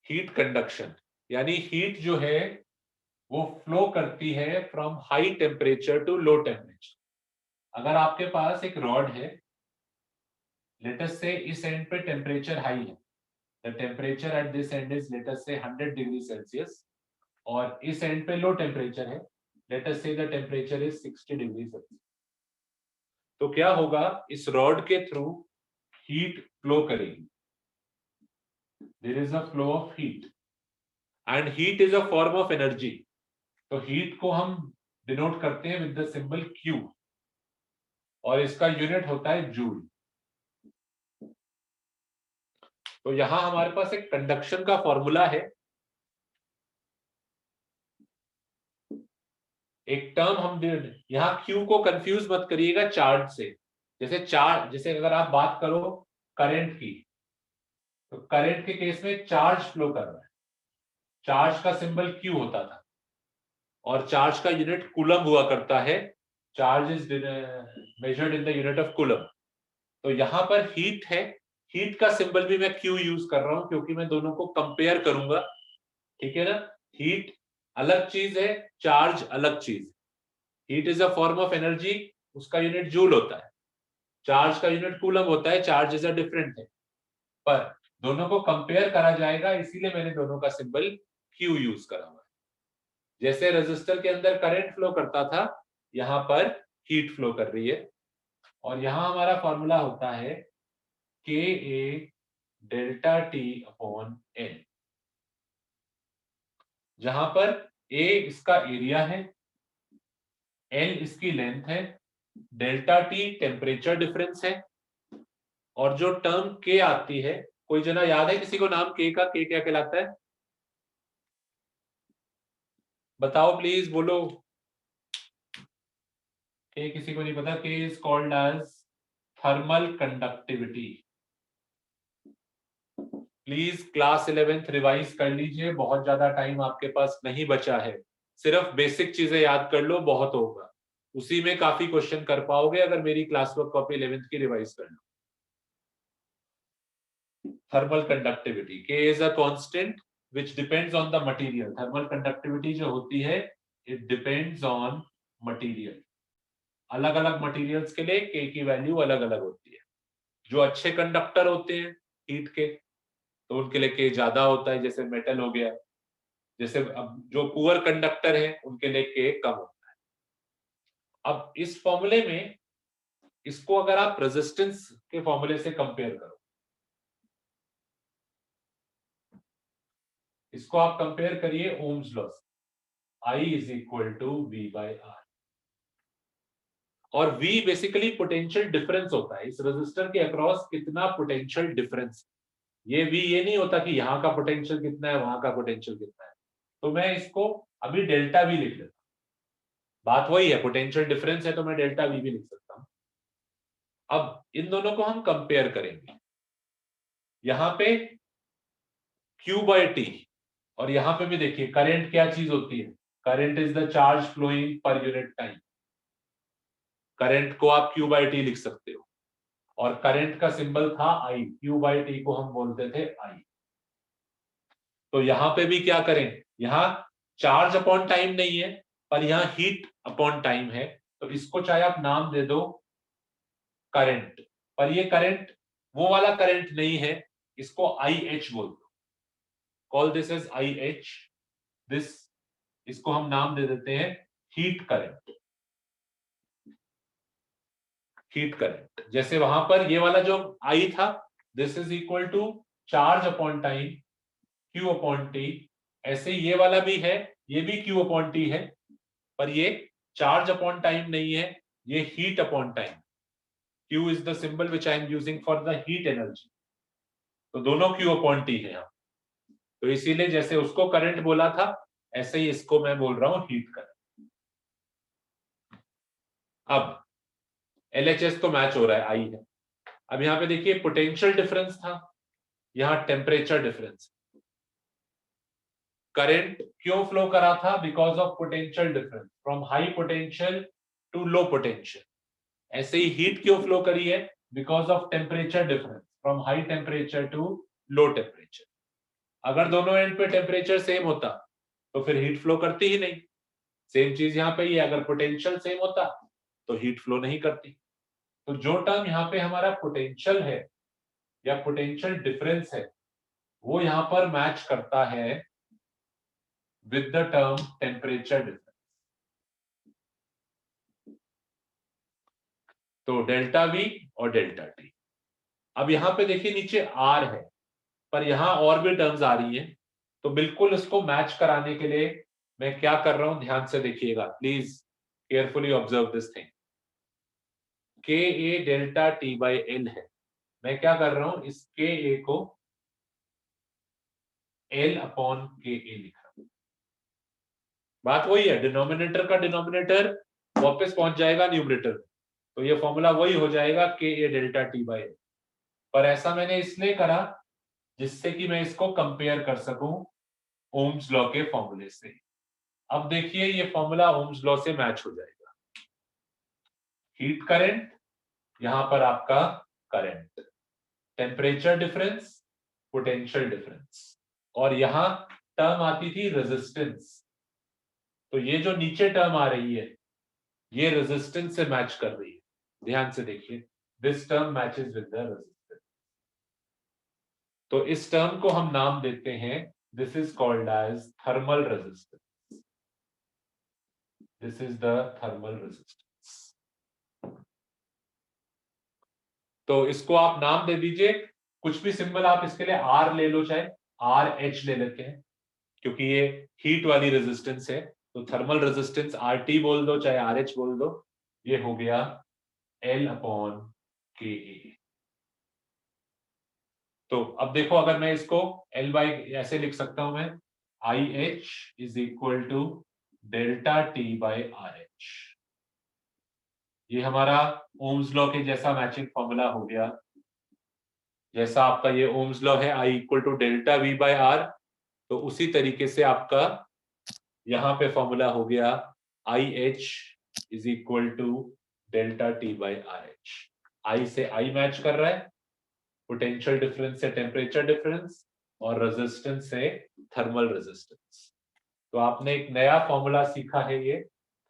Heat conduction, यानी heat जो है वो फ्लो करती है from high temperature to low temperature. अगर आपके पास एक रॉड है, लेट अस से इस एंड पे टेम्परेचर हाई है, the temperature at this and is late us से 100 डिग्री सेल्सियस, और इस एंड पे लो टेम्परेचर है, let us say the temperature is 60 degree Celsius. तो क्या होगा, इस रॉड के थ्रू हीट फ्लो करेगी, there is a flow of heat, and heat is a form of energy. तो हीट को हम डिनोट करते हैं विद द सिंबल Q, और इसका यूनिट होता है जूल। तो यहां हमारे पास एक कंडक्शन का फॉर्मूला है, एक टर्म हम यहाँ Q को कंफ्यूज मत करिएगा चार्ज से। जैसे अगर आप बात करो करंट की, तो करंट के केस में चार्ज फ्लो कर रहा है, चार्ज का सिंबल Q होता था, और चार्ज का यूनिट कूलम हुआ करता है, charge is measured in the unit of coulomb. तो यहां पर हीट है, हीट का सिंबल भी मैं Q यूज कर रहा हूं क्योंकि मैं दोनों को कंपेयर करूंगा, ठीक है ना। हीट अलग चीज है, चार्ज अलग चीज। Heat is a form of energy, उसका यूनिट जूल होता है, चार्ज का यूनिट कूलम होता है, चार्ज इज अ डिफरेंट है, पर दोनों को कंपेयर करा जाएगा, इसीलिए मैंने दोनों का सिंबल Q यूज करा हुआ है। जैसे रेजिस्टर के अंदर करंट फ्लो करता था, यहां पर हीट फ्लो कर रही है, और यहां हमारा फॉर्मूला होता है Ka delta T upon N, जहां पर A इसका एरिया है, L इसकी लेंथ है, डेल्टा T टेम्परेचर डिफरेंस है, और जो टर्म K आती है, कोई जना याद है किसी को नाम K का? K क्या कहलाता है, बताओ प्लीज, बोलो। K किसी को नहीं पता? K is called as thermal conductivity. Please class 11th revise कर लीजिए, बहुत ज्यादा टाइम आपके पास नहीं बचा है, सिर्फ बेसिक चीजें याद कर लो, बहुत होगा, उसी में काफी क्वेश्चन कर पाओगे अगर मेरी क्लास वर्क कॉपी 11th की रिवाइज कर लो। Thermal conductivity, K is a constant which depends on the material। Thermal conductivity जो होती है, it depends on material। अलग अलग मटेरियल्स के लिए K की वैल्यू अलग अलग होती है। जो अच्छे कंडक्टर होते हैं हीट के, तो उनके लिए K ज्यादा होता है, जैसे मेटल हो गया। जैसे अब जो पुअर कंडक्टर है उनके लिए K कम होता है। अब इस फॉर्मूले में इसको अगर आप रेजिस्टेंस के फॉर्मूले से कंपेयर करो, इसको आप कंपेयर करिए ओम्स लॉ से, I is equal to V by R, और V बेसिकली पोटेंशियल डिफरेंस होता है, इस रेजिस्टर के अक्रॉस कितना पोटेंशियल डिफरेंस। ये V ये नहीं होता कि यहाँ का पोटेंशियल कितना है, वहां का पोटेंशियल कितना है। तो मैं इसको अभी डेल्टा V लिख लेता हूं, बात वही है, पोटेंशियल डिफरेंस है तो मैं डेल्टा V भी लिख सकता हूं। अब इन दोनों को हम कंपेयर करेंगे, यहाँ पे Q बाय T, और यहाँ पे भी देखिए करंट क्या चीज होती है, current is the charge flowing per unit time. Current को आप Q बाय T लिख सकते हो, और करंट का सिंबल था I, Q बाय T को हम बोलते थे I। तो यहाँ पे भी क्या करें, यहाँ चार्ज अपॉन टाइम नहीं है, पर यहाँ हीट अपॉन टाइम है, तो इसको चाहे आप नाम दे दो करंट, पर ये करंट वो वाला करंट नहीं है, इसको IH बोल दो, call this as IH, this, इसको हम नाम दे देते हैं हीट करंट। हीट करंट, जैसे वहां पर ये वाला जो I था, this is equal to charge upon time Q upon T, ऐसे ये वाला भी है, ये भी Q अपॉन T है, पर ये चार्ज अपॉन टाइम नहीं है, ये heat upon time. Q is the symbol which I am using for the heat energy, तो दोनों Q अपॉन T है यहाँ। तो इसीलिए जैसे उसको करंट बोला था, ऐसे ही इसको मैं बोल रहा हूं हीट करंट। अब LHS तो मैच हो रहा है, I है। अब यहाँ पे देखिए पोटेंशियल डिफरेंस था, यहाँ टेम्परेचर डिफरेंस। करंट क्यों फ्लो करा था? Because of potential difference from high potential to low potential. ऐसे ही हीट क्यों फ्लो करी है? Because of temperature difference from high temperature to low temperature. अगर दोनों एंड पे टेम्परेचर सेम होता तो फिर हीट फ्लो करती ही नहीं। सेम चीज यहाँ पे ही है, अगर पोटेंशियल सेम होता तो हीट फ्लो नहीं करती। तो जो टर्म यहाँ पे हमारा पोटेंशियल है या पोटेंशियल डिफरेंस है वो यहाँ पर मैच करता है with the term temperature difference. तो डेल्टा वी और डेल्टा टी। अब यहाँ पे देखिए नीचे आर है पर यहाँ और भी टर्म्स आ रही हैं, तो बिल्कुल इसको मैच कराने के लिए मैं क्या कर रहा हूं, ध्यान से देखिएगा please, carefully observe this thing. के ए डेल्टा टी बाई एल है, मैं क्या कर रहा हूं, इस के ए को एल अपॉन के ए लिख रहा हूं। बात वही है, डिनोमिनेटर का डिनोमिनेटर वापस पहुंच जाएगा न्यूमरेटर में, तो ये फॉर्मूला वही हो जाएगा के ए डेल्टा टी बाई एल। पर ऐसा मैंने इसलिए करा जिससे कि मैं इसको कंपेयर कर सकूं ओम्स लॉ के फॉर्मूले से। अब देखिए ये फॉर्मूला ओम्स लॉ से मैच हो जाएगा। हीट करंट, यहां पर आपका current, temperature difference, potential difference, और यहां टर्म आती थी रेजिस्टेंस। तो ये जो नीचे टर्म आ रही है ये रेजिस्टेंस से मैच कर रही है, ध्यान से देखिए, this term matches with the resistance. तो इस टर्म को हम नाम देते हैं, this is called as thermal resistance. This is the thermal resistance. तो इसको आप नाम दे दीजिए, कुछ भी सिंबल आप इसके लिए आर ले लो, चाहे आर एच ले लेते हैं क्योंकि ये हीट वाली रेजिस्टेंस है, तो थर्मल रेजिस्टेंस आर टी बोल दो चाहे आर एच बोल दो, ये हो गया एल अपॉन के ए। तो अब देखो अगर मैं इसको एल बाई ऐसे लिख सकता हूं मैं, I H is equal to delta T by R H. ये हमारा ओम्स लॉ के जैसा मैचिंग फॉर्मूला हो गया, जैसा आपका ये ओम्स लॉ है I equal to delta V by R, तो उसी तरीके से आपका यहां पे फॉर्मूला हो गया I H is equal to delta T by R H. I से आई मैच कर रहा है, पोटेंशियल डिफरेंस से टेम्परेचर डिफरेंस, और रेजिस्टेंस से थर्मल रेजिस्टेंस। तो आपने एक नया फॉर्मूला सीखा है ये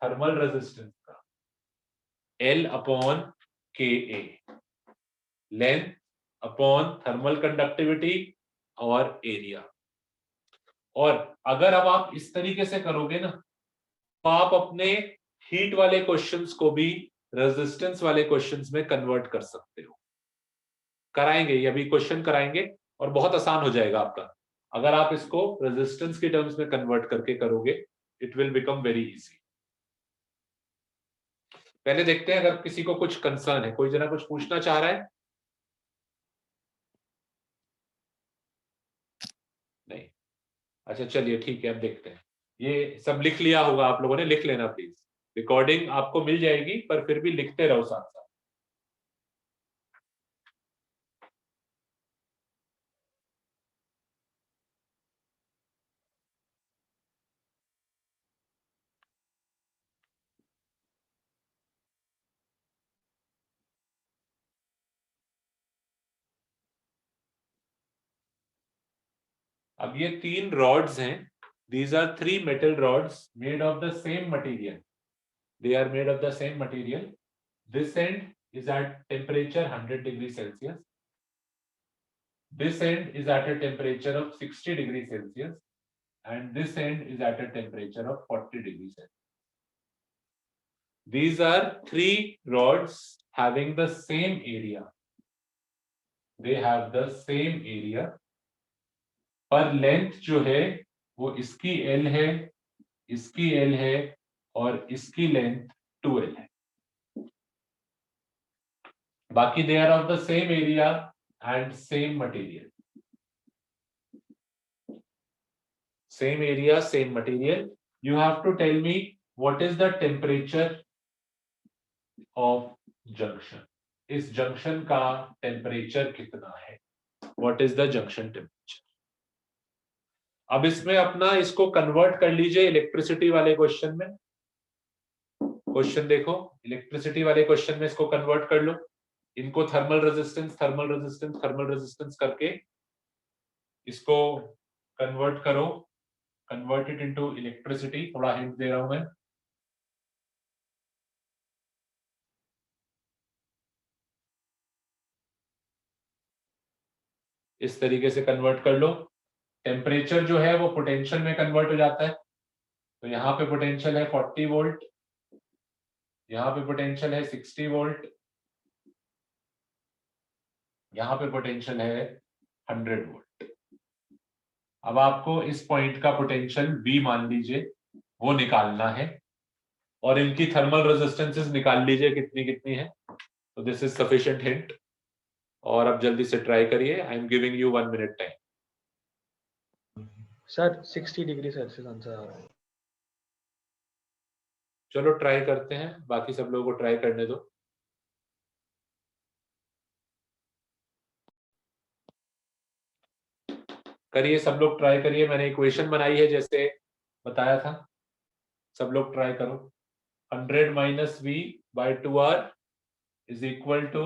थर्मल रेजिस्टेंस का, L upon K A, length upon thermal conductivity और एरिया। और अगर अब आप इस तरीके से करोगे ना तो आप अपने हीट वाले क्वेश्चंस को भी रेजिस्टेंस वाले क्वेश्चंस में कन्वर्ट कर सकते हो। कराएंगे, ये अभी क्वेश्चन कराएंगे और बहुत आसान हो जाएगा आपका, अगर आप इसको रेजिस्टेंस के टर्म्स में कन्वर्ट करके करोगे it will become very easy. पहले देखते हैं अगर किसी को कुछ कंसर्न है, कोई जना कुछ पूछना चाह रहा है? नहीं, अच्छा चलिए ठीक है, अब देखते हैं। ये सब लिख लिया होगा आप लोगों ने, लिख लेना प्लीज, रिकॉर्डिंग आपको मिल जाएगी पर फिर भी लिखते रहो साथ साथ। अब ये तीन रॉड्स हैं, these are three metal rods made of the same material, they are made of the same material, this end is at temperature 100 degrees Celsius, this end is at a temperature of 60 degrees Celsius, and this end is at a temperature of 40 degrees Celsius. These are three rods having the same area, they have the same area, पर length जो है वो इसकी L है, इसकी L है और इसकी लेंथ 2L है। बाकी they are of the same area and same material. Same area, same material. You have to tell me what is the temperature of junction. इस जंक्शन का टेम्परेचर कितना है? What is the junction temperature? अब इसमें अपना इसको convert कर लीजिए इलेक्ट्रिसिटी वाले क्वेश्चन में। क्वेश्चन देखो, इलेक्ट्रिसिटी वाले क्वेश्चन में इसको कन्वर्ट कर लो, इनको thermal resistance thermal resistance thermal resistance करके इसको कन्वर्ट करो, कन्वर्ट इट इनटू इलेक्ट्रिसिटी। थोड़ा हिंट दे रहा हूं मैं। इस तरीके से कन्वर्ट कर लो। टेम्परेचर जो है वो पोटेंशियल में कन्वर्ट हो जाता है। तो यहाँ पे पोटेंशियल है 40 वोल्ट, यहाँ पे पोटेंशियल है 60 वोल्ट, यहाँ पे पोटेंशियल है 100 वोल्ट। अब आपको इस पॉइंट का पोटेंशियल V मान लीजिए, वो निकालना है, और इनकी थर्मल रेजिस्टेंसेस निकाल लीजिए कितनी कितनी है। तो दिस इज सफिशिएंट हिंट, और अब जल्दी से ट्राई करिए। I am giving you 1 minute time. Sir 60 degree Celsius answer आ रहा है। चलो ट्राई करते हैं, बाकी सब लोगों को ट्राई करने दो। करिए, सब लोग ट्राई करिए। मैंने इक्वेशन बनाई है जैसे बताया था, सब लोग ट्राई करो। 100 minus V by 2R is equal to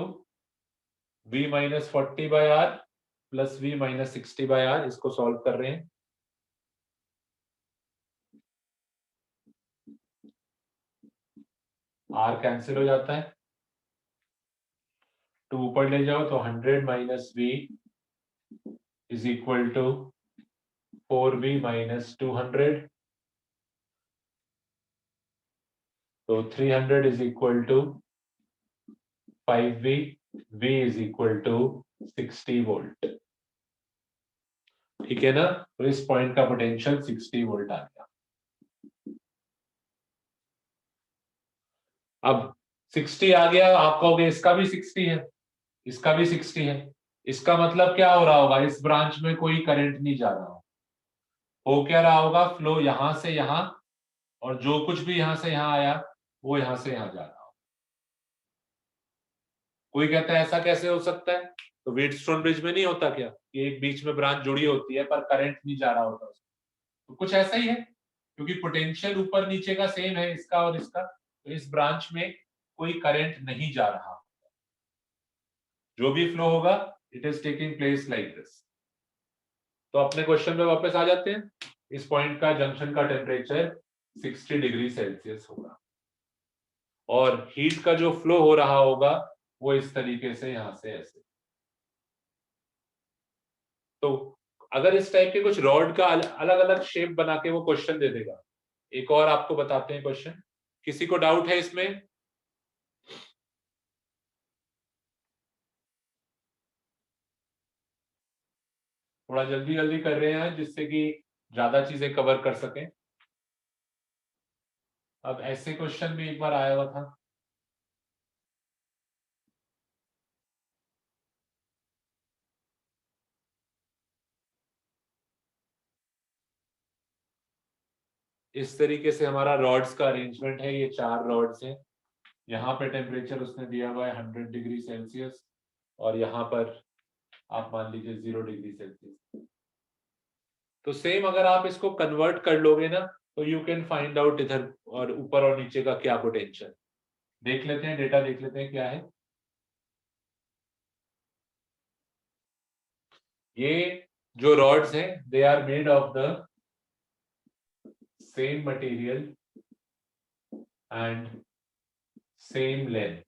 V minus 40 by R plus V minus 60 by R। इसको सॉल्व कर रहे हैं। R कैंसिल हो जाता है, 2 ऊपर ले जाओ तो 100 minus V is equal to 4V minus 200, तो 300 is equal to 5V, V is equal to 60 volt. ठीक है ना? तो इस पॉइंट का पोटेंशियल 60 वोल्ट आ गया। अब 60 आ गया, आप कहोगे इसका भी 60 है, इसका भी 60 है। इसका मतलब क्या हो रहा होगा? इस ब्रांच में कोई करंट नहीं जा रहा हो क्या रहा होगा? फ्लो यहां से यहां, और जो कुछ भी यहां से यहां आया वो यहां से यहां जा रहा हो। कोई कहता है ऐसा कैसे हो सकता है? तो व्हीटस्टोन ब्रिज में नहीं होता क्या कि एक बीच में ब्रांच जुड़ी होती है पर करंट नहीं जा रहा होता उसमें? तो कुछ ऐसा ही है, क्योंकि पोटेंशियल ऊपर नीचे का सेम है इसका और इसका, तो इस ब्रांच में कोई करंट नहीं जा रहा। जो भी फ्लो होगा it is taking place like this. तो अपने क्वेश्चन में वापस आ जाते हैं। इस पॉइंट का जंक्शन का टेम्परेचर 60 डिग्री सेल्सियस होगा, और हीट का जो फ्लो हो रहा होगा वो इस तरीके से यहां से ऐसे। तो अगर इस टाइप के कुछ रॉड का अलग अलग शेप बना के वो क्वेश्चन दे देगा। एक और आपको बताते हैं क्वेश्चन। किसी को डाउट है इसमें? थोड़ा जल्दी जल्दी कर रहे हैं जिससे कि ज्यादा चीजें कवर कर सकें। अब ऐसे क्वेश्चन भी एक बार आया हुआ था। इस तरीके से हमारा रॉड्स का अरेंजमेंट है। ये 4 रॉड्स हैं। यहाँ पे टेम्परेचर उसने दिया हुआ है 100 डिग्री सेल्सियस, और यहाँ पर आप मान लीजिए 0 डिग्री सेल्सियस। तो सेम अगर आप इसको कन्वर्ट कर लोगे ना, तो यू कैन फाइंड आउट इधर और ऊपर और नीचे का क्या पोटेंशियल। देख लेते हैं, डेटा देख लेते हैं क्या है। ये जो रॉड्स हैं they are made of the same material and same length.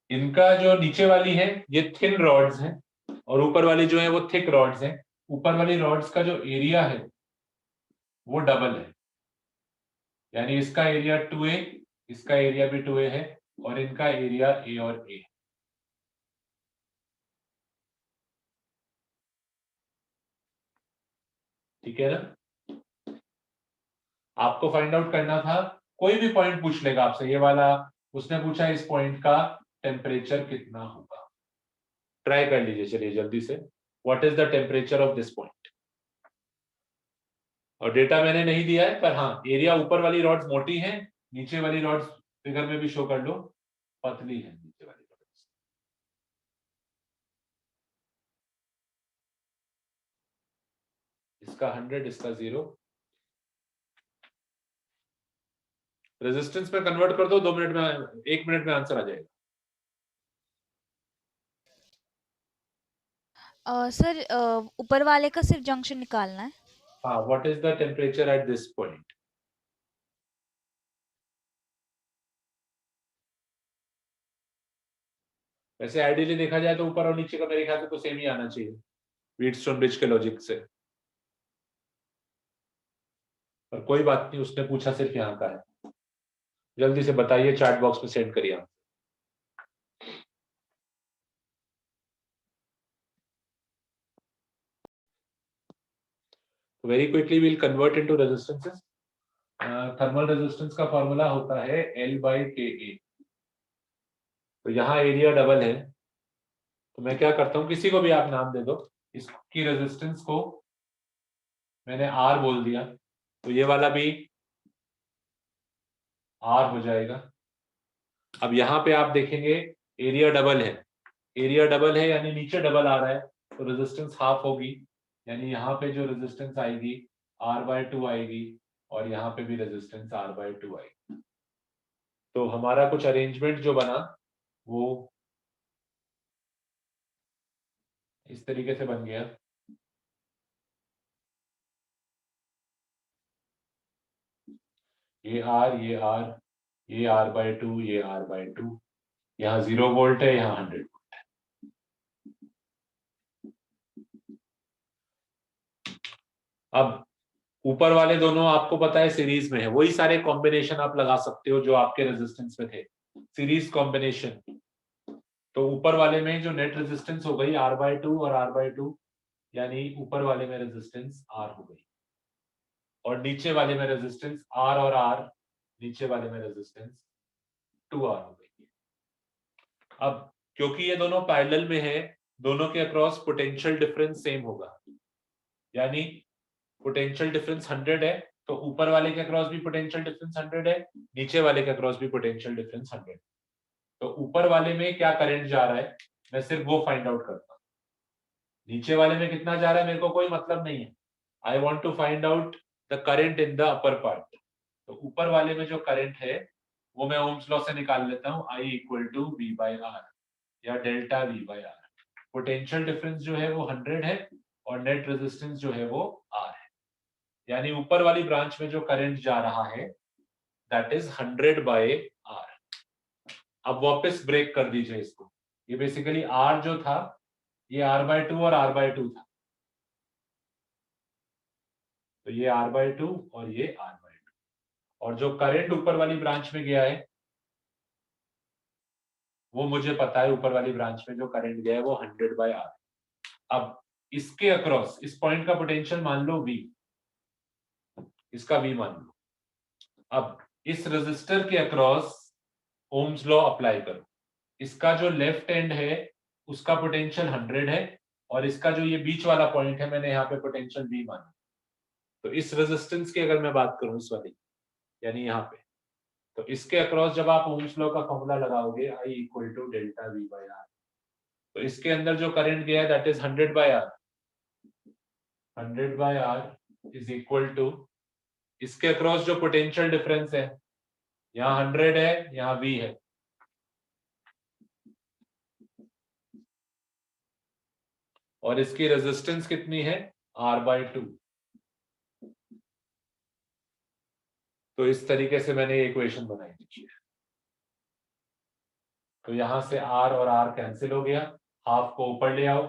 इनका जो नीचे वाली है ये थिन रॉड्स हैं, और ऊपर वाली जो है वो थिक रॉड्स हैं। ऊपर वाली रॉड्स का जो एरिया है वो डबल है, यानी इसका एरिया 2a, इसका एरिया भी 2a है, और इनका एरिया a और a। ठीक है ना? आपको फाइंड आउट करना था, कोई भी पॉइंट पूछ लेगा आपसे। ये वाला उसने पूछा इस पॉइंट का टेम्परेचर कितना होगा। ट्राई कर लीजिए, चलिए जल्दी से। What is the temperature of this point? और डेटा मैंने नहीं दिया है, पर हाँ एरिया ऊपर वाली रॉड्स मोटी हैं, नीचे वाली रॉड्स फिगर में भी शो कर लो, पतली है नीचे वाली रॉड्स। इसका 100, इसका 0। रेजिस्टेंस में कन्वर्ट कर दो, 2 मिनट में 1 मिनट में आंसर आ जाएगा। सर ऊपर वाले का सिर्फ जंक्शन निकालना है। हाँ, what is the temperature at this point? वैसे आइडियली देखा जाए तो ऊपर और नीचे का मेरे ख्याल से तो सेम ही आना चाहिए व्हीटस्टोन ब्रिज के लॉजिक से, पर कोई बात नहीं, उसने पूछा सिर्फ यहाँ का है। जल्दी से बताइए, चैट बॉक्स में सेंड करिए आप। Very quickly will convert into resistances. Thermal resistance का फॉर्मूला होता है L/Ka। तो यहाँ एरिया डबल है, तो मैं क्या करता हूँ, किसी को भी आप नाम दे दो, इसकी रेजिस्टेंस को मैंने R बोल दिया, तो ये वाला भी R हो जाएगा। अब यहाँ पे आप देखेंगे एरिया डबल है, एरिया डबल है यानी नीचे डबल आ रहा है, तो रेजिस्टेंस हाफ होगी, यानी यहाँ पे जो रेजिस्टेंस आएगी R/2 आएगी, और यहाँ पे भी रेजिस्टेंस R/2 आएगी। तो हमारा कुछ अरेंजमेंट जो बना वो इस तरीके से बन गया। ये R, ये R, ये R/2, ये R/2, यहाँ 0 वोल्ट है, यहाँ 100 वोल्ट है। अब ऊपर वाले दोनों आपको पता है सीरीज में है, वही सारे कॉम्बिनेशन आप लगा सकते हो जो आपके रेजिस्टेंस में थे, सीरीज कॉम्बिनेशन। तो ऊपर वाले में जो नेट रेजिस्टेंस हो गई R/2 और R/2, यानी ऊपर वाले में रेजिस्टेंस R हो गई, और नीचे वाले में रेजिस्टेंस R और R, नीचे वाले में रेजिस्टेंस 2R हो गई। अब क्योंकि ये दोनों पैरेलल में है, दोनों के अक्रॉस पोटेंशियल डिफरेंस सेम होगा, यानी पोटेंशियल डिफरेंस 100 है, तो ऊपर वाले के अक्रॉस भी पोटेंशियल डिफरेंस 100 है, नीचे वाले के अक्रॉस भी पोटेंशियल डिफरेंस 100 है। तो ऊपर वाले में क्या करंट जा रहा है, मैं सिर्फ वो फाइंड आउट करता हूँ। नीचे वाले में कितना जा रहा है मेरे को कोई मतलब नहीं है, I want to find out the current in the upper part. तो ऊपर वाले में जो करंट है वो मैं ओम्स लॉ से निकाल लेता हूँ, I = V/R या डेल्टा V/R। पोटेंशियल डिफरेंस जो है वो 100 है, और नेट रेजिस्टेंस जो है वो R है, यानी ऊपर वाली ब्रांच में जो करंट जा रहा है दैट इज 100/R। अब वापस ब्रेक कर दीजिए इसको, ये बेसिकली R जो था ये R/2 और R/2 था, तो ये R/2 और ये R/2, और जो करंट ऊपर वाली ब्रांच में गया है वो मुझे पता है, ऊपर वाली ब्रांच में जो करंट गया है वो 100/R। अब इसके अक्रॉस इस पॉइंट का पोटेंशियल मान लो V, इसका V मान लो। अब इस रेजिस्टर के अक्रॉस ओम्स लॉ अप्लाई करो, इसका जो लेफ्ट एंड है उसका पोटेंशियल 100 है, और इसका जो ये बीच वाला पॉइंट है मैंने यहाँ पे पोटेंशियल V माना। तो इस रेजिस्टेंस की अगर मैं बात करूं, इस वाली यानी यहाँ पे, तो इसके अक्रॉस जब आप ओम्स लॉ का फॉर्मूला लगाओगे I = डेल्टा V/R, तो इसके अंदर जो करंट गया है that is 100/R। 100/R is equal to इसके अक्रॉस जो पोटेंशियल डिफरेंस है, यहाँ 100 है, यहाँ V है, और इसकी रेजिस्टेंस कितनी है R/2। तो इस तरीके से मैंने इक्वेशन बनाई थी। तो यहां से R और R कैंसिल हो गया, हाफ को ऊपर ले आओ,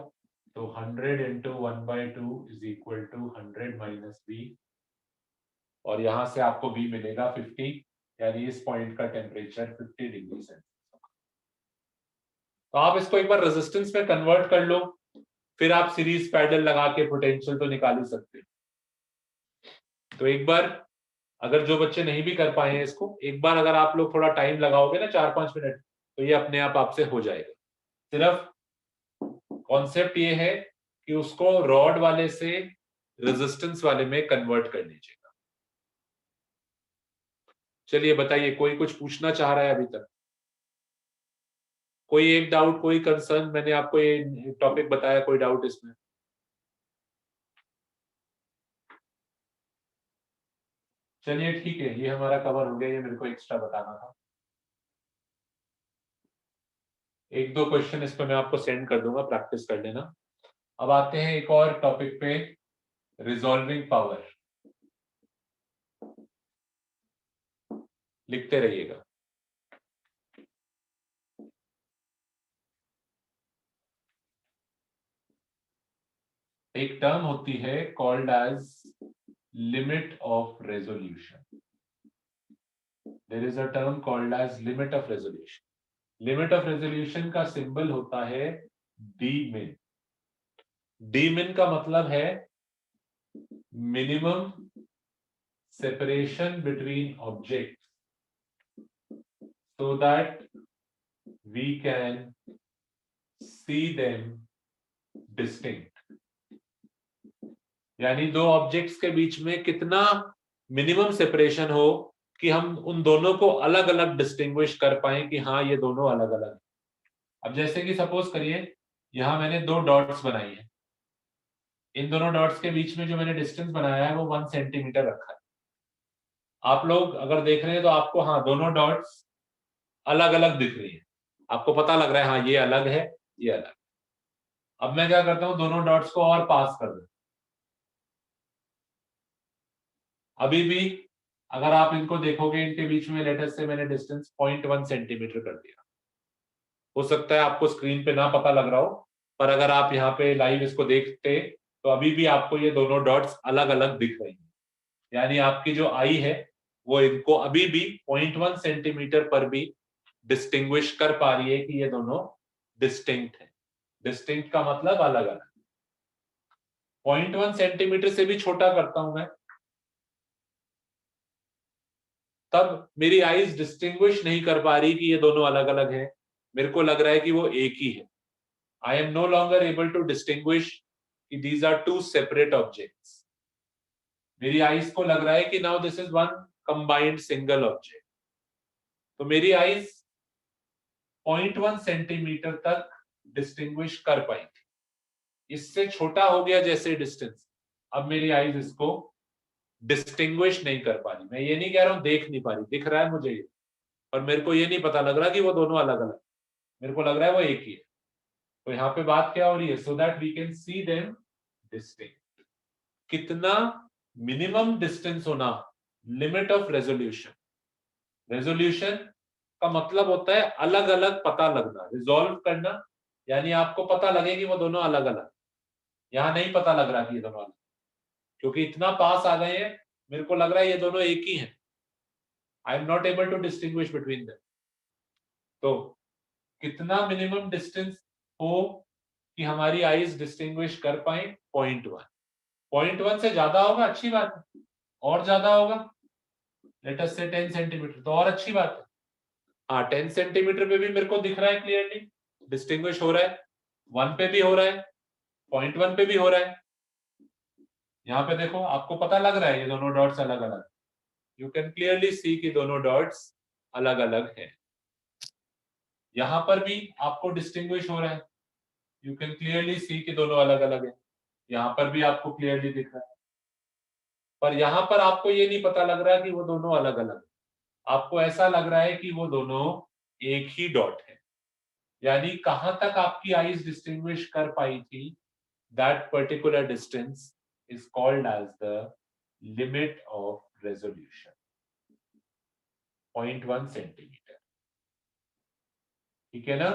तो 100 × 1/2 इज इक्वल टू 100 - V, और यहां से आपको V मिलेगा 50, यानी इस पॉइंट का टेम्परेचर 50 डिग्री सेल्सियस। तो आप इसको एक बार रेजिस्टेंस में कन्वर्ट कर लो, फिर आप सीरीज पैरेलल लगा के पोटेंशियल तो निकाल ही सकते हो। तो एक बार अगर जो बच्चे नहीं भी कर पाए हैं इसको, एक बार अगर आप लोग थोड़ा टाइम लगाओगे ना 4-5 मिनट, तो ये अपने आप आपसे हो जाएगा। सिर्फ कॉन्सेप्ट ये है कि उसको रॉड वाले से रेजिस्टेंस वाले में कन्वर्ट कर लीजिएगा। चलिए बताइए, कोई कुछ पूछना चाह रहा है अभी तक? कोई एक डाउट, कोई कंसर्न? मैंने आपको ये टॉपिक बताया, कोई डाउट इसमें? चलिए ठीक है, ये हमारा कवर हो गया, ये मेरे को एक्स्ट्रा बताना था। एक दो क्वेश्चन इस पर मैं आपको सेंड कर दूंगा, प्रैक्टिस कर लेना। अब आते हैं एक और टॉपिक पे, रिजॉल्विंग पावर। लिखते रहिएगा। एक टर्म होती है called as limit of resolution. There is a term called as limit of resolution. Limit of resolution का सिंबल होता है डी मिन। डी मिन का मतलब है minimum separation between objects so that we can see them distinct। यानी दो objects के बीच में कितना मिनिमम सेपरेशन हो कि हम उन दोनों को अलग अलग डिस्टिंग्विश कर पाए कि हाँ ये दोनों अलग अलग हैं। अब जैसे कि सपोज करिए यहां मैंने दो डॉट्स बनाई है, इन दोनों डॉट्स के बीच में जो मैंने डिस्टेंस बनाया है वो 1 सेंटीमीटर रखा है। आप लोग अगर देख रहे हैं तो आपको हाँ दोनों डॉट्स अलग अलग दिख रही है, आपको पता लग रहा है हाँ ये अलग है ये अलग। अब मैं क्या करता हूं, दोनों डॉट्स को और पास कर दूं। अभी भी अगर आप इनको देखोगे इनके बीच में लेटर से मैंने डिस्टेंस 0.1 सेंटीमीटर कर दिया। हो सकता है आपको स्क्रीन पे ना पता लग रहा हो, पर अगर आप यहाँ पे लाइव इसको देखते तो अभी भी आपको ये दोनों डॉट्स अलग अलग दिख रही हैं। यानी आपकी जो आई है वो इनको अभी भी 0.1 सेंटीमीटर पर भी डिस्टिंग्विश कर पा रही है कि ये दोनों डिस्टिंक्ट है। डिस्टिंक्ट का मतलब अलग अलग। 0.1 सेंटीमीटर से भी छोटा करता हूं मैं, तब मेरी आईज डिस्टिंग्विश नहीं कर पा रही कि ये दोनों अलग अलग हैं, मेरे को लग रहा है कि वो एक ही है। I am no longer able to distinguish कि these are two separate objects. मेरी आईज को लग रहा है कि now this is one combined single object. तो मेरी आईज 0.1 सेंटीमीटर तक डिस्टिंग्विश कर पाई थी। इससे छोटा हो गया जैसे डिस्टेंस, अब मेरी आईज इसको डिस्टिंग्विश नहीं कर पा रही। मैं ये नहीं कह रहा हूं देख नहीं पा रही, दिख रहा है मुझे ये, पर मेरे को ये नहीं पता लग रहा कि वो दोनों अलग अलग, मेरे को लग रहा है वो एक ही है। तो यहाँ पे बात क्या हो रही है, so that we can see them distinct. कितना मिनिमम डिस्टेंस होना, लिमिट ऑफ रेजोल्यूशन। रेजोल्यूशन का मतलब होता है अलग अलग पता लगना, रिजॉल्व करना, यानी आपको पता लगे कि वो दोनों अलग अलग। यहां नहीं पता लग रहा कि ये दोनों अलग, क्योंकि इतना पास आ गए हैं, मेरे को लग रहा है ये दोनों एक ही हैं। I am not able to distinguish between them. तो कितना मिनिमम डिस्टेंस हो कि हमारी आईज डिस्टिंग्विश कर पाए, 0.1। 0.1 से ज्यादा होगा अच्छी बात है, और ज्यादा होगा लेट अस से 10 सेंटीमीटर तो और अच्छी बात है। हाँ 10 सेंटीमीटर पे भी मेरे को दिख रहा है क्लियरली डिस्टिंग्विश हो रहा है, 1 पे भी हो रहा है, 0.1 पे भी हो रहा है। यहाँ पे देखो आपको पता लग रहा है ये दोनों डॉट्स अलग अलग, यू कैन क्लियरली सी कि दोनों डॉट्स अलग अलग है। यहां पर भी आपको डिस्टिंग्विश हो रहा है, यू कैन क्लियरली सी कि दोनों अलग अलग है। यहां पर भी आपको क्लियरली दिख रहा है, पर यहां पर आपको ये नहीं पता लग रहा कि वो दोनों अलग अलग, आपको ऐसा लग रहा है कि वो दोनों एक ही डॉट है। यानी कहां तक आपकी आईज डिस्टिंग्विश कर पाई थी, that particular distance is called as the limit of resolution, 0.1 centimetre. ठीक है ना?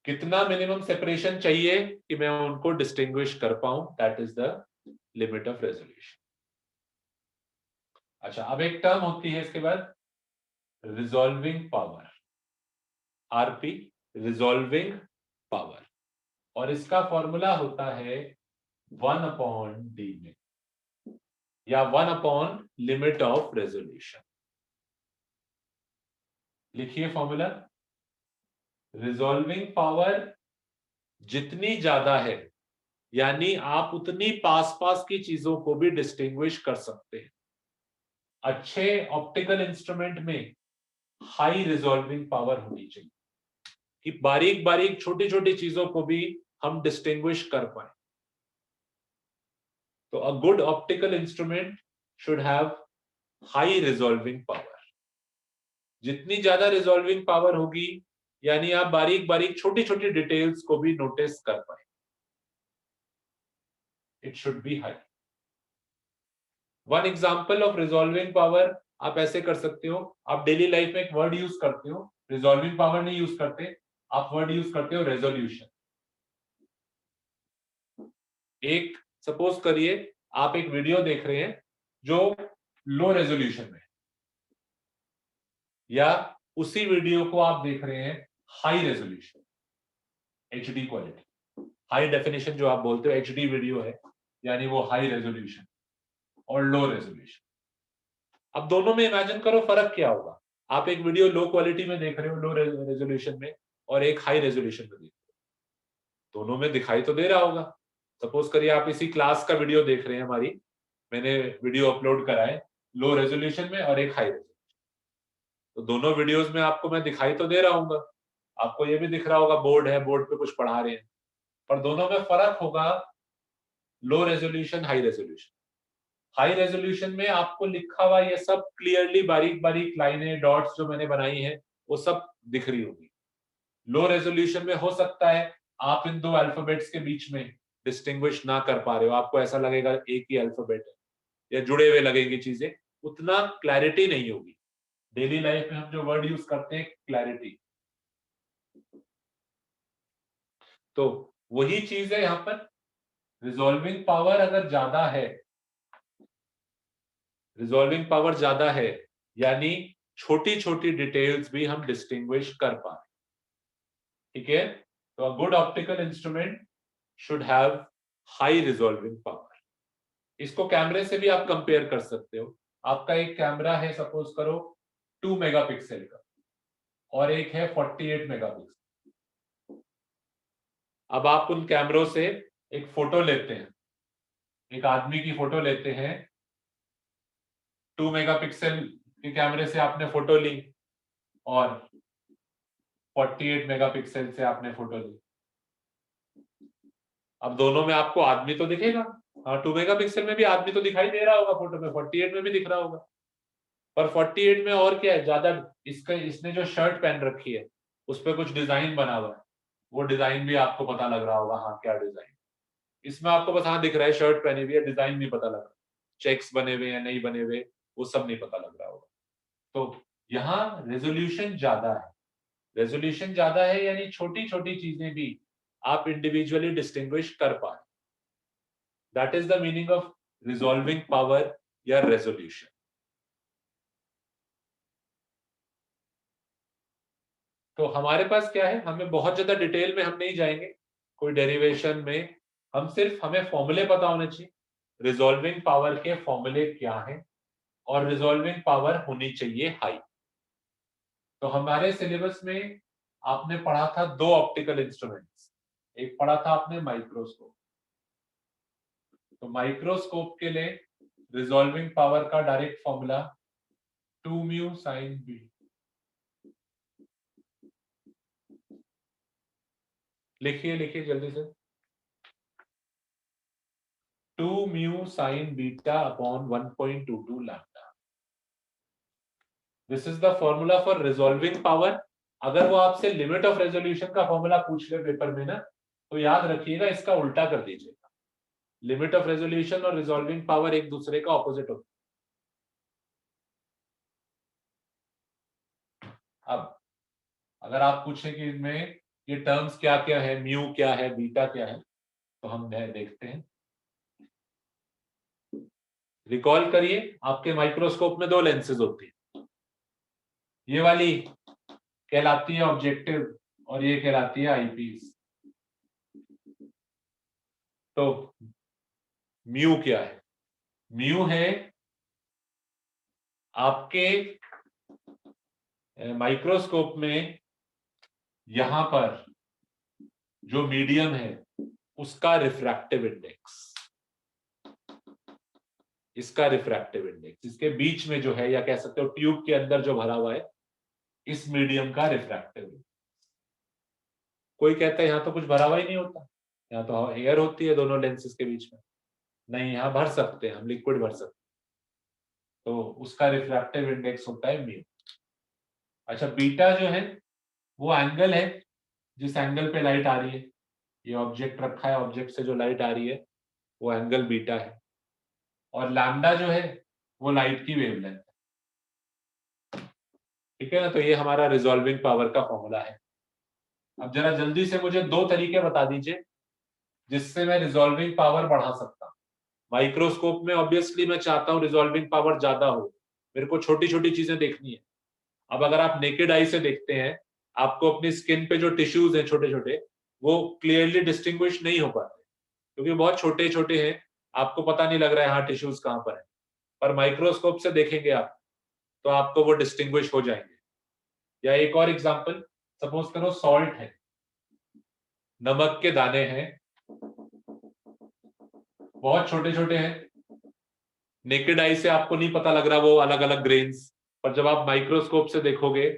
कितना मिनिमम सेपरेशन चाहिए कि मैं उनको डिस्टिंग्विश कर पाऊं, that is the limit of resolution. अच्छा, अब एक टर्म होती है इसके बाद, resolving power, RP, resolving power, और इसका फॉर्मूला होता है 1/d में, या 1/ लिमिट ऑफ रेजोल्यूशन। लिखिए फॉर्मूला, रिजॉल्विंग पावर जितनी ज्यादा है, यानी आप उतनी पास पास की चीजों को भी डिस्टिंग्विश कर सकते हैं। अच्छे ऑप्टिकल इंस्ट्रूमेंट में हाई रिजॉल्विंग पावर होनी चाहिए कि बारीक बारीक छोटी छोटी चीजों को भी हम डिस्टिंग्विश कर पाए। तो a good optical instrument should have high resolving power. जितनी ज्यादा रिजॉल्विंग पावर होगी, यानी आप बारीक बारीक छोटी छोटी डिटेल्स को भी नोटिस कर पाए। it should be high. One example of resolving power आप ऐसे कर सकते हो, आप डेली लाइफ में एक वर्ड यूज करते हो, रिजॉल्विंग पावर नहीं यूज करते, आप वर्ड यूज करते हो रेजोल्यूशन. एक सपोज करिए आप एक वीडियो देख रहे हैं जो लो रेजोल्यूशन में, या उसी वीडियो को आप देख रहे हैं high resolution, HD quality, high definition जो आप बोलते हो एचडी वीडियो है, यानी वो हाई रेजोल्यूशन और लो रेजोल्यूशन. अब दोनों में इमेजिन करो फर्क क्या होगा. आप एक वीडियो लो क्वालिटी में देख रहे हो, लो रेजोल्यूशन में, और एक हाई रेजोल्यूशन में देख रहे हो, दोनों में दिखाई तो दे रहा होगा. सपोज करिए आप इसी क्लास का वीडियो देख रहे हैं, हमारी मैंने वीडियो अपलोड करा है लो रेजोल्यूशन में और एक हाई रेजोल्यूशन, तो दोनों वीडियोस में आपको मैं दिखाई तो दे रहा हूँ, आपको ये भी दिख रहा होगा बोर्ड है, बोर्ड पे कुछ पढ़ा रहे हैं, पर दोनों में फर्क होगा low resolution high resolution. High resolution में आपको लिखा हुआ ये सब क्लियरली बारीक बारीक लाइनें डॉट्स जो मैंने बनाई है वो सब दिख रही होगी. लो रेजोल्यूशन में हो सकता है आप इन दो अल्फाबेट्स के बीच में डिस्टिंग्विश ना कर पा रहे हो, आपको ऐसा लगेगा एक ही अल्फाबेट है या जुड़े हुए लगेंगी चीजें, उतना क्लैरिटी नहीं होगी. डेली लाइफ में हम जो वर्ड यूज करते हैं क्लैरिटी, तो वही चीज है यहाँ पर. रिजॉल्विंग पावर अगर ज्यादा है, रिजॉल्विंग पावर ज्यादा है यानी छोटी छोटी डिटेल्स भी हम डिस्टिंग्विश कर पा रहे. ठीक है, तो a good optical instrument should have high resolving power. इसको कैमरे से भी आप कंपेयर कर सकते हो. आपका एक कैमरा है सपोज करो 2 मेगापिक्सल का और एक है 48 मेगापिक्सल. अब आप उन कैमरों से एक फोटो लेते हैं, एक आदमी की फोटो लेते हैं, 2 मेगापिक्सल के कैमरे से आपने फोटो ली और 48 मेगापिक्सल से आपने फोटो ली. अब दोनों में आपको आदमी तो दिखेगा, हाँ 2 मेगापिक्सल में भी आदमी तो दिखाई दे रहा होगा फोटो में, 48 में भी दिख रहा होगा, पर 48 में और क्या है ज्यादा, इसका इसने जो शर्ट पहन रखी है उस पर कुछ डिजाइन बना हुआ है, वो डिजाइन भी आपको पता लग रहा होगा, हाँ क्या डिजाइन. इसमें आपको बस हाँ दिख रहा है शर्ट पहनी हुई है, डिजाइन नहीं पता लग रहा, चेक्स बने हुए हैं नहीं बने हुए वो सब नहीं पता लग रहा होगा. तो यहाँ रेजोल्यूशन ज्यादा है, रेजोल्यूशन ज्यादा है यानी छोटी छोटी चीजें भी आप इंडिविजुअली डिस्टिंग्विश कर पाए. That is the meaning of resolving power या रेजोल्यूशन. तो हमारे पास क्या है, हमें बहुत ज्यादा डिटेल में हम नहीं जाएंगे कोई डेरिवेशन में, हम सिर्फ हमें फॉर्मूले पता होने चाहिए, रिजॉल्विंग पावर के फॉर्मूले क्या हैं, और रिजॉल्विंग पावर होनी चाहिए हाई. तो हमारे सिलेबस में आपने पढ़ा था 2 ऑप्टिकल इंस्ट्रूमेंट्स, एक पढ़ा था आपने माइक्रोस्कोप. तो माइक्रोस्कोप के लिए रिजॉल्विंग पावर का direct formula 2 mu sine B. लिखिए लिखिए जल्दी से, 2 mu sine beta upon 1.22 lambda. This is the formula for resolving power. अगर वो आपसे लिमिट ऑफ रेजोल्यूशन का फॉर्मूला पूछ ले पेपर में ना, तो याद रखिएगा इसका उल्टा कर दीजिएगा. लिमिट ऑफ रेजोल्यूशन और रिजॉल्विंग पावर एक दूसरे का ऑपोजिट होता है. अब अगर आप पूछें कि इनमें ये टर्म्स क्या क्या है, म्यू क्या है, बीटा क्या है, तो हम देखते हैं. रिकॉल करिए, आपके माइक्रोस्कोप में 2 लेंसेज होती है, ये वाली कहलाती है ऑब्जेक्टिव और ये कहलाती है आईपीस. तो म्यू क्या है, म्यू है आपके माइक्रोस्कोप में यहां पर जो मीडियम है उसका रिफ्रैक्टिव इंडेक्स, इसका रिफ्रैक्टिव इंडेक्स, इसके बीच में जो है या कह सकते हो ट्यूब के अंदर जो भरा हुआ है इस मीडियम का रिफ्रैक्टिव इंडेक्स. कोई कहता है यहाँ तो कुछ भरा हुआ ही नहीं होता, यहाँ तो एयर होती है दोनों लेंसेज के बीच में. नहीं, यहाँ भर सकते हैं हम, लिक्विड भर सकते हैं, तो उसका रिफ्रैक्टिव इंडेक्स होता है म्यू. अच्छा, बीटा जो है वो एंगल है जिस एंगल पे लाइट आ रही है, ये ऑब्जेक्ट रखा है, ऑब्जेक्ट से जो लाइट आ रही है वो एंगल बीटा है, और लैम्डा जो है वो लाइट की वेवलेंथ है। ठीक है ना, तो ये हमारा रिजॉल्विंग पावर का फॉर्मूला है। अब जरा जल्दी से मुझे दो तरीके बता दीजिए जिससे मैं रिजॉल्विंग पावर बढ़ा सकता हूँ। माइक्रोस्कोप में ऑब्वियसली मैं चाहता हूँ रिजॉल्विंग पावर ज्यादा हो, मेरे को छोटी छोटी चीजें देखनी है। अब अगर आप नेकेड आई से देखते हैं, आपको अपनी स्किन पे जो टिश्यूज हैं छोटे छोटे, वो क्लियरली डिस्टिंग्विश नहीं हो पाते क्योंकि बहुत छोटे छोटे हैं, आपको पता नहीं लग रहा है हाँ टिश्यूज कहाँ पर है। पर माइक्रोस्कोप से देखेंगे आप तो आपको वो डिस्टिंग्विश हो जाएंगे। या एक और एग्जांपल, सपोज करो सॉल्ट है, नमक के दाने हैं, बहुत छोटे छोटे हैं, नेकेड आई से आपको नहीं पता लग रहा वो अलग अलग ग्रेन्स, पर जब आप माइक्रोस्कोप से देखोगे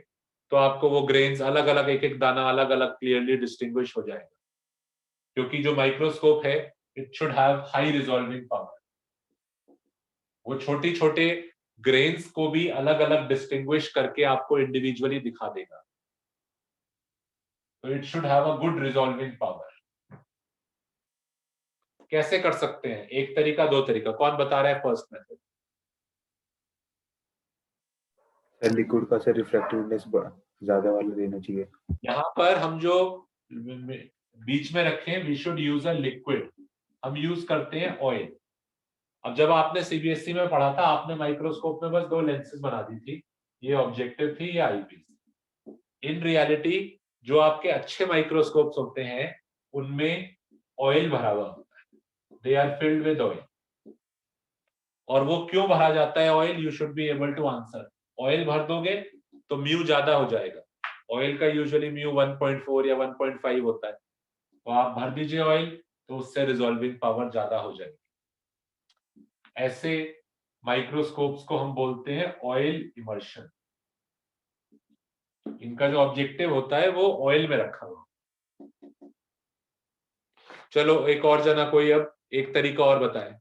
तो आपको वो ग्रेन्स अलग अलग, एक एक दाना अलग अलग क्लियरली डिस्टिंग्विश हो जाएगा, क्योंकि जो माइक्रोस्कोप है it should have high resolving power. वो छोटी छोटे ग्रेन्स को भी अलग अलग डिस्टिंग्विश करके आपको इंडिविजुअली दिखा देगा, तो it should have a good resolving power. कैसे कर सकते हैं? एक तरीका, दो तरीका, कौन बता रहा है फर्स्ट मेथड? लिक्विड का सर रिफ्रैक्टिवनेस ज्यादा वाला देना चाहिए। यहाँ पर हम जो बीच में रखें, we should use a liquid, हम यूज करते हैं ऑयल। अब जब आपने सीबीएसई में पढ़ा था, आपने माइक्रोस्कोप में बस दो लेंसेज बना दी थी, ये ऑब्जेक्टिव थी, ये आईपीस। इन रियलिटी जो आपके अच्छे माइक्रोस्कोप्स होते हैं उनमें ऑयल भरा हुआ होता है, they are filled with oil. और वो क्यों भरा जाता है oil? You should be able to answer. Oil भर दोगे तो म्यू ज्यादा हो जाएगा, ऑयल का यूजुअली म्यू 1.4 या 1.5 होता है, तो आप भर दीजिए ऑयल तो उससे रिजॉल्विंग पावर ज्यादा हो जाएगी। ऐसे माइक्रोस्कोप्स को हम बोलते हैं ऑयल इमर्शन। इनका जो ऑब्जेक्टिव होता है वो ऑयल में रखा हुआ। चलो एक और जना कोई अब एक तरीका और बताए।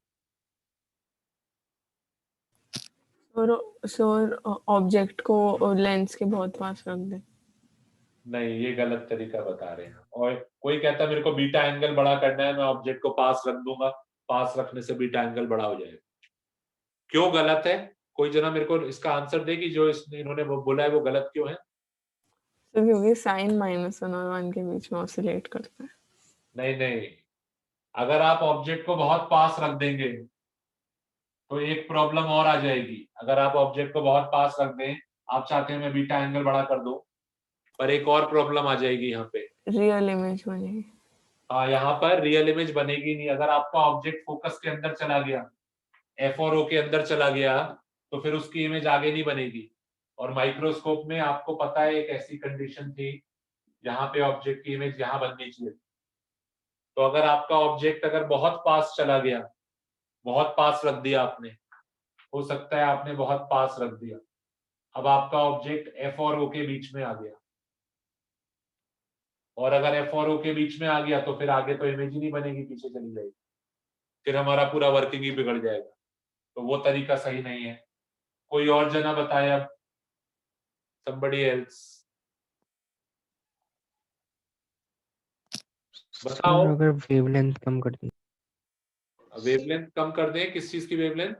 सर ऑब्जेक्ट को लेंस के बहुत पास रख दे। नहीं, ये गलत तरीका बता रहे हैं। और कोई कहता है मेरे को बीटा एंगल बड़ा करना है, मैं ऑब्जेक्ट को पास रख दूंगा, पास रखने से बीटा एंगल बड़ा हो जाएगा। क्यों गलत है? कोई जना मेरे को इसका आंसर दे कि जो इन्होंने वो बोला है वो गलत क्यों है? सर क्योंकि साइन -1 और 1 के बीच में ऑसिलेट करता है। नहीं नहीं, अगर आप ऑब्जेक्ट को बहुत पास रख देंगे तो एक प्रॉब्लम और आ जाएगी। अगर आप ऑब्जेक्ट को बहुत पास रख दें, आप चाहते हैं मैं बीटा एंगल बड़ा कर दूं, पर एक और प्रॉब्लम आ जाएगी यहाँ पे। रियल इमेज बनेगी। हाँ, यहाँ पर रियल इमेज बनेगी नहीं। अगर आपका ऑब्जेक्ट फोकस के अंदर चला गया, एफ और ओ के अंदर चला गया, तो फिर उसकी इमेज आगे नहीं बनेगी। और माइक्रोस्कोप में आपको पता है एक ऐसी कंडीशन थी यहाँ पे ऑब्जेक्ट की इमेज यहाँ बननी चाहिए। तो अगर आपका ऑब्जेक्ट अगर बहुत पास चला गया, बहुत पास रख दिया आपने, हो सकता है आपने बहुत पास रख दिया, अब आपका ऑब्जेक्ट एफ और ओ के बीच में आ गया, और अगर एफ और ओ के बीच में आ गया तो फिर आगे तो इमेज ही नहीं बनेगी, पीछे चली जाएगी, फिर हमारा पूरा वर्किंग ही बिगड़ जाएगा। तो वो तरीका सही नहीं है। कोई और जना बताए अब, somebody else बताओ। अगर वेवलेंथ कम कर दी। वेवलेंथ कम कर दें? किस चीज की वेवलेंथ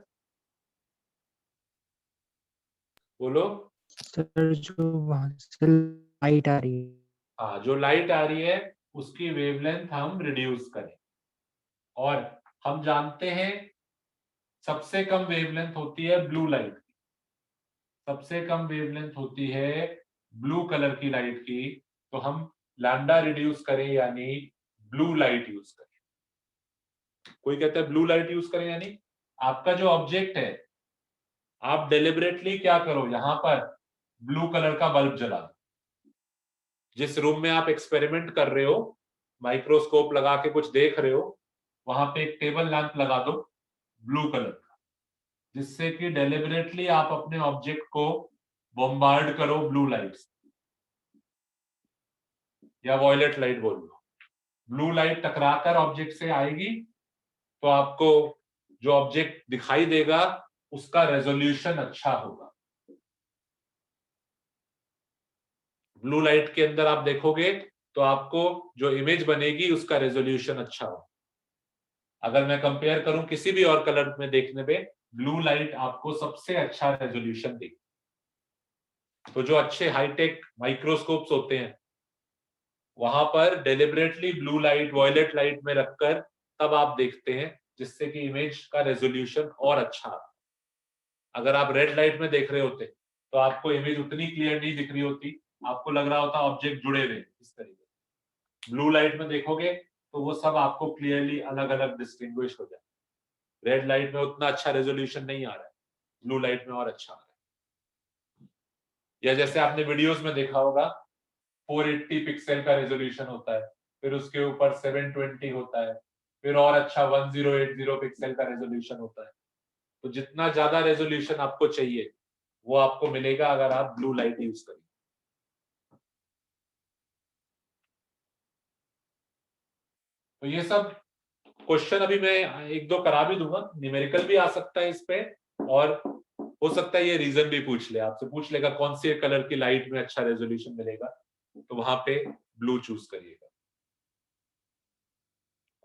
बोलो? सर जो वहां से लाइट आ रही है। हाँ, जो लाइट आ रही है उसकी वेवलेंथ हम रिड्यूस करें। और हम जानते हैं सबसे कम वेवलेंथ होती है ब्लू लाइट की, सबसे कम वेवलेंथ होती है ब्लू कलर की लाइट की। तो हम लैम्डा रिड्यूस करें यानी ब्लू लाइट यूज करें। कोई कहता है ब्लू लाइट यूज करें यानी आपका जो ऑब्जेक्ट है, आप डेलिबरेटली क्या करो, यहां पर ब्लू कलर का बल्ब जला दो। जिस रूम में आप एक्सपेरिमेंट कर रहे हो, माइक्रोस्कोप लगा के कुछ देख रहे हो, वहां पे एक टेबल लैंप लगा दो ब्लू कलर का, जिससे कि डेलिबरेटली आप अपने ऑब्जेक्ट को बॉम्बार्ड करो ब्लू लाइट या वॉयलेट लाइट बोल लो। ब्लू लाइट टकराकर ऑब्जेक्ट से आएगी तो आपको जो ऑब्जेक्ट दिखाई देगा उसका रेजोल्यूशन अच्छा होगा। ब्लू लाइट के अंदर आप देखोगे तो आपको जो इमेज बनेगी उसका रेजोल्यूशन अच्छा हो। अगर मैं कंपेयर करूं किसी भी और कलर में देखने पे, ब्लू लाइट आपको सबसे अच्छा रेजोल्यूशन देगी। तो जो अच्छे हाईटेक माइक्रोस्कोप्स होते हैं वहां पर deliberately blue light, violet light में रखकर तब आप देखते हैं, जिससे कि इमेज का रेजोल्यूशन और अच्छा आता है। अगर आप रेड लाइट में देख रहे होते तो आपको इमेज उतनी क्लियर नहीं दिख रही होती, आपको लग रहा होता ऑब्जेक्ट जुड़े हुए इस तरीके। ब्लू लाइट में देखोगे तो वो सब आपको क्लियरली अलग अलग डिस्टिंग्विश हो जाए। रेड लाइट में उतना अच्छा रेजोल्यूशन नहीं आ रहा है, ब्लू लाइट में और अच्छा आ रहा है। या जैसे आपने वीडियोस में देखा होगा 480 पिक्सल का रेजोल्यूशन होता है, फिर उसके ऊपर 720 होता है, फिर और अच्छा 1080 पिक्सल का रेजोल्यूशन होता है। तो जितना ज्यादा रेजोल्यूशन आपको चाहिए वो आपको मिलेगा अगर आप ब्लू लाइट यूज करें। तो ये सब क्वेश्चन अभी मैं एक दो करा भी दूंगा, न्यूमेरिकल भी आ सकता है इस पे, और हो सकता है ये रीजन भी पूछ ले, आपसे पूछ लेगा कौन से कलर की लाइट में अच्छा रेजोल्यूशन मिलेगा, तो वहां पे ब्लू चूज करिएगा।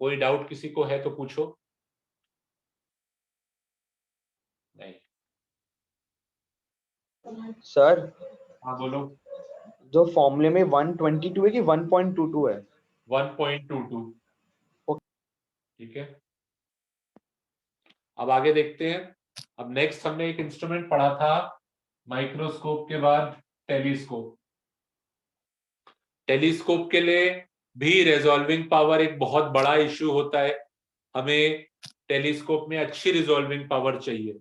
कोई डाउट किसी को है तो पूछो। नहीं? सर हाँ बोलो। जो फॉर्मूले में 122 है कि 1.22 है? 1.22। ठीक है, अब आगे देखते हैं। अब नेक्स्ट हमने एक इंस्ट्रूमेंट पढ़ा था माइक्रोस्कोप के बाद टेलीस्कोप। टेलीस्कोप के लिए भी रिजॉल्विंग पावर एक बहुत बड़ा इश्यू होता है। हमें टेलीस्कोप में अच्छी रिजॉल्विंग पावर चाहिए।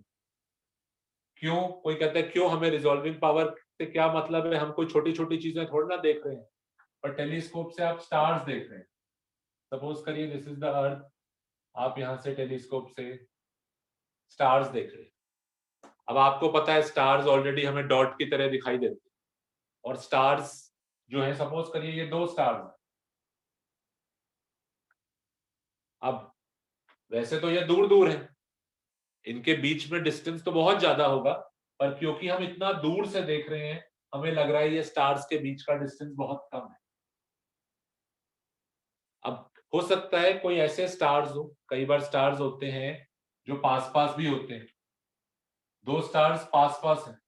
क्यों? कोई कहता है क्यों हमें रिजॉल्विंग पावर से क्या मतलब है, हम कोई छोटी छोटी चीजें थोड़ी ना देख रहे हैं, पर टेलीस्कोप से आप स्टार्स देख रहे हैं। सपोज करिए दिस इज द अर्थ, आप यहां से टेलीस्कोप से स्टार्स देख रहे हैं। अब आपको पता है स्टार्स ऑलरेडी हमें डॉट की तरह दिखाई देते हैं, और स्टार्स जो है सपोज करिए ये दो स्टार्स हैं। अब वैसे तो ये दूर दूर है, इनके बीच में डिस्टेंस तो बहुत ज्यादा होगा, पर क्योंकि हम इतना दूर से देख रहे हैं हमें लग रहा है ये स्टार्स के बीच का डिस्टेंस बहुत कम है। अब हो सकता है कोई ऐसे स्टार्स हो, कई बार स्टार्स होते हैं जो पास पास भी होते हैं। दो स्टार्स पास पास हैं,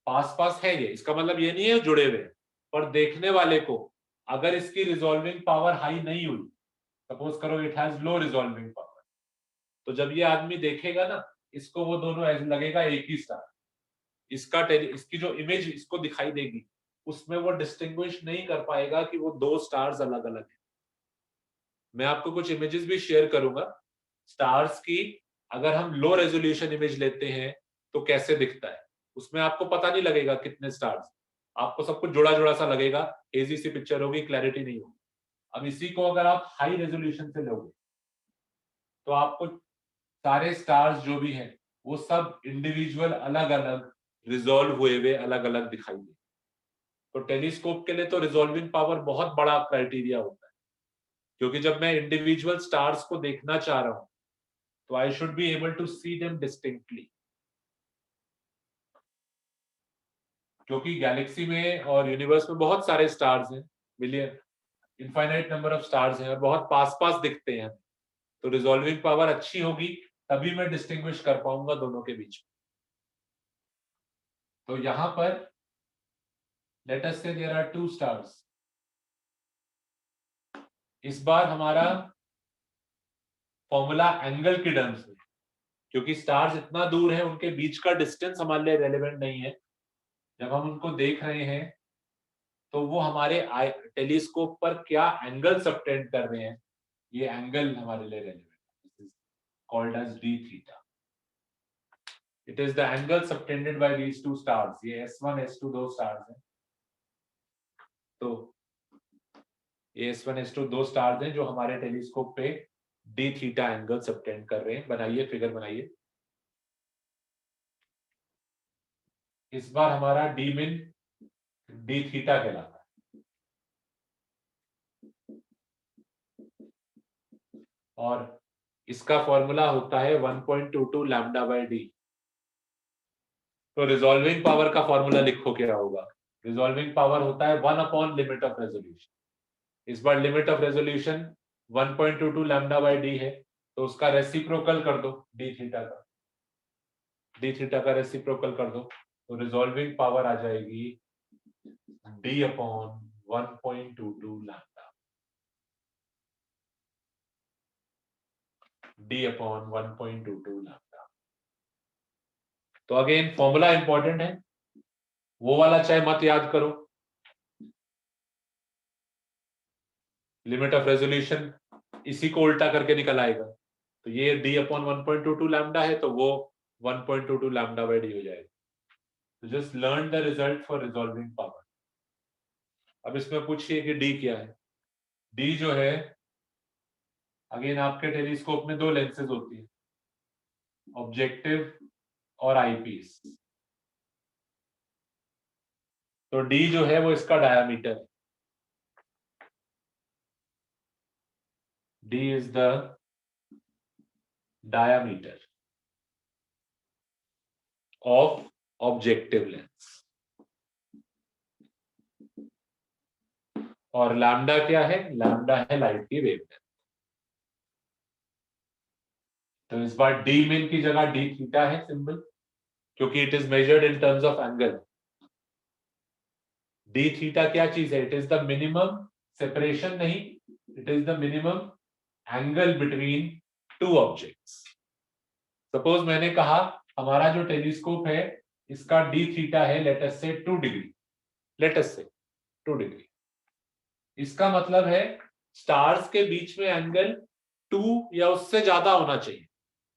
पास पास है ये, इसका मतलब ये नहीं है जुड़े हुए, पर देखने वाले को अगर इसकी रिजॉल्विंग पावर हाई नहीं हुई, सपोज करो it has low resolving power, तो जब ये आदमी देखेगा ना इसको वो दोनों ऐसे लगेगा एक ही स्टार। इसकी जो इमेज इसको दिखाई देगी उसमें वो डिस्टिंग्विश नहीं कर पाएगा कि वो दो स्टार्स अलग अलग हैं। मैं आपको कुछ इमेजेस भी शेयर करूंगा स्टार्स की। अगर हम लो रेजोल्यूशन इमेज लेते हैं तो कैसे दिखता है, उसमें आपको पता नहीं लगेगा कितने स्टार्स, आपको सब कुछ जुड़ा जुड़ा सा लगेगा, हेजी सी पिक्चर होगी, क्लैरिटी नहीं होगी। अब इसी को अगर आप हाई रेजोल्यूशन से लोगे तो आपको सारे स्टार्स जो भी हैं वो सब इंडिविजुअल अलग अलग रिजॉल्व हुए अलग अलग दिखाई देंगे। तो टेलीस्कोप के लिए तो रिजॉल्विंग पावर बहुत बड़ा क्राइटेरिया होता है, क्योंकि जब मैं इंडिविजुअल स्टार्स को देखना चाह रहा हूं तो I should be able to see them distinctly. क्योंकि गैलेक्सी में और यूनिवर्स में बहुत सारे स्टार्स हैं, million, infinite number of stars हैं और बहुत पास पास दिखते हैं, तो रिजॉल्विंग पावर अच्छी होगी तभी मैं डिस्टिंग्विश कर पाऊंगा दोनों के बीच में। तो यहां पर लेट अस से देयर आर टू स्टार्स। इस बार हमारा फॉर्मूला एंगल की टर्म्स में, क्योंकि स्टार्स इतना दूर है उनके बीच का डिस्टेंस हमारे लिए रेलेवेंट नहीं है। जब हम उनको देख रहे हैं तो वो हमारे टेलीस्कोप पर क्या एंगल सबटेंड कर रहे हैं, ये एंगल हमारे लिए रेलेवेंट है, called as D theta. It is the angle subtended by these two stars. ये S1 S2 दो स्टार्स हैं, तो ये S1 S2 दो स्टार्स हैं जो हमारे टेलीस्कोप पे डी थीटा एंगल सबटेंड कर रहे हैं। बनाइए, फिगर बनाइए। इस बार हमारा डी मिन डी थीटा कहलाता है, और इसका फॉर्मूला होता है 1.22 लैम्डा बाय डी। तो रिजॉल्विंग पावर का फॉर्मूला लिखो क्या होगा। रिजॉल्विंग पावर होता है 1 अपॉन लिमिट ऑफ रेजोल्यूशन। इस बार limit of resolution 1.22 lambda by D है, तो उसका रेसिप्रोकल कर दो, डी थीटा का रेसिप्रोकल कर दो, तो रिजॉल्विंग पावर आ जाएगी d upon 1.22 lambda, d upon 1.22 lambda. तो अगेन फॉर्मूला इंपॉर्टेंट है, वो वाला चाहे मत याद करो, लिमिट ऑफ रेजोल्यूशन इसी को उल्टा करके निकल आएगा, तो ये d अपॉन 1.22 लैम्डा है, तो वो 1.22 लैम्डा बाई डी हो जाएगा। तो just learn the result for resolving power. अब इसमें पूछिए कि d क्या है। d जो है, अगेन आपके टेलीस्कोप में दो लेंसेज होती है, ऑब्जेक्टिव और आईपीस। तो d जो है वो इसका डायामीटर है, d is the diameter of objective lens, और लैम्डा क्या है, लैम्डा है लाइट की वेवलेंथ। तो इस बार d min की जगह d थीटा है सिंबल, क्योंकि it is measured in terms of angle. d theta क्या चीज है, it is the minimum separation, नहीं, it is the minimum angle between two objects. Suppose मैंने कहा हमारा जो टेलीस्कोप है इसका d थीटा है let us say 2 degree, late us say 2 degree. इसका मतलब है स्टार्स के बीच में एंगल 2 या उससे ज्यादा होना चाहिए।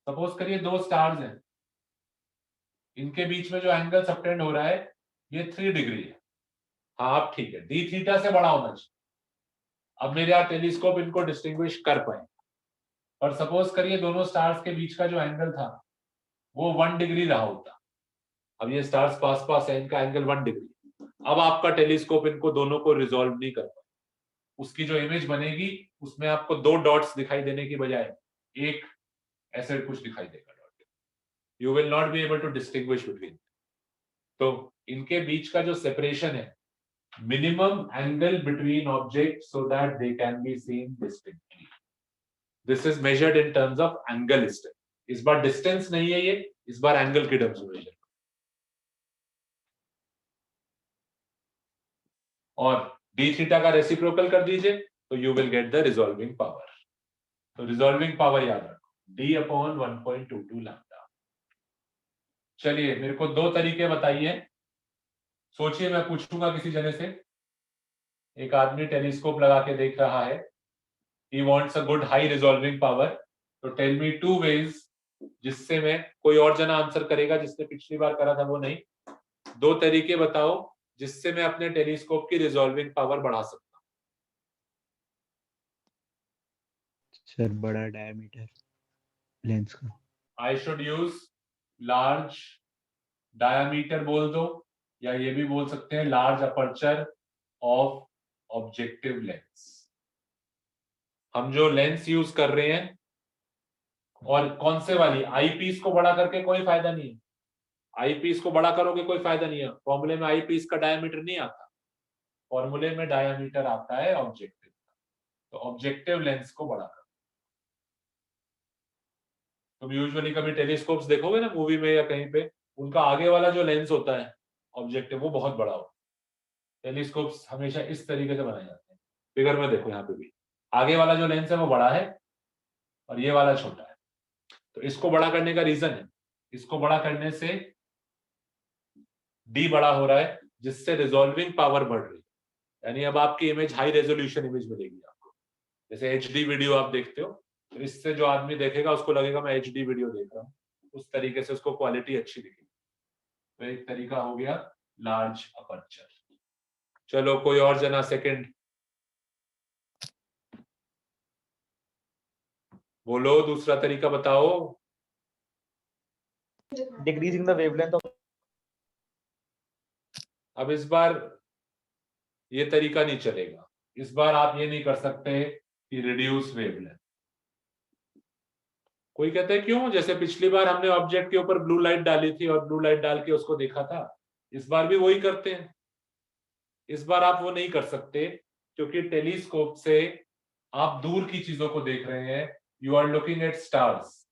सपोज करिए दो स्टार्स हैं, इनके बीच में जो एंगल सबटेंड हो रहा है ये 3 डिग्री है। हाँ अब ठीक है, डी थीटा से बड़ा होना चाहिए। अब मेरे यहाँ टेलीस्कोप इनको डिस्टिंग्विश कर पाए। और सपोज करिए दोनों स्टार्स के बीच का जो एंगल था वो 1 डिग्री रहा होता। अब ये स्टार्स पास पास है, इनका एंगल 1 डिग्री। अब आपका टेलीस्कोप इनको दोनों को रिजॉल्व नहीं कर पाए। उसकी जो इमेज बनेगी उसमें आपको दो डॉट्स दिखाई देने की बजाय एक ऐसे कुछ दिखाई देगा dot. You will not be able to distinguish between. तो इनके बीच का जो सेपरेशन है, minimum angle between objects so that they can be seen distinctly. This is measured in terms of angle distance. इस बार distance नहीं है ये, इस बार angle की terms में measure। और d theta का reciprocal कर दीजिए तो you will get the resolving power। तो resolving power याद रखो, d upon 1.22 lambda। चलिए मेरे को दो तरीके बताइए। सोचिए मैं पूछूंगा किसी जने से, एक आदमी टेलीस्कोप लगा के देख रहा है, he wants a good high resolving power, तो tell me 2 ways जिससे मैं, कोई और जना आंसर करेगा जिसने पिछली बार करा था वो नहीं, दो तरीके बताओ जिससे मैं अपने टेलीस्कोप की रिजॉल्विंग पावर बढ़ा सकता हूं। सर बड़ा डायमीटर लेंस का। I should use large diameter बोल दो, या ये भी बोल सकते हैं large aperture of objective lens. हम जो लेंस यूज कर रहे हैं, और कौन से वाली, आई पीस को बड़ा करके कोई फायदा नहीं है। आई पीस को बड़ा करोगे कोई फायदा नहीं है, फॉर्मूले में आई पीस का डायमीटर नहीं आता, फॉर्मूले में डायमीटर आता है ऑब्जेक्टिव का। तो ऑब्जेक्टिव लेंस को बड़ा करो। तुम यूजुअली कभी टेलीस्कोप्स देखोगे ना मूवी में या कहीं पे, उनका आगे वाला जो लेंस होता है ऑब्जेक्टिव वो बहुत बड़ा होता है। टेलीस्कोप्स हमेशा इस तरीके से बनाए जाते हैं। फिगर में देखो यहाँ पे भी आगे वाला जो लेंस है वो बड़ा है और ये वाला छोटा है। तो इसको बड़ा करने का रीजन है, इसको बड़ा करने से डी बड़ा हो रहा है जिससे रिजॉल्विंग पावर बढ़ रही है, यानी अब आपकी इमेज हाई रेजोल्यूशन इमेज मिलेगी आपको। जैसे एचडी वीडियो आप देखते हो तो इससे जो आदमी देखेगा उसको लगेगा मैं एचडी वीडियो देख रहा हूँ, उस तरीके से उसको क्वालिटी अच्छी दिखेगी। तो एक तरीका हो गया लार्ज अपर्चर। चलो कोई और जना सेकंड बोलो, दूसरा तरीका बताओ। Decreasing the wavelength of अब इस बार ये तरीका नहीं चलेगा, इस बार आप ये नहीं कर सकते कि रिड्यूस वेवलेंथ। कोई कहता है क्यों, जैसे पिछली बार हमने ऑब्जेक्ट के ऊपर ब्लू लाइट डाली थी और ब्लू लाइट डाल के उसको देखा था, इस बार भी वही करते हैं। इस बार आप वो नहीं कर सकते क्योंकि टेलीस्कोप से आप दूर की चीजों को देख रहे हैं, you are looking at stars.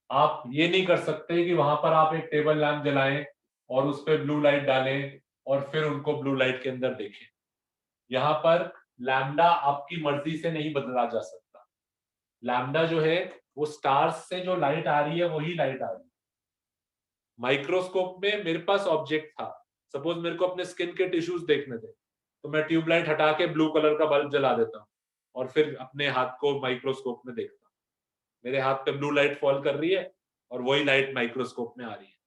आप ये नहीं कर सकते कि वहां पर आप एक टेबल लैंप जलाएं और उस पर ब्लू लाइट डालें और फिर उनको ब्लू लाइट के अंदर देखें। यहाँ पर लैम्डा आपकी मर्जी से नहीं बदला जा सकता। लैम्डा जो है वो स्टार्स से जो लाइट आ रही है वही लाइट आ रही है। माइक्रोस्कोप में मेरे पास ऑब्जेक्ट था, सपोज मेरे को अपने स्किन के टिश्यूज देखने थे, तो मैं ट्यूबलाइट हटा के ब्लू कलर का बल्ब जला देता हूँ और फिर अपने हाथ को माइक्रोस्कोप में देखता हूँ। मेरे हाथ पे ब्लू लाइट फॉल कर रही है और वही लाइट माइक्रोस्कोप में आ रही है।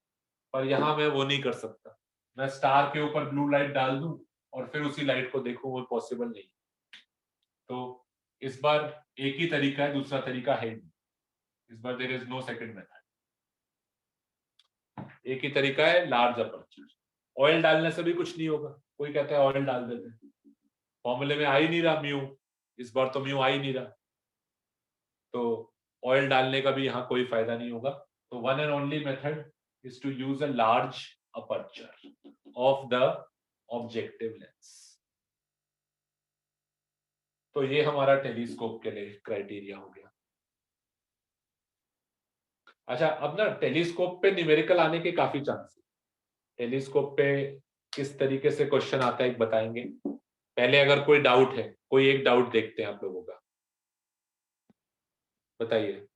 पर यहाँ मैं वो नहीं कर सकता, मैं स्टार के ऊपर ब्लू लाइट डाल दूं और फिर उसी लाइट को देखूं, वो पॉसिबल नहीं। तो इस बार एक ही तरीका है, दूसरा तरीका है नहीं। इस बार there is no second method, एक ही तरीका है, लार्ज अपर्चर। ऑयल डालने से भी कुछ नहीं होगा। कोई कहता है ऑयल डाल देते हैं, फॉर्मूले में आ ही नहीं रहा म्यू, इस बार तो म्यू आ ही नहीं रहा, तो ऑयल डालने का भी यहाँ कोई फायदा नहीं होगा। तो one and only method is to use a large aperture of the objective lens. तो ये हमारा टेलीस्कोप के लिए क्राइटेरिया हो गया। अच्छा, अब ना टेलीस्कोप पे न्यूमेरिकल आने के काफी चांस है। टेलीस्कोप पे किस तरीके से क्वेश्चन आता है एक बताएंगे। पहले अगर कोई डाउट है, कोई एक डाउट देखते हैं आप लोगों का, बताइए,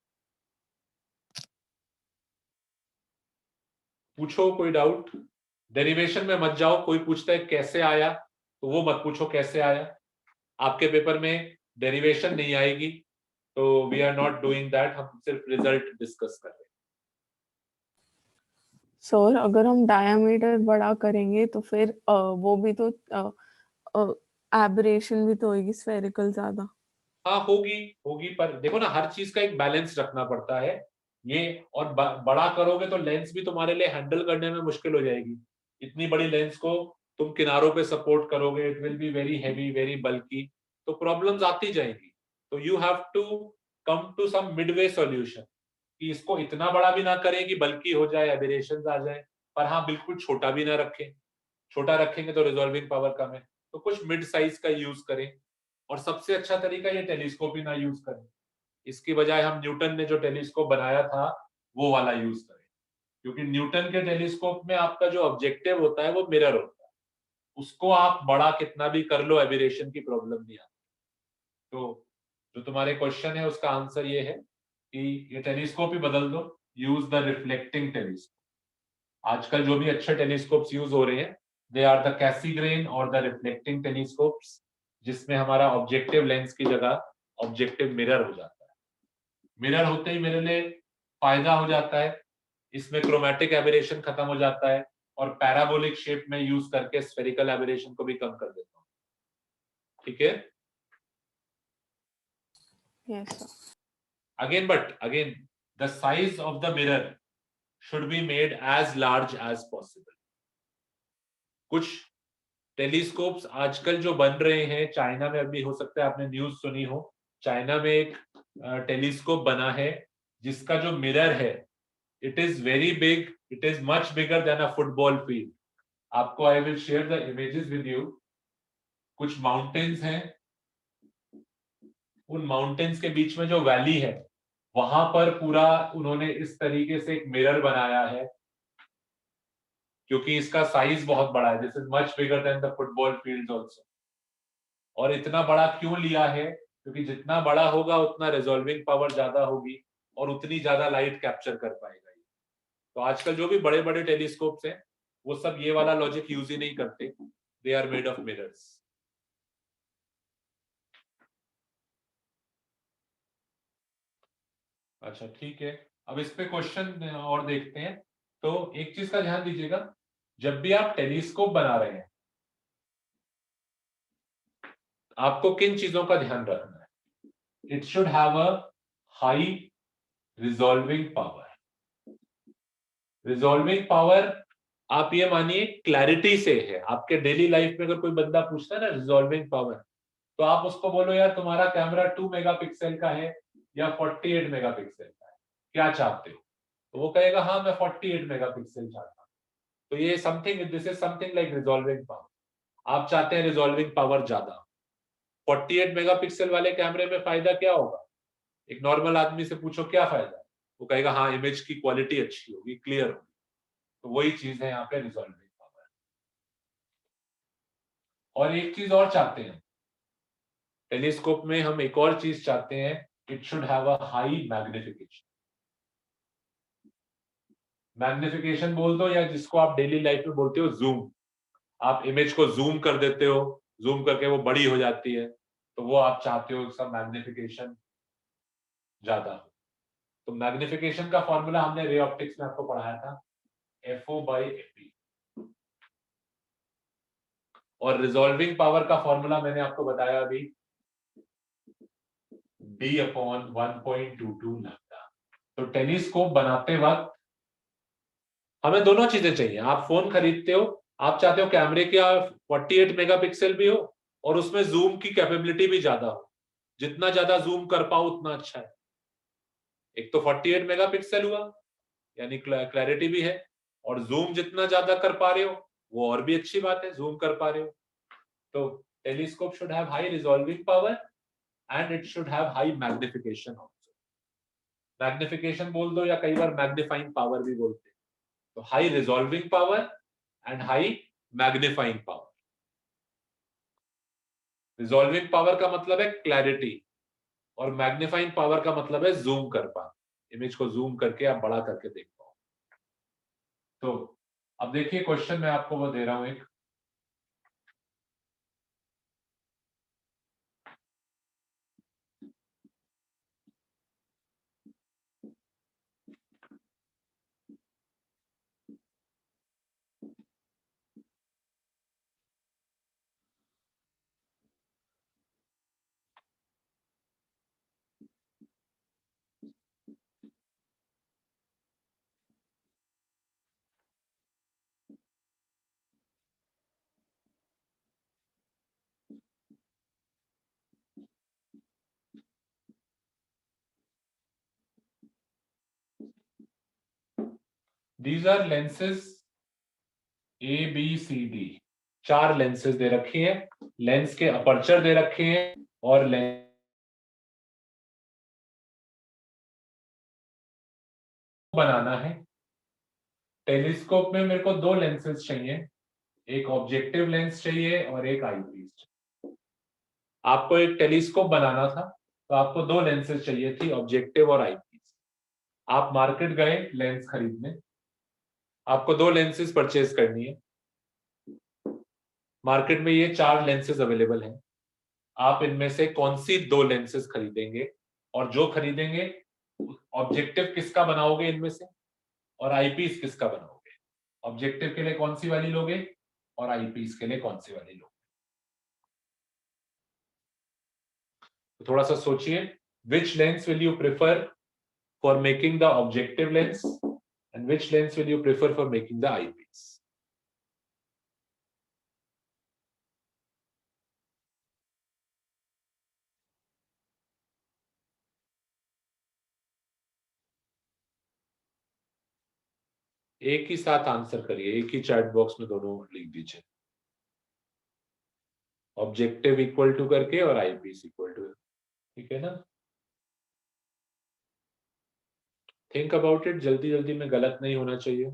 पूछो कोई डाउट। डेरिवेशन में मत जाओ, कोई पूछता है कैसे आया तो वो मत पूछो कैसे आया। आपके पेपर में डेरिवेशन नहीं आएगी, तो we are not doing that, हम सिर्फ रिजल्ट डिस्कस कर रहे हैं। सर अगर हम डायमीटर बड़ा करेंगे तो फिर वो भी तो एब्रेशन भी तो होगी स्फेरिकल ज्यादा। हाँ होगी होगी, पर देखो ना, हर चीज का एक बैलेंस रखना पड़ता है। ये और बड़ा करोगे तो लेंस भी तुम्हारे लिए हैंडल करने में मुश्किल हो जाएगी। इतनी बड़ी लेंस को तुम किनारों पे सपोर्ट करोगे, it will be very heavy, very bulky, तो प्रॉब्लम्स आती जाएंगी। तो you have to come to some midway solution, कि इसको इतना बड़ा भी ना करें कि बल्कि हो जाए, एबरेशंस आ जाए, पर हाँ बिल्कुल छोटा भी ना रखें। छोटा रखेंगे तो रिजॉल्विंग पावर कम है, तो कुछ मिड साइज का यूज करें। और सबसे अच्छा तरीका ये टेलीस्कोप ही ना यूज करें, इसकी बजाय हम न्यूटन ने जो टेलीस्कोप बनाया था वो वाला यूज करें। क्योंकि न्यूटन के टेलीस्कोप में आपका जो ऑब्जेक्टिव होता है वो मिरर होता है, उसको आप बड़ा कितना भी कर लो एबरेशन की प्रॉब्लम नहीं आती। तो जो तुम्हारे क्वेश्चन है उसका आंसर ये है कि ये टेलीस्कोप ही बदल दो, यूज द रिफ्लेक्टिंग टेलीस्कोप। आजकल जो भी अच्छे टेलीस्कोप्स यूज हो रहे हैं, दे आर द कैसीग्रेन और द रिफ्लेक्टिंग टेलीस्कोप्स, जिसमें हमारा ऑब्जेक्टिव लेंस की जगह ऑब्जेक्टिव मिरर हो जाता है। मिरर होते ही मेरे लिए फायदा हो जाता है, इसमें क्रोमैटिक एबरेशन खत्म हो जाता है और पैराबोलिक शेप में यूज करके स्फेरिकल एबरेशन को भी कम कर देता हूँ। ठीक है, yes sir. but again the size of the mirror should be made as large as possible. कुछ टेलीस्कोप्स आजकल जो बन रहे हैं, चाइना में अभी हो सकता है आपने न्यूज सुनी हो, चाइना में एक टेलीस्कोप बना है जिसका जो मिरर है it is very big, it is much bigger than a football field. आपको I will share the images with you. कुछ माउंटेन्स हैं, उन माउंटेन्स के बीच में जो वैली है वहां पर पूरा उन्होंने इस तरीके से एक मिरर बनाया है, क्योंकि इसका साइज बहुत बड़ा है, this is much bigger then the football field also. और इतना बड़ा क्यों लिया है, क्योंकि जितना बड़ा होगा उतना रिजॉल्विंग पावर ज्यादा होगी और उतनी ज्यादा लाइट कैप्चर कर पाएगा ये। तो आजकल जो भी बड़े बड़े टेलीस्कोप्स हैं वो सब ये वाला लॉजिक यूज ही नहीं करते, they are made of mirrors. अच्छा ठीक है, अब इस पे क्वेश्चन और देखते हैं। तो एक चीज का ध्यान दीजिएगा, जब भी आप टेलीस्कोप बना रहे हैं आपको किन चीजों का ध्यान रखना है। It should have a high resolving power. Resolving power आप ये मानिए क्लैरिटी से है। आपके डेली लाइफ में अगर कोई बंदा पूछता है ना रिजॉल्विंग पावर, तो आप उसको बोलो यार तुम्हारा कैमरा 2 मेगापिक्सल का है या 48 मेगापिक्सल का है, क्या चाहते हो, तो वो कहेगा हाँ मैं 48 मेगापिक्सल चाहता हूँ। तो ये something, this is something like resolving power. आप चाहते हैं रिजॉल्विंग पावर ज्यादा, 48 मेगापिक्सल वाले कैमरे में फायदा क्या होगा? एक नॉर्मल आदमी से पूछो क्या फायदा है, वो कहेगा हाँ इमेज की क्वालिटी अच्छी होगी, क्लियर होगी। तो वही चीज है यहाँ पे रिजॉल्विंग पावर। और एक चीज और चाहते हैं टेलीस्कोप में, हम एक और चीज चाहते हैं, it should have a high magnification. Magnification बोल दो या जिसको आप डेली लाइफ में बोलते हो जूम, आप इमेज को जूम कर देते हो, जूम करके वो बड़ी हो जाती है, तो वो आप चाहते हो उसका मैग्निफिकेशन ज्यादा हो। तो मैग्निफिकेशन का फॉर्मूला हमने रे ऑप्टिक्स में आपको पढ़ाया था, FO/AP। और रिजॉल्विंग पावर का फॉर्मूला मैंने आपको बताया अभी, D/1.22 लैम्डा। तो टेलीस्कोप बनाते वक्त हमें दोनों चीजें चाहिए। आप फोन खरीदते हो, आप चाहते हो कैमरे का 48 मेगापिक्सल भी हो और उसमें जूम की कैपेबिलिटी भी ज्यादा हो, जितना ज्यादा जूम कर पाओ उतना अच्छा है। एक तो 48 मेगापिक्सल हुआ यानी क्लैरिटी भी है, और जूम जितना ज्यादा कर पा रहे हो वो और भी अच्छी बात है, जूम कर पा रहे हो। तो telescope should have high resolving power and it should have high magnification also. Magnification बोल दो या कई बार मैग्नीफाइंग पावर भी बोलते हैं। तो high resolving power and high magnifying power. Resolving power का मतलब है क्लैरिटी और मैग्नीफाइंग पावर का मतलब है जूम कर पाना, इमेज को जूम करके आप बड़ा करके देख पाओ। तो अब देखिए क्वेश्चन मैं आपको वो दे रहा हूं एक, these are lenses ABCD, 4 lenses दे रखी हैं, लेंस के अपर्चर दे रखे हैं और लेंस बनाना है। टेलीस्कोप में मेरे को 2 लेंसेज चाहिए, एक ऑब्जेक्टिव लेंस चाहिए और एक आईपीस। आपको एक टेलीस्कोप बनाना था तो आपको 2 लेंसेज चाहिए थी, ऑब्जेक्टिव और आईपीस। आप मार्केट गए लेंस खरीदने, आपको 2 लेंसेज परचेज करनी है। मार्केट में ये 4 लेंसेज अवेलेबल हैं, आप इनमें से कौन सी 2 लेंसेज खरीदेंगे? और जो खरीदेंगे ऑब्जेक्टिव किसका बनाओगे इनमें से, और आईपीस किसका बनाओगे? ऑब्जेक्टिव के लिए कौन सी वाली लोगे और आईपीस के लिए कौन सी वाली लोगे? तो थोड़ा सा सोचिए, which lens will you prefer for making the objective lens and which lens will you prefer for making the eyepiece? एक ही साथ आंसर करिए, एक ही चैट बॉक्स में दोनों लिख दीजिए, ऑब्जेक्टिव इक्वल टू करके और आईपीस इक्वल टू, ठीक है ना? थिंक अबाउट इट, जल्दी जल्दी में गलत नहीं होना चाहिए।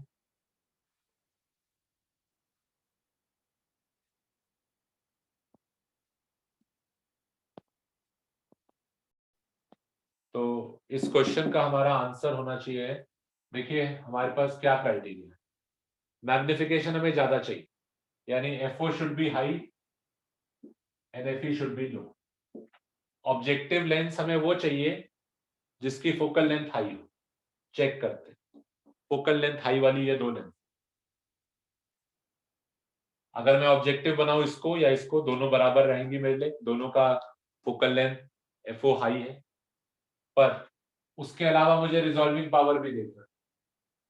तो इस क्वेश्चन का हमारा आंसर होना चाहिए, देखिए हमारे पास क्या क्राइटेरिया है, मैग्निफिकेशन हमें ज्यादा चाहिए यानी FO should be high and FE should be low. Objective lens हमें वो चाहिए जिसकी फोकल लेंथ हाई हो। चेक करते हैं, फोकल लेंथ हाई वाली ये 2 लेंस, अगर मैं ऑब्जेक्टिव बनाऊं इसको या इसको, दोनों बराबर रहेंगी मेरे लिए, दोनों का फोकल लेंथ FO हाई है। पर उसके अलावा मुझे रिजॉल्विंग पावर भी देखना है।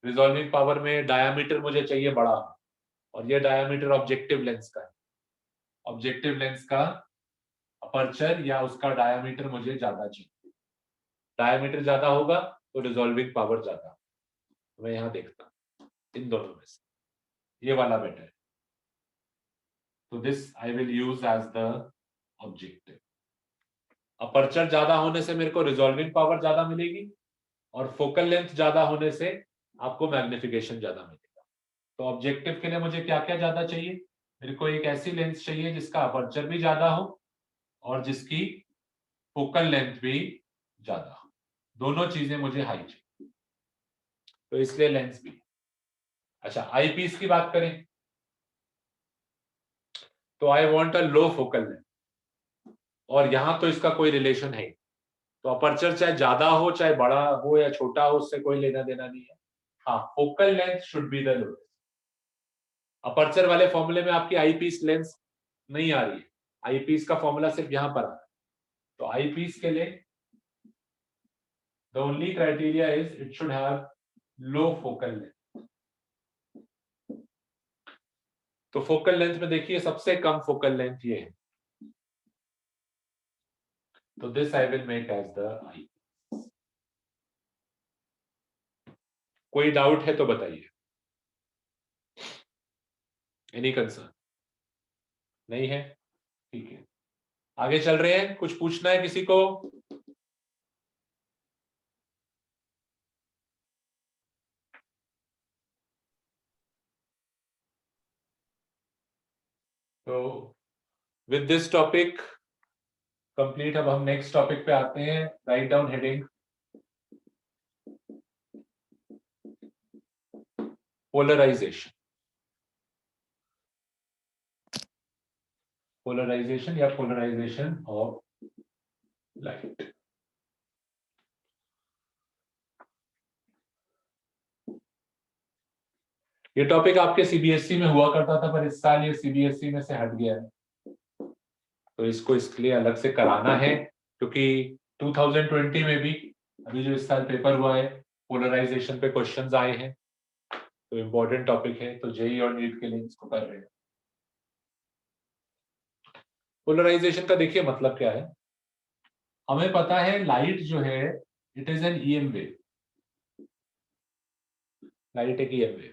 रिजॉल्विंग पावर में डायामीटर मुझे चाहिए बड़ा, और ये डायामीटर ऑब्जेक्टिव लेंस का है। ऑब्जेक्टिव लेंस का अपर्चर या उसका डायामीटर मुझे ज्यादा चाहिए, डायामीटर ज्यादा होगा तो रिजॉल्विंग पावर ज्यादा। मैं यहाँ देखता हूँ इन दोनों में से ये वाला बेटर है, तो this I will use as the objective. Aperture ज्यादा होने से मेरे को रिजॉल्विंग पावर ज्यादा मिलेगी और फोकल लेंथ ज्यादा होने से आपको मैग्निफिकेशन ज्यादा मिलेगा। तो ऑब्जेक्टिव के लिए मुझे क्या क्या ज्यादा चाहिए, मेरे को एक ऐसी लेंस चाहिए जिसका अपर्चर भी ज्यादा हो और जिसकी फोकल लेंथ भी ज्यादा हो, दोनों चीजें मुझे हाई चाहिए, तो इसलिए लेंस भी। अच्छा, आई पीस की बात करें तो I want a low focal length, और यहां तो इसका कोई रिलेशन है, तो अपर्चर चाहे ज्यादा हो चाहे बड़ा हो या छोटा हो उससे कोई लेना देना नहीं है। हाँ, focal length should be the lowest. Aperture वाले फॉर्मूले में आपकी आई पीस लेंस नहीं आ रही है, आई पीस का फॉर्मूला सिर्फ यहां पर आ रहा है। तो आई पीस के लिए the only criteria is it should have low focal length. तो फोकल लेंथ में देखिए सबसे कम फोकल लेंथ ये है, तो this I will make as the eye. कोई डाउट है तो बताइए, एनी कंसर्न? नहीं है, ठीक है, आगे चल रहे हैं। कुछ पूछना है किसी को? तो विद दिस टॉपिक कंप्लीट, अब हम नेक्स्ट टॉपिक पे आते हैं। Write down heading polarisation. Polarisation या पोलराइजेशन ऑफ लाइट। ये टॉपिक आपके सीबीएसई में हुआ करता था, पर इस साल ये सीबीएसई में से हट गया है, तो इसको इसके लिए अलग से कराना है, क्योंकि 2020 में भी अभी जो इस साल पेपर हुआ है पोलराइजेशन पे क्वेश्चंस आए हैं, तो इम्पोर्टेंट टॉपिक है, तो जेई और नीट के लिए इसको कर रहे हैं। पोलराइजेशन का देखिए मतलब क्या है, हमें पता है लाइट जो है it is an EM wave, light एक ईएम वेव है।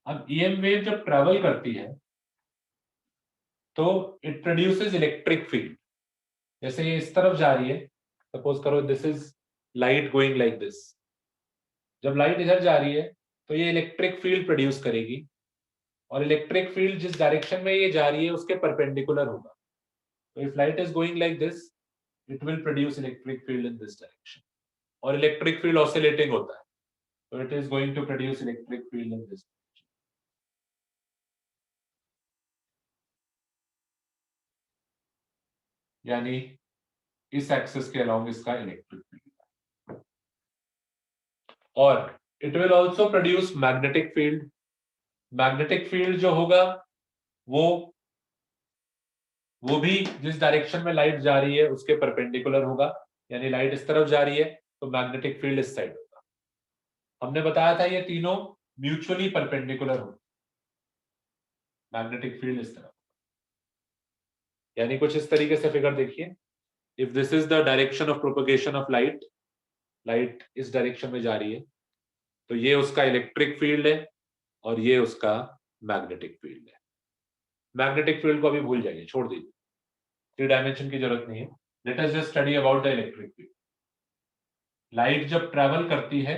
अब ईएम वेव जब ट्रेवल करती है तो इट प्रोड्यूसेस इलेक्ट्रिक फील्ड। जैसे ये इस तरफ जा रही है, सपोज करो this is light going like this, जब लाइट इधर जा रही है तो ये इलेक्ट्रिक फील्ड प्रोड्यूस करेगी, और इलेक्ट्रिक फील्ड जिस डायरेक्शन में ये जा रही है उसके परपेंडिकुलर होगा। तो if light is going like this it will produce electric field in this direction, और इलेक्ट्रिक फील्ड ऑसिलेटिंग होता है, तो it is going to produce electric field in this. यानी इस एक्सिस के अलोंग इसका इलेक्ट्रिक फील्ड, और it will also produce magnetic field. Magnetic field जो होगा वो भी जिस डायरेक्शन में लाइट जा रही है उसके परपेंडिकुलर होगा, यानी लाइट इस तरफ जा रही है तो मैग्नेटिक फील्ड इस साइड होगा। हमने बताया था ये तीनों म्यूचुअली परपेंडिकुलर होगा, मैग्नेटिक फील्ड इस तरफ, यानी कुछ इस तरीके से फिगर देखिए। If this is the direction of propagation of light, light इस डायरेक्शन में जा रही है, तो ये उसका इलेक्ट्रिक फील्ड है और ये उसका मैग्नेटिक फील्ड है। मैग्नेटिक फील्ड को अभी भूल जाइए, छोड़ दीजिए, 3 डायमेंशन की जरूरत नहीं है। Let us just study about the electric field. Light जब ट्रेवल करती है,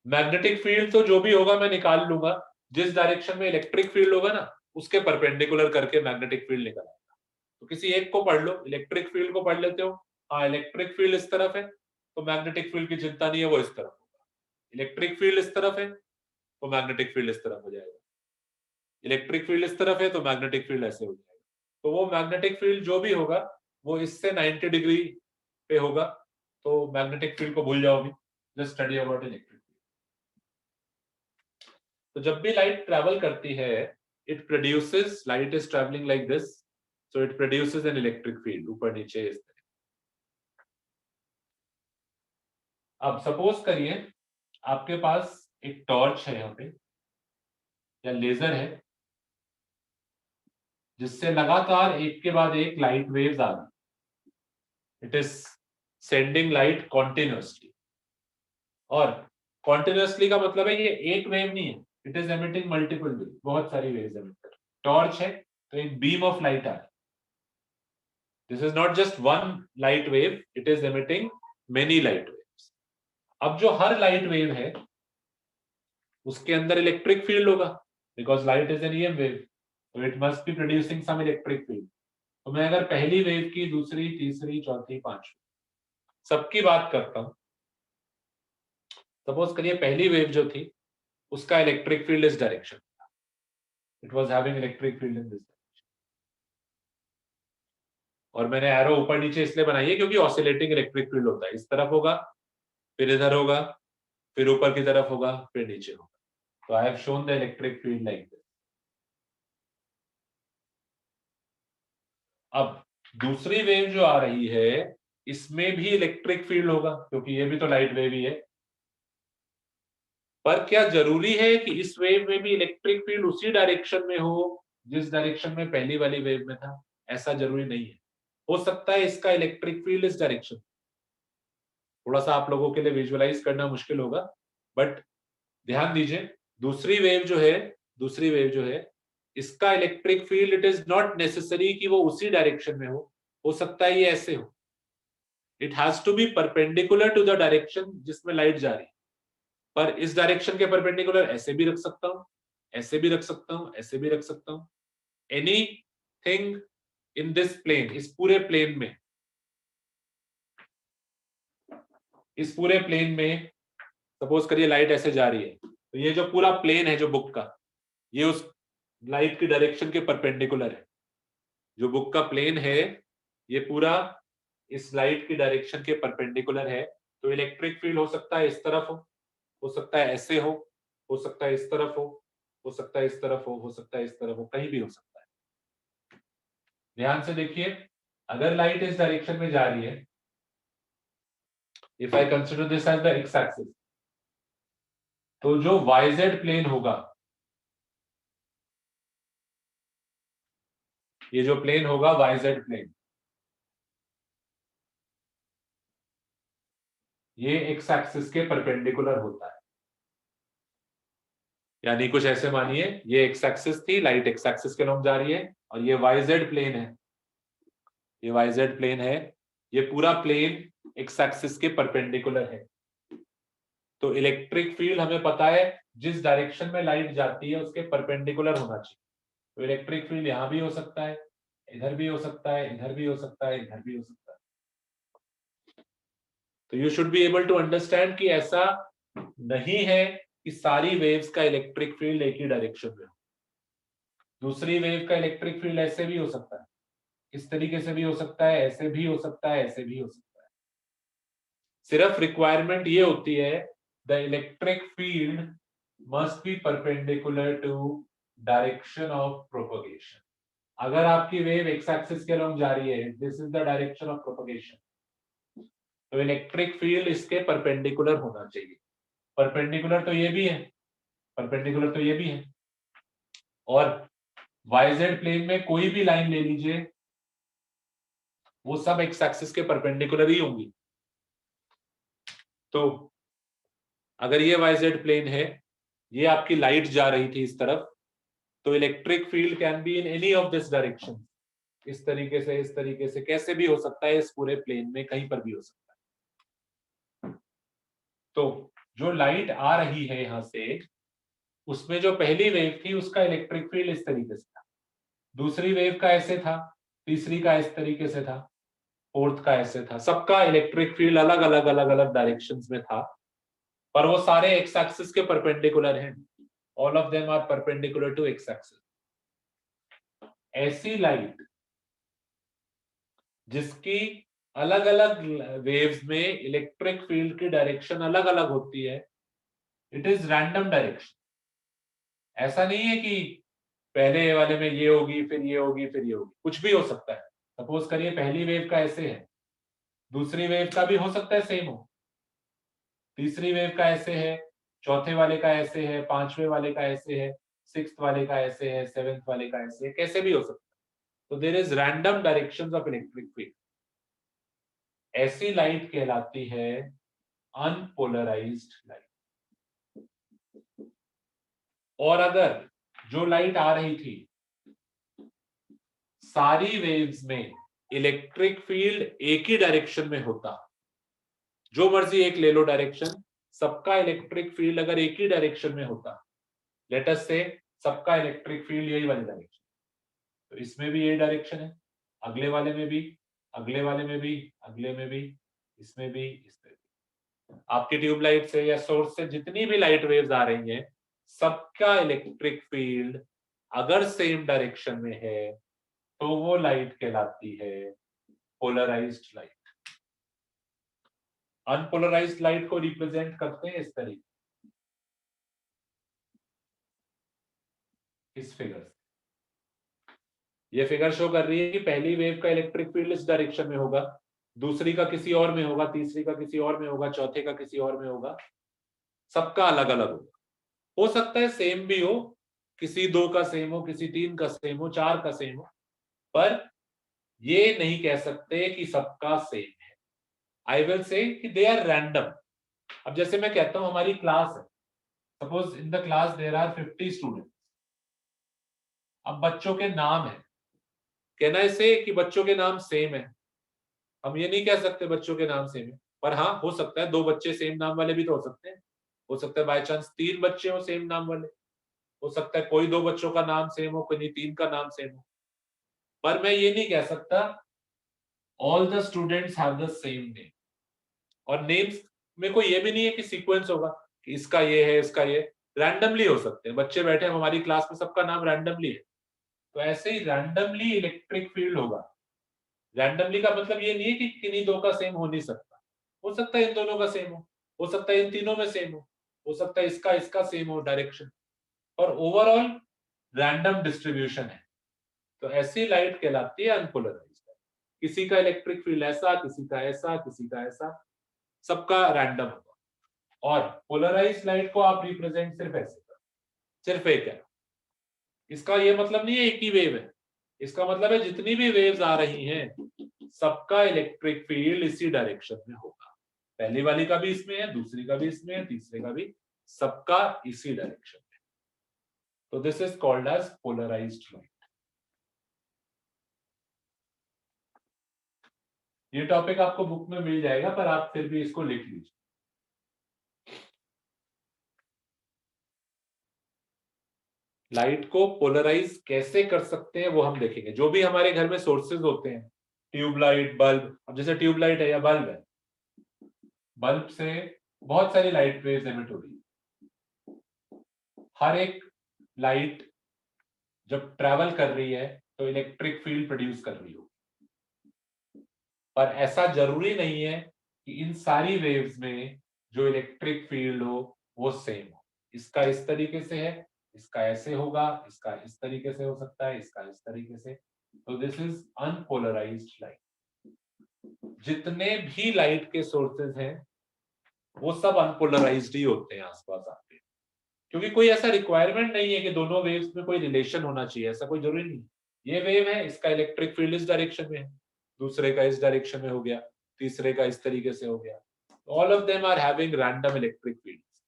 मैग्नेटिक फील्ड तो जो भी होगा मैं निकाल लूंगा, जिस डायरेक्शन में इलेक्ट्रिक फील्ड होगा ना उसके परपेंडिकुलर करके मैग्नेटिक फील्ड निकल आएगा। तो किसी एक को पढ़ लो, इलेक्ट्रिक फील्ड को पढ़ लेते हो। हाँ, इलेक्ट्रिक फील्ड इस तरफ है तो मैग्नेटिक फील्ड की चिंता नहीं है, वो इस तरफ होगा। इलेक्ट्रिक फील्ड इस तरफ है तो मैग्नेटिक फील्ड इस तरफ हो जाएगा। इलेक्ट्रिक फील्ड इस तरफ है तो मैग्नेटिक फील्ड ऐसे हो जाएगा। तो वो मैग्नेटिक फील्ड जो भी होगा वो इससे 90 डिग्री पे होगा, तो मैग्नेटिक फील्ड को भूल जाओ, भी just study about electric field. तो जब भी लाइट ट्रैवल करती है it produces, light is travelling like this, so it produces an electric field, ऊपर नीचे इस तरह। अब सपोज करिए आपके पास एक टॉर्च है यहाँ पे या लेजर है, जिससे लगातार एक के बाद एक लाइट वेव्स आ रही। It is sending light continuously, और कॉन्टिन्यूअसली का मतलब है ये एक वेव नहीं है, it is emitting multiple wave, बहुत सारी वेव्स एमिट कर। टॉर्च है तो एक बीम ऑफ लाइट आ रही, this is not just one light wave, it is emitting many light waves. अब जो हर लाइट वेव है उसके अंदर इलेक्ट्रिक फील्ड होगा, because light is an EM wave, तो it must be producing some electric field. तो मैं अगर पहली वेव की, दूसरी, तीसरी, चौथी, पांचवी सबकी बात करता हूं, सपोज करिए पहली वेव जो थी उसका इलेक्ट्रिक फील्ड इस direction, it was having electric field in this direction, और मैंने एरो ऊपर नीचे इसलिए बनाई है क्योंकि ऑसिलेटिंग इलेक्ट्रिक फील्ड होता है, इस तरफ होगा, फिर इधर होगा, फिर ऊपर की तरफ होगा, फिर नीचे होगा। तो I have shown the electric field like this. अब दूसरी वेव जो आ रही है इसमें भी इलेक्ट्रिक फील्ड होगा क्योंकि ये भी तो लाइट वेव ही है, पर क्या जरूरी है कि इस वेव में भी इलेक्ट्रिक फील्ड उसी डायरेक्शन में हो जिस डायरेक्शन में पहली वाली वेव में था? ऐसा जरूरी नहीं है, हो सकता है इसका इलेक्ट्रिक फील्ड इस डायरेक्शन, थोड़ा सा आप लोगों के लिए विजुअलाइज करना मुश्किल होगा, बट ध्यान दीजिए दूसरी वेव जो है इसका electric field it is not necessary कि वो उसी डायरेक्शन में हो सकता है ये ऐसे हो, it has to be perpendicular to the direction जिसमें लाइट जा रही है, पर इस डायरेक्शन के परपेंडिकुलर ऐसे भी रख सकता हूं, ऐसे भी रख सकता हूं, ऐसे भी रख सकता हूं, एनीथिंग इन दिस प्लेन, इस पूरे प्लेन में, इस पूरे प्लेन में सपोज करिए लाइट ऐसे जा रही है, तो ये जो पूरा प्लेन है जो बुक का, ये उस लाइट की डायरेक्शन के परपेंडिकुलर है। जो बुक का प्लेन है ये पूरा इस लाइट की डायरेक्शन के परपेंडिकुलर है, तो इलेक्ट्रिक फील्ड हो सकता है इस तरफ हो सकता है ऐसे हो सकता है इस तरफ हो सकता है इस तरफ हो सकता है इस तरफ हो, कहीं भी हो सकता है। ध्यान से देखिए, अगर लाइट इस डायरेक्शन में जा रही है, if I consider this as the X axis, तो जो YZ प्लेन होगा, ये जो प्लेन होगा YZ प्लेन, ये एक्स एक्सिस के परपेंडिकुलर होता है। यानी कुछ ऐसे मानिए ये एक्स एक्सिस थी, लाइट एक्स एक्सिस के लॉन्ग जा रही है, और ये YZ प्लेन है, ये YZ प्लेन है, ये पूरा प्लेन एक्स एक्सिस के परपेंडिकुलर है। तो इलेक्ट्रिक फील्ड हमें पता है जिस डायरेक्शन में लाइट जाती है उसके परपेंडिकुलर होना चाहिए, तो इलेक्ट्रिक फील्ड यहां भी हो सकता है, इधर भी हो सकता है, इधर भी हो सकता है, इधर भी हो सकता है। तो you should be able to understand कि ऐसा नहीं है कि सारी वेव्स का इलेक्ट्रिक फील्ड एक ही डायरेक्शन में हो। दूसरी वेव का इलेक्ट्रिक फील्ड ऐसे भी हो सकता है, इस तरीके से भी हो सकता है, ऐसे भी हो सकता है, ऐसे भी हो सकता है। सिर्फ रिक्वायरमेंट ये होती है the electric field must be perpendicular to direction of propagation. अगर आपकी वेव एक्स एक्सिस के अलॉन्ग जा रही है, this is the direction of propagation, तो इलेक्ट्रिक फील्ड इसके परपेंडिकुलर होना चाहिए। परपेंडिकुलर तो ये भी है, परपेंडिकुलर तो ये भी है, और YZ प्लेन में कोई भी लाइन ले लीजिए वो सब एक्स एक्सिस के परपेंडिकुलर ही होंगी। तो अगर ये YZ प्लेन है, ये आपकी लाइट जा रही थी इस तरफ, तो electric field can be in any of this direction, इस तरीके से, इस तरीके से, कैसे भी हो सकता है, इस पूरे प्लेन में कहीं पर भी हो सकता है। तो जो लाइट आ रही है यहां से, उसमें जो पहली वेव थी उसका इलेक्ट्रिक फील्ड इस तरीके से था, दूसरी वेव का ऐसे था, तीसरी का इस तरीके से था, फोर्थ का ऐसे था, सबका इलेक्ट्रिक फील्ड अलग अलग अलग अलग डायरेक्शंस में था, पर वो सारे एक्स एक्सिस के परपेंडिकुलर हैं, all of them are perpendicular to X axis. ऐसी लाइट जिसकी अलग अलग वेव्स में इलेक्ट्रिक फील्ड की डायरेक्शन अलग अलग होती है, इट इज रैंडम डायरेक्शन। ऐसा नहीं है कि पहले वाले में ये होगी, फिर ये होगी, फिर ये होगी, कुछ भी हो सकता है। सपोज करिए पहली वेव का ऐसे है, दूसरी वेव का भी हो सकता है सेम हो, तीसरी वेव का ऐसे है, चौथे वाले का ऐसे है, पांचवें वाले का ऐसे है, सिक्स्थ वाले का ऐसे है, सेवेंथ वाले का ऐसे है, कैसे भी हो सकता है। तो there is random directions of electric field. ऐसी लाइट कहलाती है अनपोलराइज्ड लाइट। और अगर जो लाइट आ रही थी सारी वेव्स में इलेक्ट्रिक फील्ड एक ही डायरेक्शन में होता, जो मर्जी एक ले लो डायरेक्शन, सबका इलेक्ट्रिक फील्ड अगर एक ही डायरेक्शन में होता, लेट अस से सबका इलेक्ट्रिक फील्ड यही वाली डायरेक्शन, तो इसमें भी यही डायरेक्शन है, अगले वाले में भी, अगले वाले में भी, अगले में भी, इसमें भी, इसमें भी। आपकी ट्यूबलाइट से या सोर्स से जितनी भी लाइट वेव्स आ रही हैं, सबका इलेक्ट्रिक फील्ड अगर सेम डायरेक्शन में है तो वो लाइट कहलाती है पोलराइज्ड लाइट। अनपोलराइज्ड लाइट को रिप्रेजेंट करते हैं इस तरीके, इस फिगर से। ये फिगर शो कर रही है कि पहली वेव का इलेक्ट्रिक फील्ड इस डायरेक्शन में होगा, दूसरी का किसी और में होगा, तीसरी का किसी और में होगा, चौथे का किसी और में होगा, सबका अलग अलग होगा। हो सकता है सेम भी हो, किसी 2 का सेम हो, किसी 3 का सेम हो, 4 का सेम हो, पर ये नहीं कह सकते कि सबका सेम है। आई विल से कि दे आर रैंडम। अब जैसे मैं कहता हूं हमारी क्लास है, suppose in the class there are 50 students, अब बच्चों के नाम है, कहना इसे कि बच्चों के नाम सेम है, हम ये नहीं कह सकते बच्चों के नाम सेम है, पर हाँ हो सकता है 2 बच्चे सेम नाम वाले भी तो हो सकते हैं, हो सकता है बाय चांस 3 बच्चे हो सेम नाम वाले, हो सकता है कोई 2 बच्चों का नाम सेम हो, कोई 3 का नाम सेम हो, पर मैं ये नहीं कह सकता all the students have the same name. और नेम्स में कोई ये भी नहीं है कि सीक्वेंस होगा कि इसका ये है, इसका ये, रैंडमली हो सकते हैं। बच्चे बैठे हैं हमारी क्लास में, सबका नाम रैंडमली है, तो ऐसे ही रैंडमली इलेक्ट्रिक फील्ड होगा। रैंडमली का मतलब ये नहीं है कि किन्हीं 2 का सेम हो नहीं सकता, हो सकता है इन दोनों का सेम हो सकता है इन तीनों में सेम हो सकता है इसका इसका सेम हो डायरेक्शन, और ओवरऑल रैंडम डिस्ट्रीब्यूशन है, तो ऐसी लाइट कहलाती है अनपोलराइज्ड। किसी का इलेक्ट्रिक फील्ड ऐसा, किसी का ऐसा, किसी का ऐसा, सबका रैंडम होगा। और पोलराइज्ड लाइट को आप रिप्रेजेंट सिर्फ ऐसे कर, सिर्फ एक है, इसका ये मतलब नहीं है एक ही वेव है, इसका मतलब है जितनी भी वेव्स आ रही हैं सबका इलेक्ट्रिक फील्ड इसी डायरेक्शन में होगा। पहली वाली का भी इसमें है, दूसरी का भी इसमें है, तीसरे का भी, सबका इसी डायरेक्शन में। तो this is called as polarised light. ये टॉपिक आपको बुक में मिल जाएगा, पर आप फिर भी इसको लिख लीजिए। लाइट को पोलराइज कैसे कर सकते हैं वो हम देखेंगे। जो भी हमारे घर में सोर्सेज होते हैं, ट्यूबलाइट, बल्ब, अब जैसे ट्यूबलाइट है या बल्ब है, बल्ब से बहुत सारी लाइट वेव्स एमिट हो रही है। हर एक लाइट जब ट्रैवल कर रही है तो इलेक्ट्रिक फील्ड प्रोड्यूस कर रही हो, पर ऐसा जरूरी नहीं है कि इन सारी वेव्स में जो इलेक्ट्रिक फील्ड हो वो सेम हो। इसका इस तरीके से है, इसका ऐसे होगा, इसका इस तरीके से हो सकता है, इसका इस तरीके से। तो दिस इज अनपोलराइज्ड लाइट। जितने भी लाइट के सोर्सेज हैं वो सब अनपोलराइज्ड ही होते हैं आसपास आपके, क्योंकि कोई ऐसा रिक्वायरमेंट नहीं है कि दोनों वेव्स में कोई रिलेशन होना चाहिए, ऐसा कोई जरूरी नहीं। ये वेव है, इसका इलेक्ट्रिक फील्ड इस डायरेक्शन में है, दूसरे का इस डायरेक्शन में हो गया, तीसरे का इस तरीके से हो गया, all of them are having random electric fields.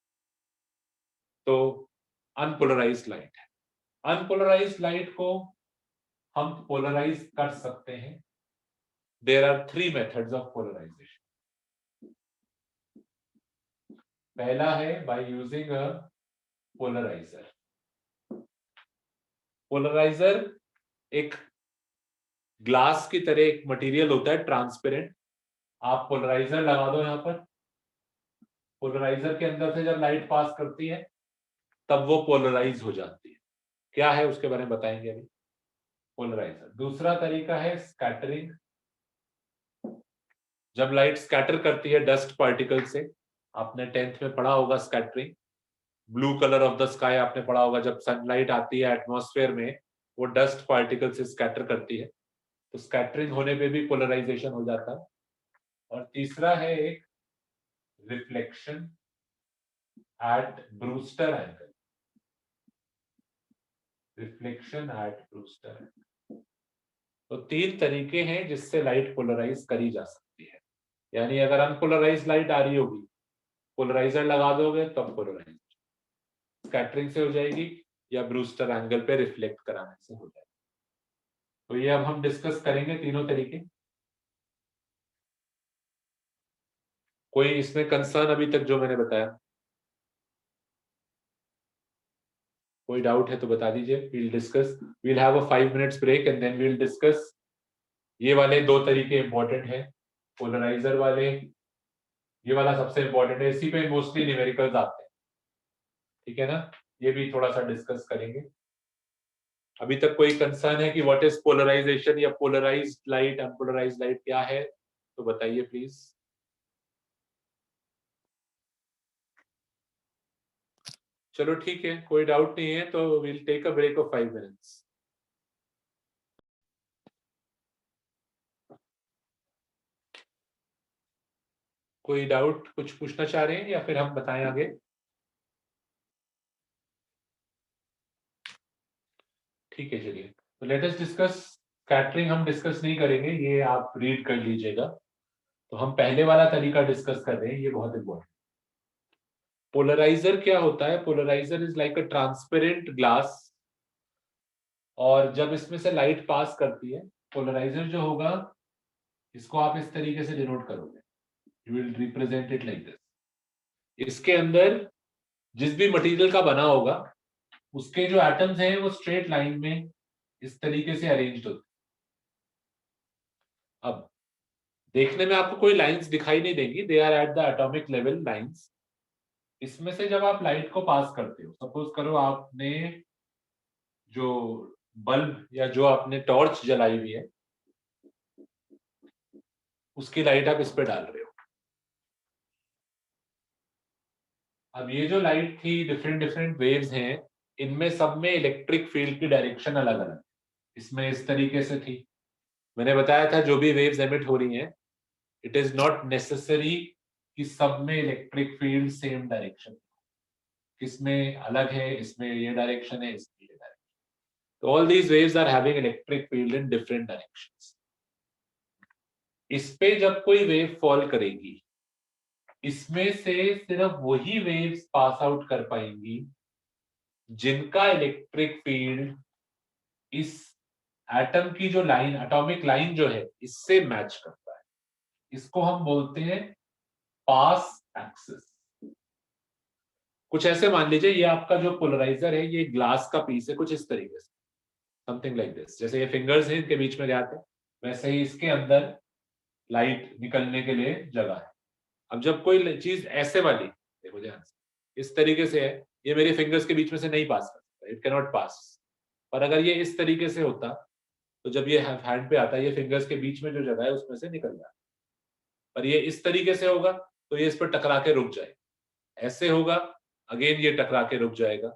तो अनपोलराइज्ड लाइट है। अनपोलराइज्ड लाइट को हम पोलराइज कर सकते हैं। There are 3 methods of polarisation. पहला है by using a polariser. Polariser एक ग्लास की तरह एक मटेरियल होता है, ट्रांसपेरेंट। आप पोलराइजर लगा दो यहां पर, पोलराइजर के अंदर से जब लाइट पास करती है तब वो पोलराइज हो जाती है। क्या है उसके बारे में बताएंगे अभी। पोलराइजर। दूसरा तरीका है स्कैटरिंग। जब लाइट स्कैटर करती है डस्ट पार्टिकल से, आपने 10th में पढ़ा होगा scattering. Blue colour of the sky आपने पढ़ा होगा, जब सनलाइट आती है एटमॉस्फेयर में वो डस्ट पार्टिकल से स्कैटर करती है, तो स्कैटरिंग होने पे भी पोलराइजेशन हो जाता है। और तीसरा है एक reflection eight Brewster angle. Reflection eight Brewster angle. तो 3 तरीके हैं जिससे लाइट पोलराइज करी जा सकती है। यानी अगर अनपोलराइज लाइट आ रही होगी, पोलराइजर लगा दोगे तब पोलराइज, स्कैटरिंग से हो जाएगी या ब्रूस्टर एंगल पे रिफ्लेक्ट कराने से हो जाएगी। तो ये अब हम डिस्कस करेंगे तीनों तरीके। कोई इसमें कंसर्न अभी तक जो मैंने बताया? कोई डाउट है तो बता दीजिए. We'll discuss, we'll have a 5 minutes break and then we'll discuss. ये वाले दो तरीके इंपॉर्टेंट है, पोलराइजर वाले. ये वाला सबसे इंपॉर्टेंट है, इसी पे मोस्टली न्यूमेरिकल्स आते हैं. ठीक है ना, ये भी थोड़ा सा डिस्कस करेंगे. अभी तक कोई कंसर्न है कि व्हाट इज पोलराइजेशन या पोलराइज्ड लाइट, अनपोलराइज्ड लाइट क्या है, तो बताइए प्लीज. चलो ठीक है, कोई डाउट नहीं है तो will take a break of 5 minutes. कोई डाउट, कुछ पूछना चाह रहे हैं या फिर हम बताएं आगे? ठीक है, चलिए. तो लेट अस डिस्कस. स्कैटरिंग हम डिस्कस नहीं करेंगे, ये आप रीड कर लीजिएगा. तो हम पहले वाला तरीका डिस्कस कर रहे हैं, ये बहुत इंपॉर्टेंट. पोलराइजर क्या होता है? Polariser is like a transparent glass, और जब इसमें से लाइट पास करती है, पोलराइजर जो होगा इसको आप इस तरीके से डिनोट करोगे. You will represent it like this. इसके अंदर जिस भी मटेरियल का बना होगा उसके जो एटम्स हैं वो स्ट्रेट लाइन में इस तरीके से अरेंज्ड होते हैं. अब देखने में आपको कोई लाइंस दिखाई नहीं देंगी, they are at the atomic level lines. इसमें से जब आप लाइट को पास करते हो, सपोज करो आपने जो बल्ब या जो आपने टॉर्च जलाई हुई है उसकी लाइट आप इस पे डाल रहे हो. अब ये जो लाइट थी, डिफरेंट डिफरेंट वेव्स हैं, इनमें सब में इलेक्ट्रिक फील्ड की डायरेक्शन अलग अलग. इसमें इस तरीके से थी. मैंने बताया था जो भी वेव्स एमिट हो रही हैं, इट इज नॉट नेसेसरी कि सब में इलेक्ट्रिक फील्ड सेम डायरेक्शन. किसमें अलग है, इसमें ये डायरेक्शन है, इसमें ये डायरेक्शन. तो all these waves are having electric field in different directions. इस पे जब कोई वेव फॉल करेगी, इसमें से सिर्फ वही वेव्स पास आउट कर पाएंगी जिनका इलेक्ट्रिक फील्ड इस एटम की जो लाइन, एटॉमिक लाइन जो है, इससे मैच करता है. इसको हम बोलते हैं पास एक्सिस. कुछ ऐसे मान लीजिए ये आपका जो पोलराइजर है, ये ग्लास का पीस है, कुछ इस तरीके से, समथिंग लाइक दिस. जैसे ये फिंगर्स हैं, इनके बीच में गैप है, वैसे ही इसके अंदर लाइट निकलने के लिए जगह है. अब जब कोई चीज ऐसे वाली, देखो ध्यान से, इस तरीके से है, ये मेरे फिंगर्स के बीच में से नहीं पास कर सकता, इट कैन नॉट पास. पर अगर ये इस तरीके से होता तो जब ये हैंड पे आता है, ये फिंगर्स के बीच में जो जगह है उसमें से निकल जाता. पर ये इस तरीके से होगा तो ये इस पर टकरा के रुक जाएगा. ऐसे होगा, अगेन ये टकरा के रुक जाएगा.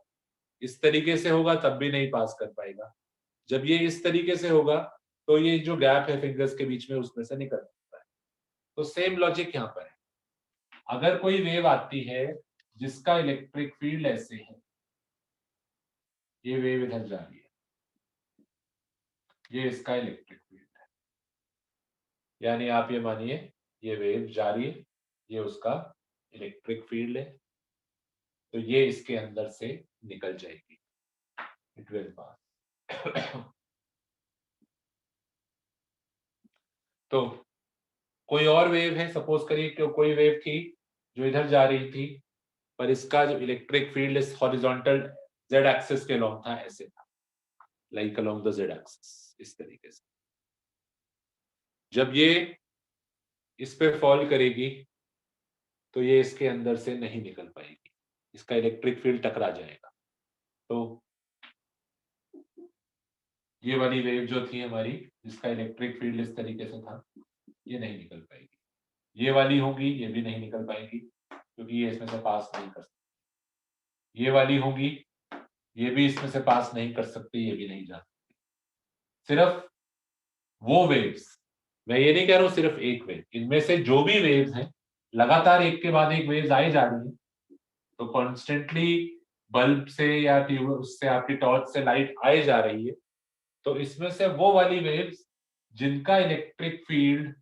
इस तरीके से होगा तब भी नहीं पास कर पाएगा. जब ये इस तरीके से होगा तो ये जो गैप है फिंगर्स के बीच में उसमें से निकल सकता है. तो सेम लॉजिक यहाँ पर है. अगर कोई वेव आती है जिसका इलेक्ट्रिक फील्ड ऐसे है, ये वेव इधर जा रही है, ये इसका इलेक्ट्रिक फील्ड है, यानी आप ये मानिए ये वेव जा रही है, ये उसका इलेक्ट्रिक फील्ड है, तो ये इसके अंदर से निकल जाएगी. It will pass. तो कोई और वेव है, सपोज करिए कि कोई वेव थी जो इधर जा रही थी, पर इसका जो इलेक्ट्रिक फील्ड इस हॉरिजॉन्टल जेड एक्सिस के अलोंग था, ऐसे था, like along the Z axis, इस तरीके से. जब ये इस पे फॉल करेगी तो ये इसके अंदर से नहीं निकल पाएगी, इसका इलेक्ट्रिक फील्ड टकरा जाएगा. तो ये वाली वेव जो थी हमारी, जिसका इलेक्ट्रिक फील्ड इस तरीके से था, ये नहीं निकल पाएगी. ये वाली होगी, ये भी नहीं निकल पाएगी क्योंकि ये इसमें से पास नहीं कर सकती. ये वाली होगी, ये भी इसमें से पास नहीं कर सकती, ये भी नहीं जा सकती. सिर्फ वो वेव्स, मैं ये नहीं कह रहा हूं सिर्फ एक वेव, इनमें से जो भी वेव्स हैं, लगातार एक के बाद एक वेव्स आए जा रही है, तो कॉन्स्टेंटली बल्ब से या ट्यूब उससे आपकी टॉर्च से लाइट आए जा रही है, तो इसमें से वो वाली वेव्स जिनका इलेक्ट्रिक फील्ड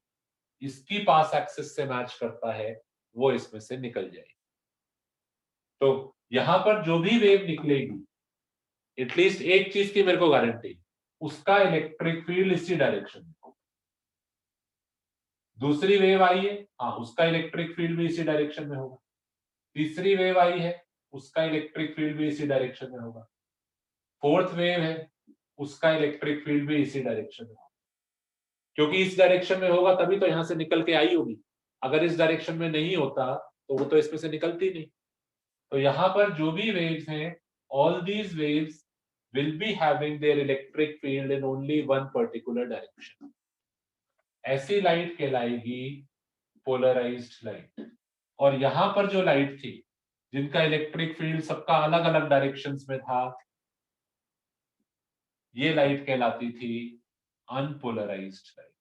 इसकी पास एक्सिस से मैच करता है, वो इसमें से निकल जाएगी. तो यहां पर जो भी वेव निकलेगी, एटलीस्ट एक चीज की मेरे को गारंटी, उसका इलेक्ट्रिक फील्ड इसी डायरेक्शन में होगा. दूसरी वेव आई है, हाँ उसका इलेक्ट्रिक फील्ड भी इसी डायरेक्शन में होगा। तीसरी वेव आई है, उसका इलेक्ट्रिक फील्ड भी इसी डायरेक्शन में होगा। फोर्थ वेव है, उसका इलेक्ट्रिक फील्ड भी इसी डायरेक्शन में होगा, क्योंकि इस डायरेक्शन में होगा तभी तो यहां से निकल के आई होगी। अगर इस डायरेक्शन में नहीं होता तो वो तो इसमें से निकलती नहीं। तो यहाँ पर जो भी वेव्स हैं, all these waves will be having their electric field in only one particular direction. ऐसी लाइट कहलाएगी पोलराइज्ड लाइट। और यहाँ पर जो लाइट थी जिनका इलेक्ट्रिक फील्ड सबका अलग अलग डायरेक्शंस में था, ये लाइट कहलाती थी अनपोलराइज्ड लाइट।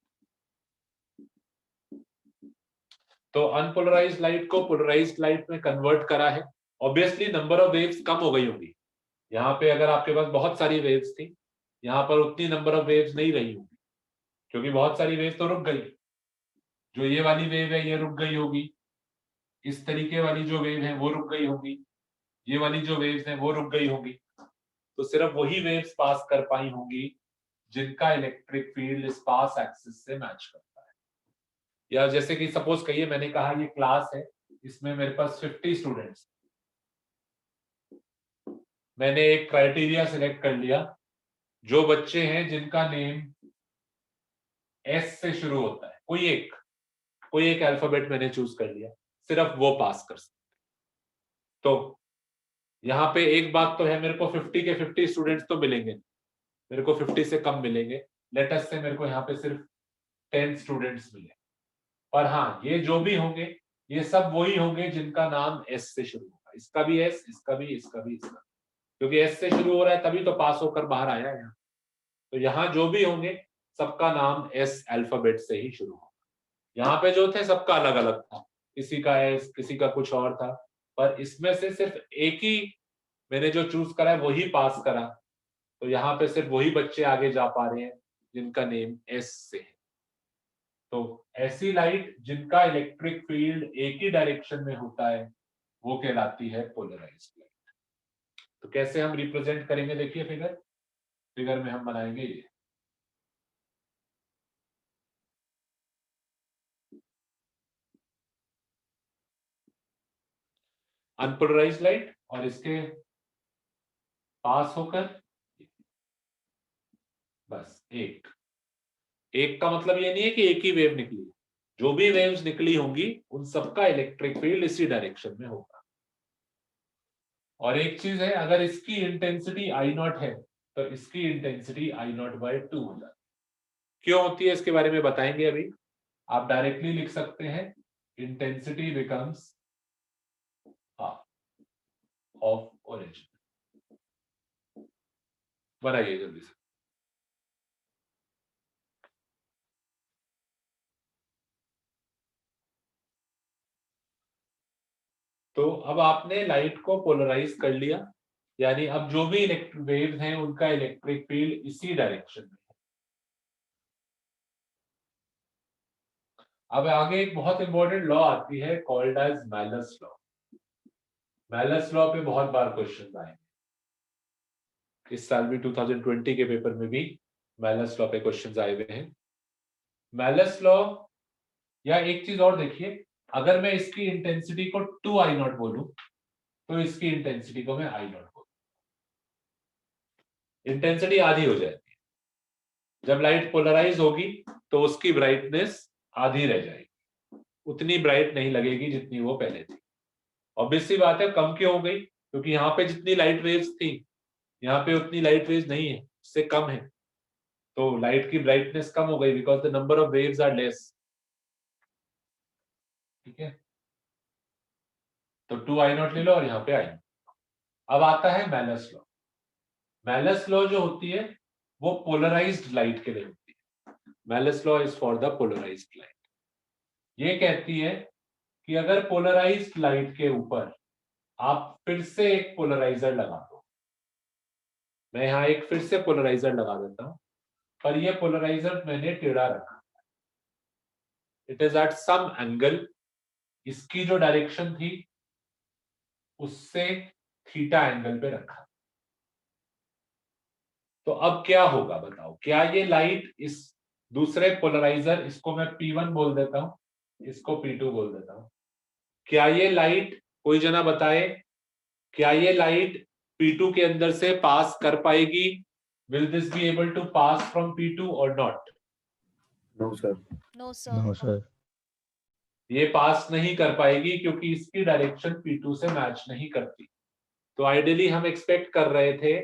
तो अनपोलराइज्ड लाइट को पोलराइज्ड लाइट में कन्वर्ट करा है। ऑब्वियसली नंबर ऑफ वेव्स कम हो गई होगी। यहाँ पे अगर आपके पास बहुत सारी वेव्स थी, यहाँ पर उतनी नंबर ऑफ वेव्स नहीं रही होगी, क्योंकि बहुत सारी वेव तो रुक गई। जो ये वाली वेव है ये रुक गई होगी, इस तरीके वाली जो वेव है वो रुक गई होगी, ये वाली जो वेव्स है वो रुक गई होगी। तो सिर्फ वही वेव्स पास कर पाई होंगी जिनका इलेक्ट्रिक फील्ड इस पास एक्सिस से मैच करता है। या जैसे कि सपोज कहिए मैंने कहा ये क्लास है, इसमें मेरे पास 50 स्टूडेंट्स, मैंने एक क्राइटेरिया सिलेक्ट कर लिया, जो बच्चे हैं जिनका नेम एस से शुरू होता है, कोई एक अल्फाबेट मैंने चूज कर लिया, सिर्फ वो पास कर सकते। तो यहाँ पे एक बात तो है, मेरे को 50 के 50 स्टूडेंट्स तो मिलेंगे, मेरे को 50 से कम मिलेंगे। लेटेस्ट से मेरे को यहाँ पे सिर्फ 10 स्टूडेंट्स मिले। पर हाँ, ये जो भी होंगे ये सब वही होंगे जिनका नाम एस से शुरू होगा। इसका भी एस, इसका भी, इसका भी, इसका, क्योंकि एस से शुरू हो रहा है तभी तो पास होकर बाहर आया है यहाँ। तो यहाँ जो भी होंगे सबका नाम एस अल्फाबेट से ही शुरू होगा। यहाँ पे जो थे सबका अलग अलग था, किसी का एस, किसी का कुछ और था, पर इसमें से सिर्फ एक ही मैंने जो चूज करा है वही पास करा। तो यहाँ पे सिर्फ वही बच्चे आगे जा पा रहे हैं जिनका नेम एस से है। तो ऐसी लाइट जिनका इलेक्ट्रिक फील्ड एक ही डायरेक्शन में होता है वो कहलाती है पोलराइज्ड लाइट। तो कैसे हम रिप्रेजेंट करेंगे, देखिए फिगर में हम बनाएंगे ये। अनपोलराइज्ड लाइट और इसके पास होकर बस एक का मतलब ये नहीं है कि एक ही वेव निकली, जो भी वेव्स निकली होंगी उन सबका इलेक्ट्रिक फील्ड इसी डायरेक्शन में होगा। और एक चीज है, अगर इसकी इंटेंसिटी आई नॉट है तो इसकी इंटेंसिटी आई नॉट बाय 2 हो जाती है। क्यों होती है इसके बारे में बताएंगे अभी। आप डायरेक्टली लिख सकते हैं intensity becomes half of origin. बनाइए जल्दी से। तो अब आपने लाइट को पोलराइज कर लिया, यानी अब जो भी इलेक्ट्रिक वेव्स हैं उनका इलेक्ट्रिक फील्ड इसी डायरेक्शन में है। अब आगे एक बहुत इंपॉर्टेंट लॉ आती है called as Malus law. Malus law पे बहुत बार क्वेश्चन आए, इस साल भी 2020 के पेपर में भी मैलस लॉ पे क्वेश्चन आए हुए हैं। मैलस लॉ, या एक चीज और देखिए, अगर मैं इसकी इंटेंसिटी को 2 आई नॉट बोलूं तो इसकी इंटेंसिटी को मैं आई नॉट बोलूं, इंटेंसिटी आधी हो जाएगी। जब लाइट पोलराइज होगी तो उसकी ब्राइटनेस आधी रह जाएगी, उतनी ब्राइट नहीं लगेगी जितनी वो पहले थी। ऑब्वियस सी बात है, कम क्यों हो गई, क्योंकि यहाँ पे जितनी लाइट वेव्स थी यहाँ पे उतनी लाइट वेव्स नहीं है, उससे कम है, तो लाइट की ब्राइटनेस कम हो गई because the number of waves are less. ठीक है, तो 2 आई नॉट ले लो और यहाँ पे आई। अब आता है मैलस लॉ। मैलस लॉ जो होती है वो पोलराइज्ड लाइट के लिए होती है। Malus law is for the polarised light. ये कहती है कि अगर पोलराइज्ड लाइट के ऊपर आप फिर से एक पोलराइजर लगा दो, मैं यहाँ एक फिर से पोलराइजर लगा देता हूं, पर ये पोलराइजर मैंने टेढ़ा रखा, it is at some angle, इसकी जो डायरेक्शन थी उससे थीटा एंगल पे रखा। तो अब क्या होगा बताओ, क्या ये लाइट इस दूसरे पोलराइजर, इसको मैं P1 बोल देता हूं, इसको P2 बोल देता हूं। क्या ये लाइट, कोई जना बताए, क्या ये लाइट P2 के अंदर से पास कर पाएगी? Will this be able to pass from P2 और नॉट? No sir. No sir. Sir. ये पास नहीं कर पाएगी क्योंकि इसकी डायरेक्शन P2 से मैच नहीं करती। तो आइडियली हम एक्सपेक्ट कर रहे थे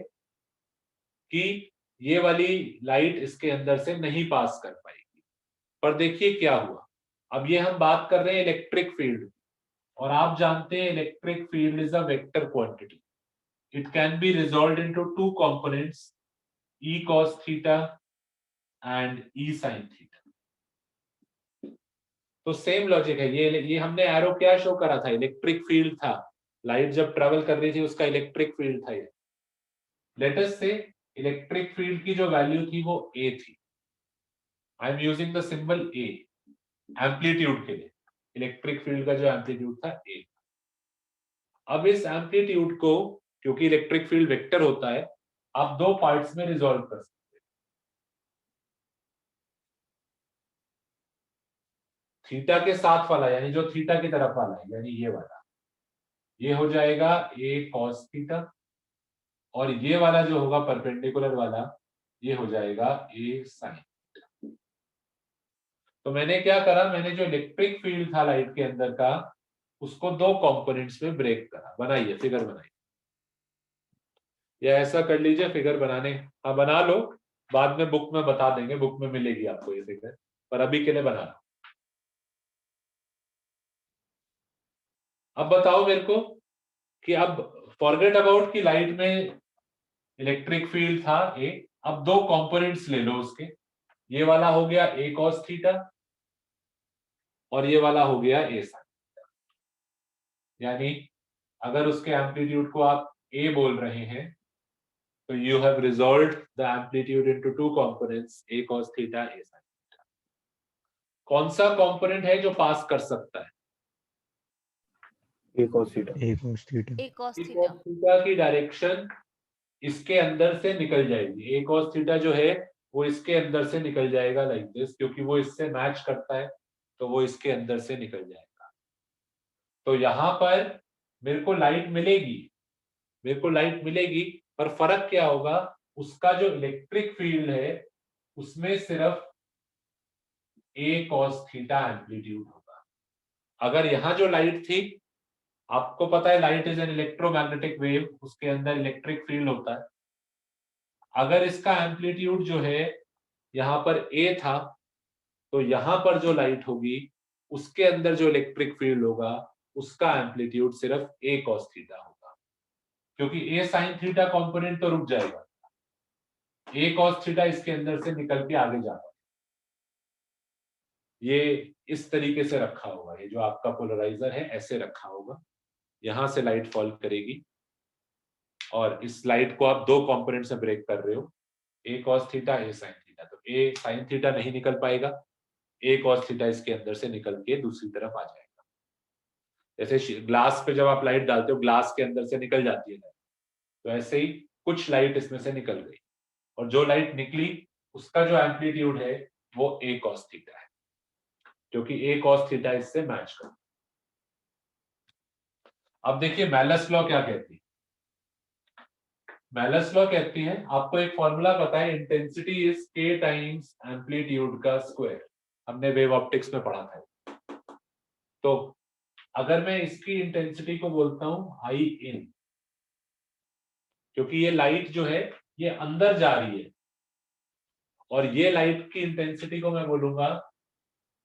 कि ये वाली लाइट इसके अंदर से नहीं पास कर पाएगी, पर देखिए क्या हुआ। अब ये हम बात कर रहे हैं इलेक्ट्रिक फील्ड, और आप जानते हैं electric field is a vector quantity. It can be resolved into two components, E cos theta and E sin theta. तो सेम लॉजिक है। ये हमने एरो क्या शो करा था? इलेक्ट्रिक फील्ड था। लाइट जब ट्रेवल कर रही थी उसका इलेक्ट्रिक फील्ड था ये। लेट अस से इलेक्ट्रिक फील्ड की जो वैल्यू थी वो A थी। I am using the symbol A amplitude के लिए। इलेक्ट्रिक फील्ड का जो एम्पलीट्यूड था A। अब इस एम्पलीट्यूड को, क्योंकि इलेक्ट्रिक फील्ड वेक्टर होता है, आप दो पार्ट्स में रिजॉल्व कर सकते हैं। थीटा के साथ वाला, यानी जो थीटा की तरफ वाला है, यानी ये वाला, ये हो जाएगा A cos थीटा, और ये वाला जो होगा परपेंडिकुलर वाला, ये हो जाएगा A sin थीटा। तो मैंने क्या करा, मैंने जो इलेक्ट्रिक फील्ड था लाइट के अंदर का, उसको दो कंपोनेंट्स में ब्रेक करा। बनाइए, फिगर बनाइए, या ऐसा कर लीजिए, फिगर बनाने, हाँ बना लो, बाद में बुक में बता देंगे, बुक में मिलेगी आपको ये फिगर, पर अभी के लिए बना लो। अब बताओ मेरे को कि अब फॉरगेट अबाउट की लाइट में इलेक्ट्रिक फील्ड था A, अब दो कंपोनेंट्स ले लो उसके। ये वाला हो गया A cos थीटा, और ये वाला हो गया A sin थीटा। यानी अगर उसके एम्पलीट्यूड को आप A बोल रहे हैं, तो you have resolved the amplitude into two components, A cos theta, A sin theta. कौन सा कंपोनेंट है जो पास कर सकता है? A cos theta. A cos A theta. cos theta की डायरेक्शन इसके अंदर से निकल जाएगी। A cos थीटा जो है वो इसके अंदर से निकल जाएगा लाइक दिस, क्योंकि वो इससे मैच करता है, तो वो इसके अंदर से निकल जाएगा। तो यहां पर मेरे को लाइट मिलेगी, मेरे को लाइट मिलेगी, पर फर्क क्या होगा, उसका जो इलेक्ट्रिक फील्ड है उसमें सिर्फ A cos थीटा एम्पलीट्यूड होगा। अगर यहां जो लाइट थी, आपको पता है light is an electromagnetic wave, उसके अंदर इलेक्ट्रिक फील्ड होता है। अगर इसका एम्पलीट्यूड जो है यहाँ पर A था, तो यहाँ पर जो लाइट होगी उसके अंदर जो इलेक्ट्रिक फील्ड होगा उसका एम्पलीट्यूड सिर्फ A cos थीटा होगा, क्योंकि A sin थीटा कंपोनेंट तो रुक जाएगा, A cos थीटा इसके अंदर से निकल के आगे जाएगा। ये इस तरीके से रखा होगा, ये जो आपका पोलराइजर है ऐसे रखा होगा, यहां से लाइट फॉल करेगी, और इस लाइट को आप दो कंपोनेंट से ब्रेक कर रहे हो, A cos theta, A sin theta. तो A sin थीटा नहीं निकल पाएगा, A cos थीटा इसके अंदर से निकल के दूसरी तरफ आ जाएगा। जैसे ग्लास पे जब आप लाइट डालते हो, ग्लास के अंदर से निकल जाती है लाइट, तो ऐसे ही कुछ लाइट इसमें से निकल गई, और जो लाइट निकली उसका जो एम्पलीट्यूड है वो A cos थीटा है, क्योंकि A cos थीटा इससे मैच करता है। अब देखिए मेलस लॉ क्या कहती है। मेलस लॉ कहती है, आपको एक फॉर्मूला पता है, intensity is K times amplitude का स्क्वायर, हमने वेव ऑप्टिक्स में पढ़ा था। तो अगर मैं इसकी इंटेंसिटी को बोलता हूं I in, क्योंकि ये लाइट जो है ये अंदर जा रही है, और ये लाइट की इंटेंसिटी को मैं बोलूंगा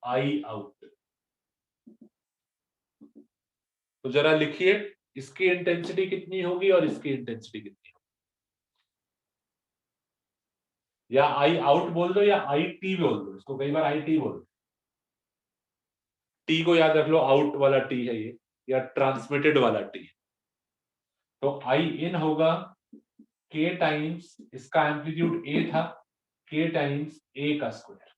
I out। तो जरा लिखिए, इसकी इंटेंसिटी कितनी होगी और इसकी इंटेंसिटी कितनी होगी, या I out बोल दो या IT बोल दो, इसको कई बार IT बोल दो। T को याद रख लो, आउट वाला T है ये, या ट्रांसमिटेड वाला T। तो I in होगा K टाइम्स, इसका एम्पलीट्यूड A था, K टाइम्स A का स्क्वायर,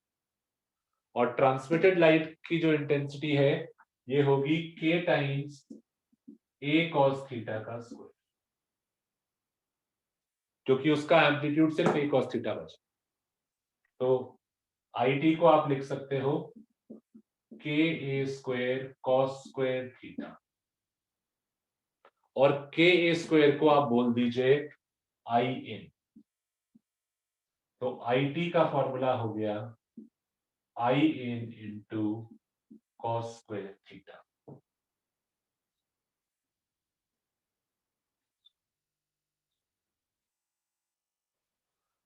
और ट्रांसमिटेड लाइट की जो इंटेंसिटी है ये होगी K times A cos theta का स्क्वायर, क्योंकि उसका एम्पलीट्यूड सिर्फ A cos थीटा बचा। तो IT को आप लिख सकते हो KA² cos स्क्वायर थीटा, और KA² को आप बोल दीजिए IN। तो IT का फॉर्मूला हो गया IN into cos square theta.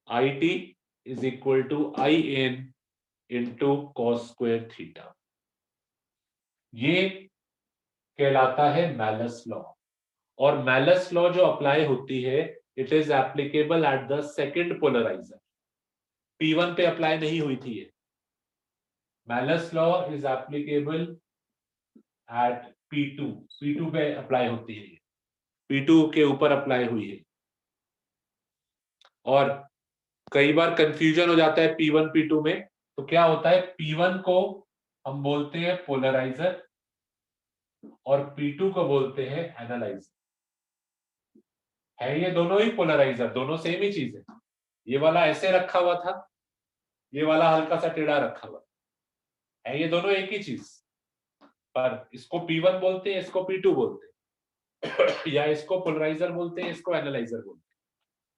IT is equal to IN into cos square theta. ये कहलाता है मैलस लॉ, और मैलस लॉ जो अप्लाई होती है it is applicable at the second polariser. P1 पे अप्लाई नहीं हुई थी ये। Malus law is applicable at P2 पे अप्लाई होती है, P2 के ऊपर अप्लाई हुई है। और कई बार कंफ्यूजन हो जाता है P1 P2 में। तो क्या होता है, P1 को हम बोलते हैं पोलराइजर और P2 को बोलते हैं एनालाइजर। है ये दोनों ही पोलराइजर, दोनों सेम ही चीज है। ये वाला ऐसे रखा हुआ था, ये वाला हल्का सा टेढ़ा रखा हुआ है, ये दोनों एक ही चीज, पर इसको P1 बोलते हैं, इसको P2 बोलते हैं या इसको पोलराइजर बोलते हैं, इसको एनालाइजर बोलते हैं।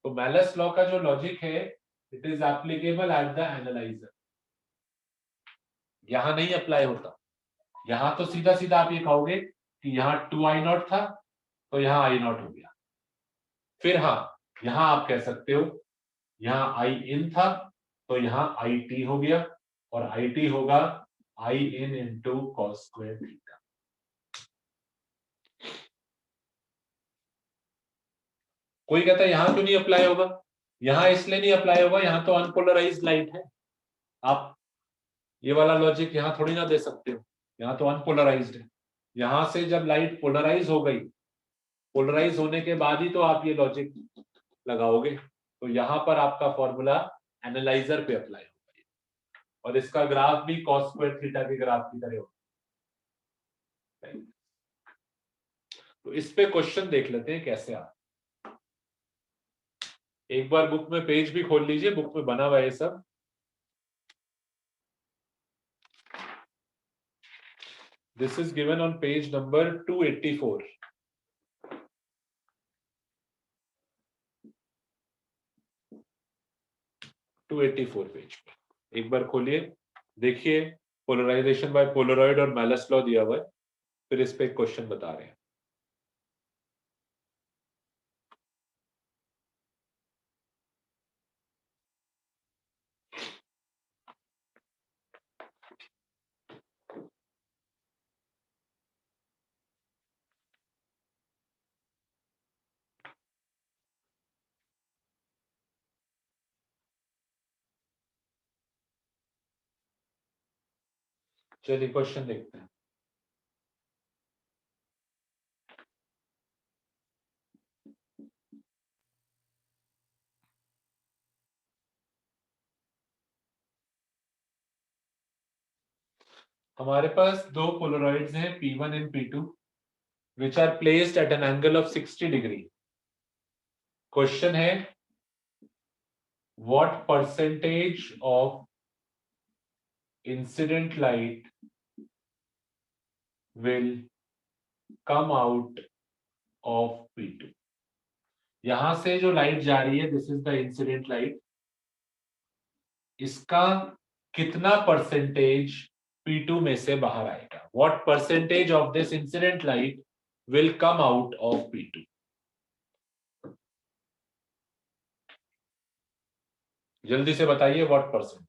तो मैलस लॉ का जो लॉजिक है it is applicable at the analyser. यहां नहीं अप्लाई होता। यहां तो सीधा सीधा आप ये कहोगे कि यहाँ 2I0 था तो यहाँ I0 हो गया। फिर हाँ, यहां आप कह सकते हो यहाँ IN था तो यहाँ IT हो गया, और IT होगा IN into cos square theta. कोई कहता है यहां क्यों नहीं अप्लाई होगा? यहां इसलिए नहीं अप्लाई होगा, यहां तो अनपोलराइज्ड लाइट है। आप ये वाला लॉजिक यहां थोड़ी ना दे सकते हो, यहां तो अनपोलराइज्ड है। यहां से जब लाइट पोलराइज हो गई, पोलराइज होने के बाद ही तो आप ये लॉजिक लगाओगे। तो यहां पर आपका फॉर्मूला एनालाइजर पे अप्लाई होगा, और इसका ग्राफ भी cos स्क्वायर थीटा के ग्राफ की तरह होगा। तो इस पे क्वेश्चन देख लेते हैं कैसे आप। एक बार बुक में पेज भी खोल लीजिए, बुक में बना हुआ है ये सब। This is given on page number 284। Page पे एक बार खोलिए, देखिए पोलराइजेशन बाय पोलरॉइड और मैलस लॉ दिया हुआ है, फिर इस पे क्वेश्चन बता रहे हैं। चलिए क्वेश्चन देखते हैं। हमारे पास दो पोलरॉइड्स हैं P1 and P2 which are placed at an angle of 60 degree. Question है what percentage of incident light will come out of P2। यहां से जो लाइट जा रही है this is the incident light, इसका कितना परसेंटेज P2 में से बाहर आएगा। What percentage of this incident light will come out of P2। जल्दी से बताइए व्हाट परसेंटेज।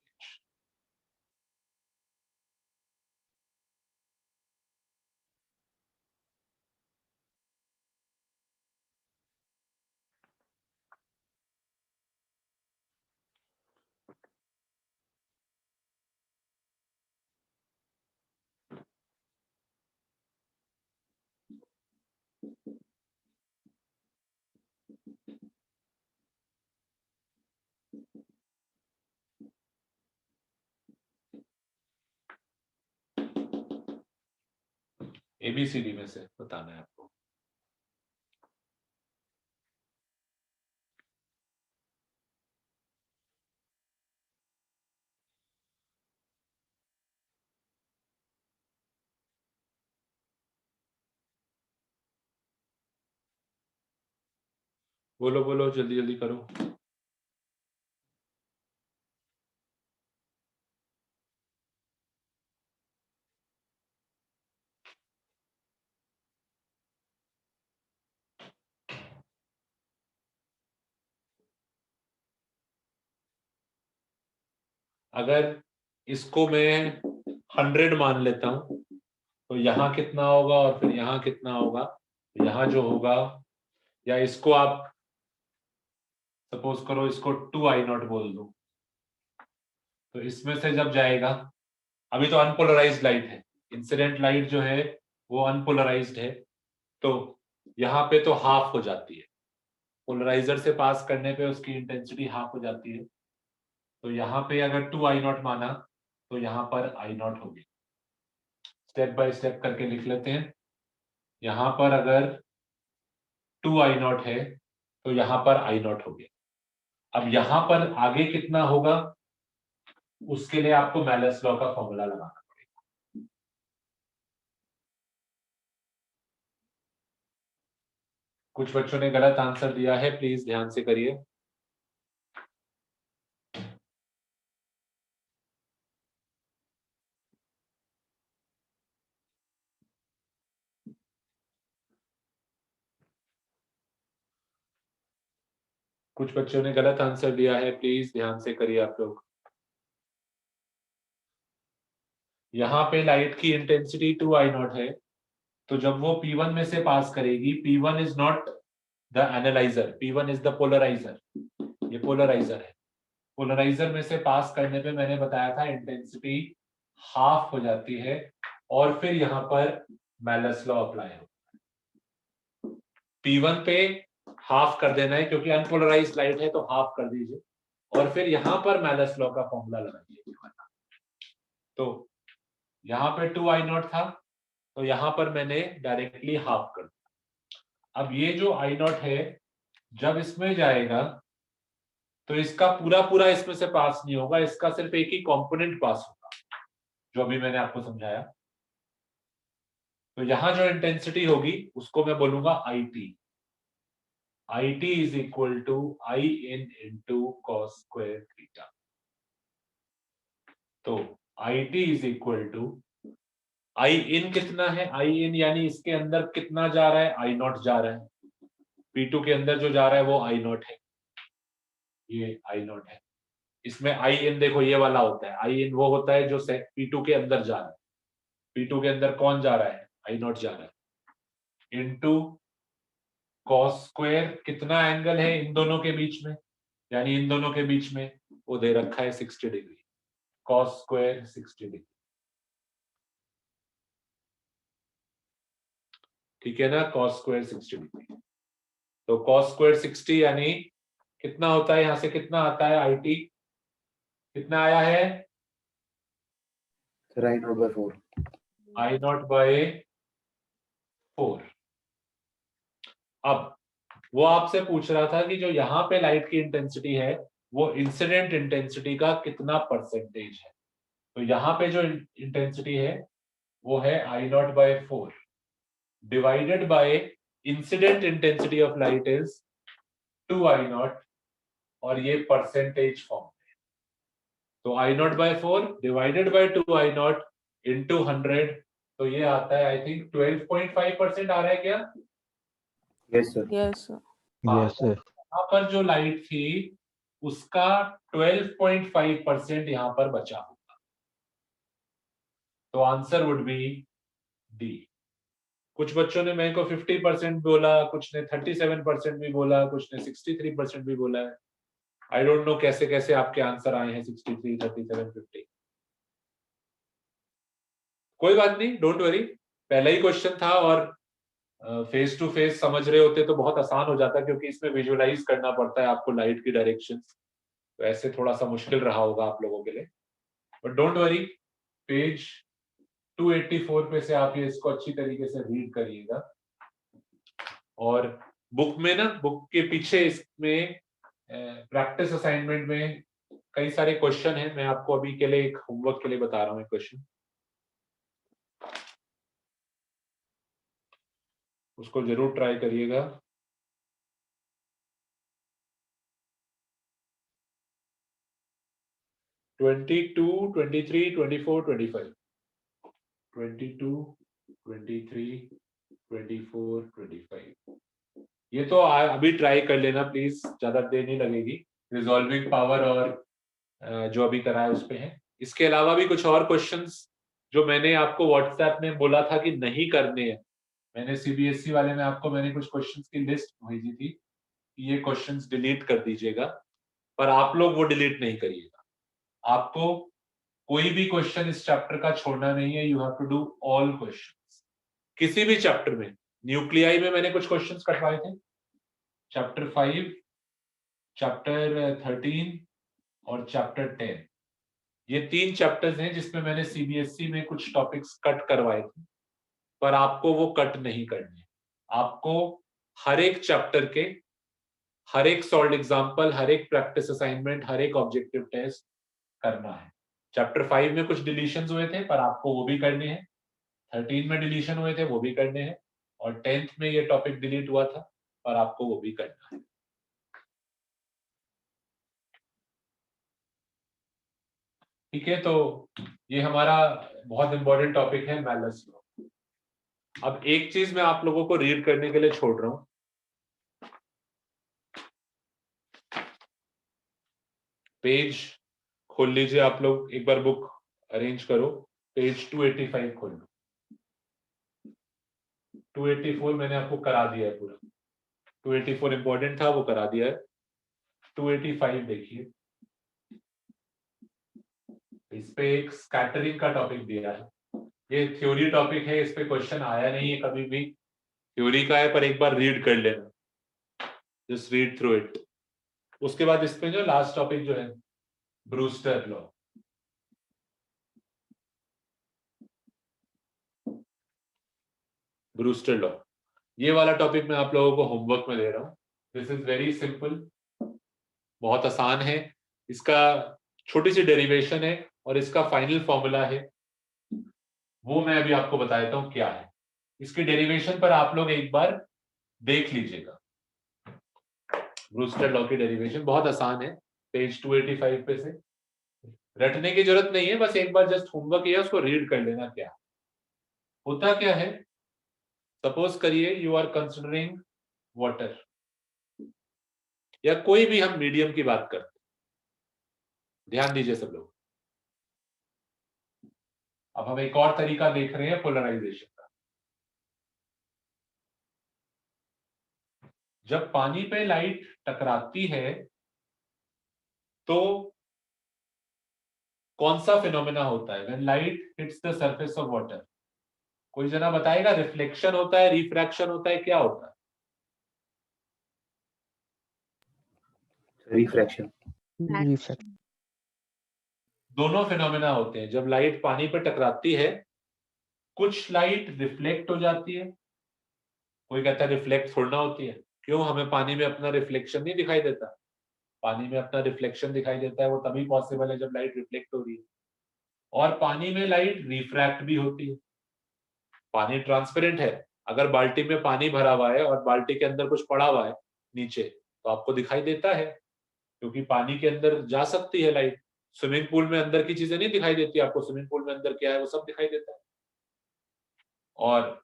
ABCD में से बताना है आपको। बोलो बोलो, जल्दी जल्दी करो। अगर इसको मैं 100 मान लेता हूं तो यहाँ कितना होगा और फिर यहाँ कितना होगा, यहाँ जो होगा, या इसको आप सपोज करो इसको 2I0 बोल दो, तो इसमें से जब जाएगा, अभी तो अनपोलराइज्ड लाइट है, इंसिडेंट लाइट जो है वो अनपोलराइज्ड है, तो यहाँ पे तो हाफ हो जाती है, पोलराइजर से पास करने पे उसकी इंटेंसिटी हाफ हो जाती है। तो यहाँ पे अगर 2I0 माना तो यहाँ पर I0 होगी। स्टेप बाय स्टेप करके लिख लेते हैं। यहाँ पर अगर 2I0 है तो यहाँ पर I0 हो गया। अब यहाँ पर आगे कितना होगा उसके लिए आपको मैलस लॉ का फॉर्मूला लगाना पड़ेगा। कुछ बच्चों ने गलत आंसर दिया है, प्लीज ध्यान से करिए। कुछ बच्चों ने गलत आंसर दिया है, प्लीज ध्यान से करिए आप लोग। यहाँ पे लाइट की इंटेंसिटी 2I0 है, तो जब वो P1 में से पास करेगी, P1 is not the analyser, P1 is the polariser, ये पोलराइजर है। पोलराइजर में से पास करने पे मैंने बताया था इंटेंसिटी हाफ हो जाती है, और फिर यहाँ पर मैलस लॉ अप्लाई होता है। P1 पे हाफ कर देना है क्योंकि अनपोलराइज्ड लाइट है, तो हाफ कर दीजिए, और फिर यहाँ पर मैलस लॉ का फॉर्मूला लगाइए। तो यहाँ पे 2I0 था, तो यहाँ पर मैंने डायरेक्टली हाफ कर दिया। अब ये जो I0 है जब इसमें जाएगा तो इसका पूरा पूरा इसमें से पास नहीं होगा, इसका सिर्फ एक ही कंपोनेंट पास होगा, जो अभी मैंने आपको समझाया। तो यहां जो इंटेंसिटी होगी उसको मैं बोलूंगा IT। IT is equal to IN into cos square theta. तो IT is equal to IN कितना है, IN यानी इसके अंदर कितना जा रहा है, I0 जा रहा है। P2 के अंदर जो जा रहा है वो I0 है, ये I0 है। इसमें IN देखो ये वाला होता है, IN वो होता है जो P2 के अंदर जा रहा है। P2 के अंदर कौन जा रहा है, I0 जा रहा है, इंटू कॉस स्क्वायर, कितना एंगल है इन दोनों के बीच में, यानी इन दोनों के बीच में वो दे रखा है 60 डिग्री, कॉस स्क्वायर 60 डिग्री, ठीक है ना, कॉस स्क्वायर 60 डिग्री। तो कॉस स्क्वायर 60 यानी कितना होता है, यहां से कितना आता है, IT कितना आया है, सर I0/4। I0/4। अब वो आपसे पूछ रहा था कि जो यहाँ पे लाइट की इंटेंसिटी है वो इंसिडेंट इंटेंसिटी का कितना परसेंटेज है। तो यहाँ पे जो इंटेंसिटी है वो है I0/4 divided by incident intensity of light is 2I0, और ये परसेंटेज फॉर्म है। तो I0/4 divided by 2I0 into 100, तो ये आता है आई थिंक 12.5% आ रहा है क्या। Yes sir. Yes sir. हाँ, यस सर। यहाँ पर जो लाइट थी उसका 12.5% यहाँ पर बचा होगा। तो आंसर वुड बी डी। कुछ बच्चों ने मेरे को 50% बोला, कुछ ने 37% भी बोला, कुछ ने 63% भी बोला है। आई डोंट नो कैसे कैसे आपके आंसर आए हैं 63, 37, 50। कोई बात नहीं, डोंट वरी, पहला ही क्वेश्चन था, और फेस टू फेस समझ रहे होते तो बहुत आसान हो जाता, क्योंकि इसमें विजुअलाइज करना पड़ता है आपको लाइट की डायरेक्शन, तो ऐसे थोड़ा सा मुश्किल रहा होगा आप लोगों के लिए, बट डोंट वरी। पेज 284 पे से आप ये इसको अच्छी तरीके से रीड करिएगा, और बुक में ना, बुक के पीछे इसमें प्रैक्टिस असाइनमेंट में कई सारे क्वेश्चन हैं। मैं आपको अभी के लिए एक होमवर्क के लिए बता रहा हूँ एक क्वेश्चन, उसको जरूर ट्राई करिएगा। 22, 23, 24, 25. 22, 23, 24, 25. ये तो अभी ट्राई कर लेना प्लीज, ज्यादा देर नहीं लगेगी। रिजॉल्विंग पावर और जो अभी करा है उस पे है। इसके अलावा भी कुछ और क्वेश्चंस जो मैंने आपको व्हाट्सएप में बोला था कि नहीं करने हैं, मैंने सीबीएसई वाले में आपको मैंने कुछ क्वेश्चंस की लिस्ट भेजी थी कि ये क्वेश्चंस डिलीट कर दीजिएगा, पर आप लोग वो डिलीट नहीं करिएगा। आपको कोई भी क्वेश्चन इस चैप्टर का छोड़ना नहीं है। You have to do all questions किसी भी चैप्टर में। न्यूक्लियाई में मैंने कुछ क्वेश्चंस कटवाए थे, चैप्टर 5, चैप्टर 13 और चैप्टर 10। ये 3 चैप्टर्स हैं जिसमें मैंने सीबीएसई में कुछ टॉपिक्स कट करवाए थे, पर आपको वो कट नहीं करने। आपको हर एक चैप्टर के हर एक सॉल्व्ड एग्जांपल, हर एक प्रैक्टिस असाइनमेंट, हर एक ऑब्जेक्टिव टेस्ट करना है। चैप्टर 5 में कुछ डिलीशंस हुए थे, पर आपको वो भी करने हैं। 13 में डिलीशन हुए थे, वो भी करने हैं। और 10th में ये टॉपिक डिलीट हुआ था, पर आपको वो भी करना है। ठीक है, तो ये हमारा बहुत इंपॉर्टेंट टॉपिक है मैलस लॉ। अब एक चीज मैं आप लोगों को रीड करने के लिए छोड़ रहा हूं। पेज खोल लीजिए आप लोग, एक बार बुक अरेंज करो, पेज 285 खोल लो। 284 मैंने आपको करा दिया है पूरा। 284 इंपॉर्टेंट था, वो करा दिया है। 285 देखिए, इस पे एक स्कैटरिंग का टॉपिक दिया है। ये थ्योरी टॉपिक है, इस पे क्वेश्चन आया नहीं है कभी भी, थ्योरी का है, पर एक बार रीड कर लेना, जस्ट रीड थ्रू इट। उसके बाद इस पे जो लास्ट टॉपिक जो है ब्रूस्टर लॉ। ब्रूस्टर लॉ, ये वाला टॉपिक मैं आप लोगों को होमवर्क में दे रहा हूँ। दिस इज वेरी सिंपल, बहुत आसान है। इसका छोटी सी डेरिवेशन है और इसका फाइनल फॉर्मूला है, वो मैं अभी आपको बता देता हूँ क्या है। इसकी डेरिवेशन पर आप लोग एक बार देख लीजिएगा। ब्रूस्टर लॉ की डेरिवेशन बहुत आसान है, पेज 285 पे से। रटने की जरूरत नहीं है, बस एक बार जस्ट होमवर्क है, उसको रीड कर लेना। क्या होता क्या है, सपोज करिए यू आर कंसिडरिंग वाटर, या कोई भी हम मीडियम की बात करते हैं। ध्यान दीजिए सब लोग। अब हम एक और तरीका देख रहे हैं पोलराइजेशन का। जब पानी पे लाइट टकराती है तो कौन सा फिनोमेना होता है when light hits the surface of water? कोई जना बताएगा, रिफ्लेक्शन होता है, रिफ्रैक्शन होता है, क्या होता है? रिफ्रैक्शन। रिफ्रैक्शन। दोनों फिनोमेना होते हैं। जब लाइट पानी पर टकराती है, कुछ लाइट रिफ्लेक्ट हो जाती है। कोई कहता है रिफ्लेक्ट थोड़ा होती है, क्यों? हमें पानी में अपना रिफ्लेक्शन नहीं दिखाई देता। पानी में अपना रिफ्लेक्शन दिखाई देता है, वो तभी पॉसिबल है जब लाइट रिफ्लेक्ट हो रही है। और पानी में लाइट रिफ्रैक्ट भी होती है। पानी ट्रांसपेरेंट है, अगर बाल्टी में पानी भरा हुआ है और बाल्टी के अंदर कुछ पड़ा हुआ है नीचे, तो आपको दिखाई देता है, क्योंकि पानी के अंदर जा सकती है लाइट। स्विमिंग पूल में अंदर की चीजें नहीं दिखाई देती आपको, स्विमिंग पूल में अंदर क्या है वो सब दिखाई देता है। और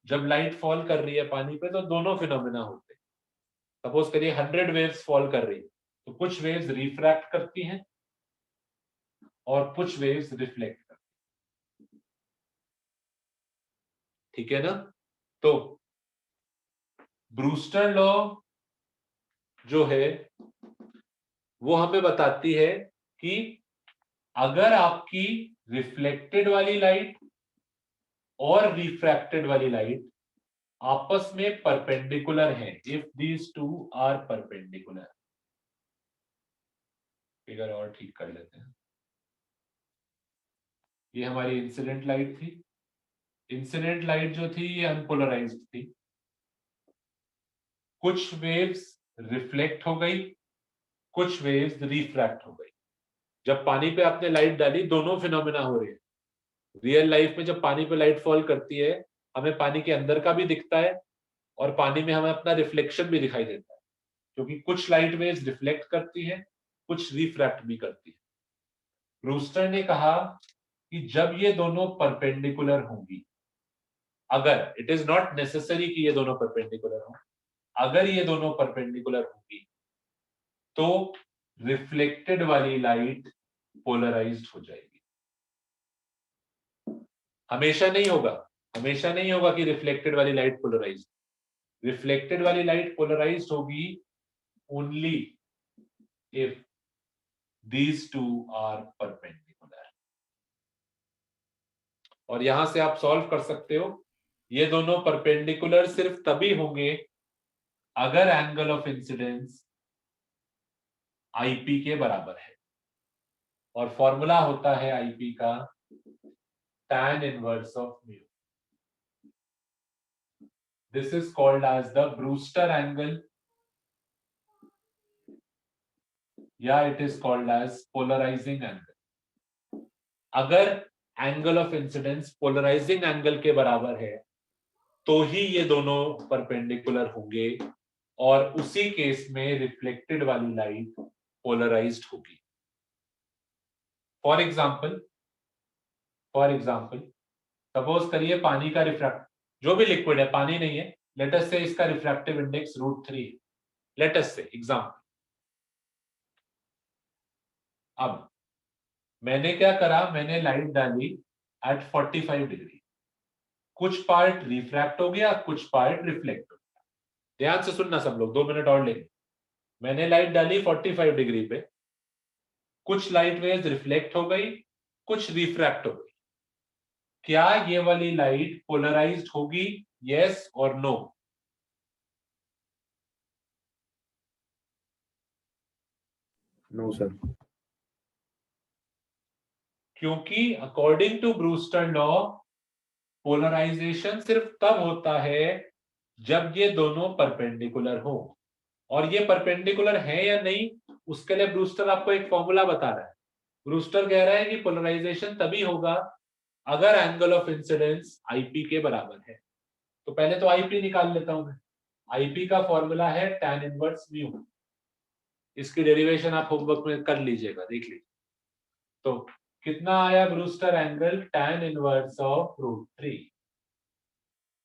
जब लाइट फॉल कर रही है पानी पे, तो दोनों फिनोमेना होते हैं। सपोज करिए 100 वेव्स फॉल कर रही है, तो कुछ वेव्स रिफ्रैक्ट करती हैं और कुछ वेव्स रिफ्लेक्ट करती हैं। ठीक है ना? तो ब्रूस्टर लॉ जो है वो हमें बताती है कि अगर आपकी रिफ्लेक्टेड वाली लाइट और रिफ्रैक्टेड वाली लाइट आपस में परपेंडिकुलर है, if these two are perpendicular. Figure और ठीक कर लेते हैं। ये हमारी इंसिडेंट लाइट थी। इंसिडेंट लाइट जो थी ये अनपोलराइज्ड थी। कुछ वेव्स रिफ्लेक्ट हो गई, कुछ वेव्स रिफ्रैक्ट हो गई। जब पानी पे आपने लाइट डाली, दोनों फिनोमेना हो रहे हैं। रियल लाइफ में जब पानी पे लाइट फॉल करती है, हमें पानी के अंदर का भी दिखता है और पानी में हमें अपना रिफ्लेक्शन भी दिखाई देता है, क्योंकि कुछ लाइट वेव्स रिफ्लेक्ट करती है, कुछ रिफ्रैक्ट भी करती है। ब्रूस्टर ने कहा कि जब ये दोनों परपेंडिकुलर होंगी, अगर इट इज नॉट नेसेसरी कि ये दोनों परपेंडिकुलर हों, अगर ये दोनों परपेंडिकुलर होंगी तो रिफ्लेक्टेड वाली लाइट पोलराइज्ड हो जाएगी। हमेशा नहीं होगा, हमेशा नहीं होगा कि रिफ्लेक्टेड वाली लाइट पोलराइज्ड। रिफ्लेक्टेड वाली लाइट पोलराइज्ड होगी only if these two are perpendicular। और यहां से आप सॉल्व कर सकते हो, ये दोनों परपेंडिकुलर सिर्फ तभी होंगे अगर एंगल ऑफ इंसिडेंस आईपी के बराबर है, और फॉर्मूला होता है आईपी का tan inverse of mu. This is called as the Brewster angle, या it is called as polarising angle. अगर angle of incidence polarising angle के बराबर है तो ही ये दोनों परपेंडिकुलर होंगे, और उसी केस में रिफ्लेक्टेड वाली लाइट पोलराइज्ड होगी। फॉर एग्जाम्पल सपोज करिए पानी का रिफ्रैक्ट, जो भी लिक्विड है, पानी नहीं है, लेट अस से इसका रिफ्रैक्टिव इंडेक्स √3 है, लेट अस से एग्जाम्पल। अब मैंने क्या करा, मैंने लाइट डाली एट 45 डिग्री, कुछ पार्ट रिफ्रैक्ट हो गया, कुछ पार्ट रिफ्लेक्ट हो गया। ध्यान से सुनना सब लोग, 2 मिनट और लेंगे। मैंने लाइट डाली 45 डिग्री पे, कुछ लाइट वेव्स रिफ्लेक्ट हो गई, कुछ रिफ्रैक्ट हो गई। क्या ये वाली लाइट पोलराइज्ड होगी, यस और नो? No sir. क्योंकि according to Brewster law polarisation सिर्फ तब होता है जब ये दोनों परपेंडिकुलर हो, और ये परपेंडिकुलर है या नहीं उसके लिए ब्रूस्टर आपको एक फॉर्मूला बता रहा है। ब्रूस्टर कह रहा है कि पोलराइजेशन तभी होगा अगर एंगल ऑफ इंसिडेंस आईपी के बराबर है। तो पहले तो आईपी निकाल लेता हूं मैं। आईपी का फॉर्मूला है tan इनवर्स म्यू। इसकी डेरिवेशन आप होमवर्क में कर लीजिएगा, देख लीजिए। तो कितना आया Brewster angle, tan inverse of √3,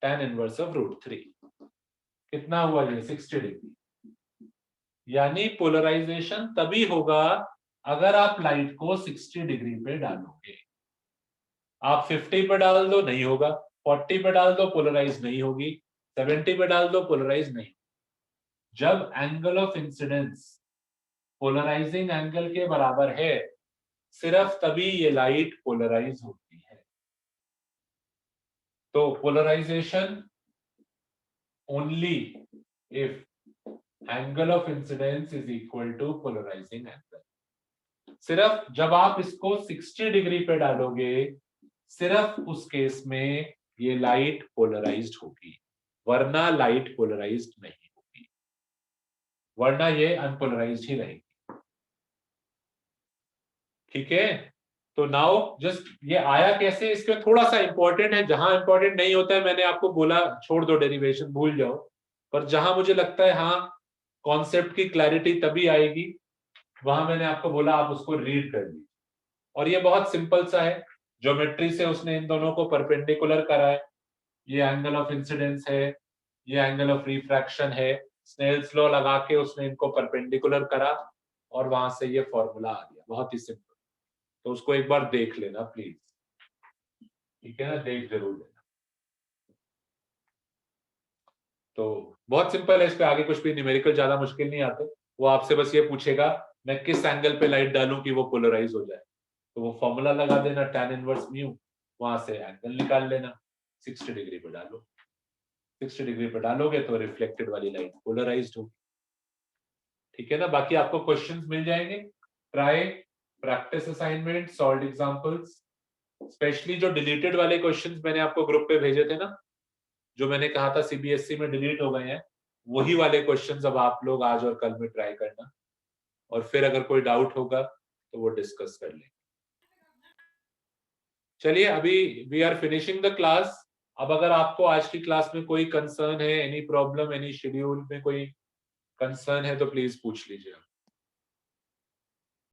tan inverse of √3 कितना हुआ ये 60 डिग्री। यानी पोलराइजेशन तभी होगा अगर आप लाइट को 60 डिग्री पे डालोगे। आप 50 पे डाल दो नहीं होगा, 40 पे डाल दो पोलराइज नहीं होगी, 70 पे डाल दो पोलराइज नहीं। जब angle of incidence polarising angle के बराबर है सिर्फ तभी ये लाइट पोलराइज होती है। तो polarisation only if angle of incidence is equal to polarising angle. सिर्फ जब आप इसको 60 डिग्री पे डालोगे सिर्फ उस केस में ये लाइट पोलराइज्ड होगी, वरना लाइट पोलराइज्ड नहीं होगी, वरना ये अनपोलराइज्ड ही रहेगी। ठीक है, तो नाउ जस्ट ये आया कैसे, इसके थोड़ा सा इंपॉर्टेंट है, जहां इंपॉर्टेंट नहीं होता है मैंने आपको बोला छोड़ दो, डेरिवेशन भूल जाओ, पर जहां मुझे लगता है हाँ कॉन्सेप्ट की क्लैरिटी तभी आएगी वहां मैंने आपको बोला आप उसको रीड कर लीजिए। और ये बहुत सिंपल सा है, ज्योमेट्री से उसने इन दोनों को परपेंडिकुलर करा है। ये एंगल ऑफ इंसिडेंस है, ये एंगल ऑफ रिफ्रैक्शन है, स्नेल्स लॉ लगा के उसने इनको परपेंडिकुलर करा और वहां से ये फॉर्मूला आ गया, बहुत ही सिंपल। तो उसको एक बार देख लेना प्लीज, ठीक है ना, देख जरूर लेना। तो बहुत सिंपल है, इस पे आगे कुछ भी न्यूमेरिकल ज्यादा मुश्किल नहीं आते। वो आपसे बस ये पूछेगा मैं किस एंगल पे लाइट डालूं कि वो पोलराइज हो जाए, तो वो फॉर्मूला लगा देना tan इनवर्स म्यू, वहां से एंगल निकाल लेना, 60 डिग्री पे डालो। 60 डिग्री पे डालोगे तो रिफ्लेक्टेड वाली लाइट पोलराइज्ड होगी। ठीक है ना, बाकी आपको क्वेश्चंस मिल जाएंगे, try practice assignment, solve examples. Specially जो डिलीटेड वाले क्वेश्चंस मैंने आपको ग्रुप पे भेजे थे ना, जो मैंने कहा था सीबीएसई में डिलीट हो गए हैं, वही वाले क्वेश्चंस अब आप लोग आज और कल में ट्राई करना, और फिर अगर कोई डाउट होगा तो वो डिस्कस कर लेंगे। चलिए अभी we are finishing the class. अब अगर आपको आज की क्लास में कोई कंसर्न है, एनी प्रॉब्लम, एनी शेड्यूल में कोई कंसर्न है तो प्लीज पूछ लीजिए।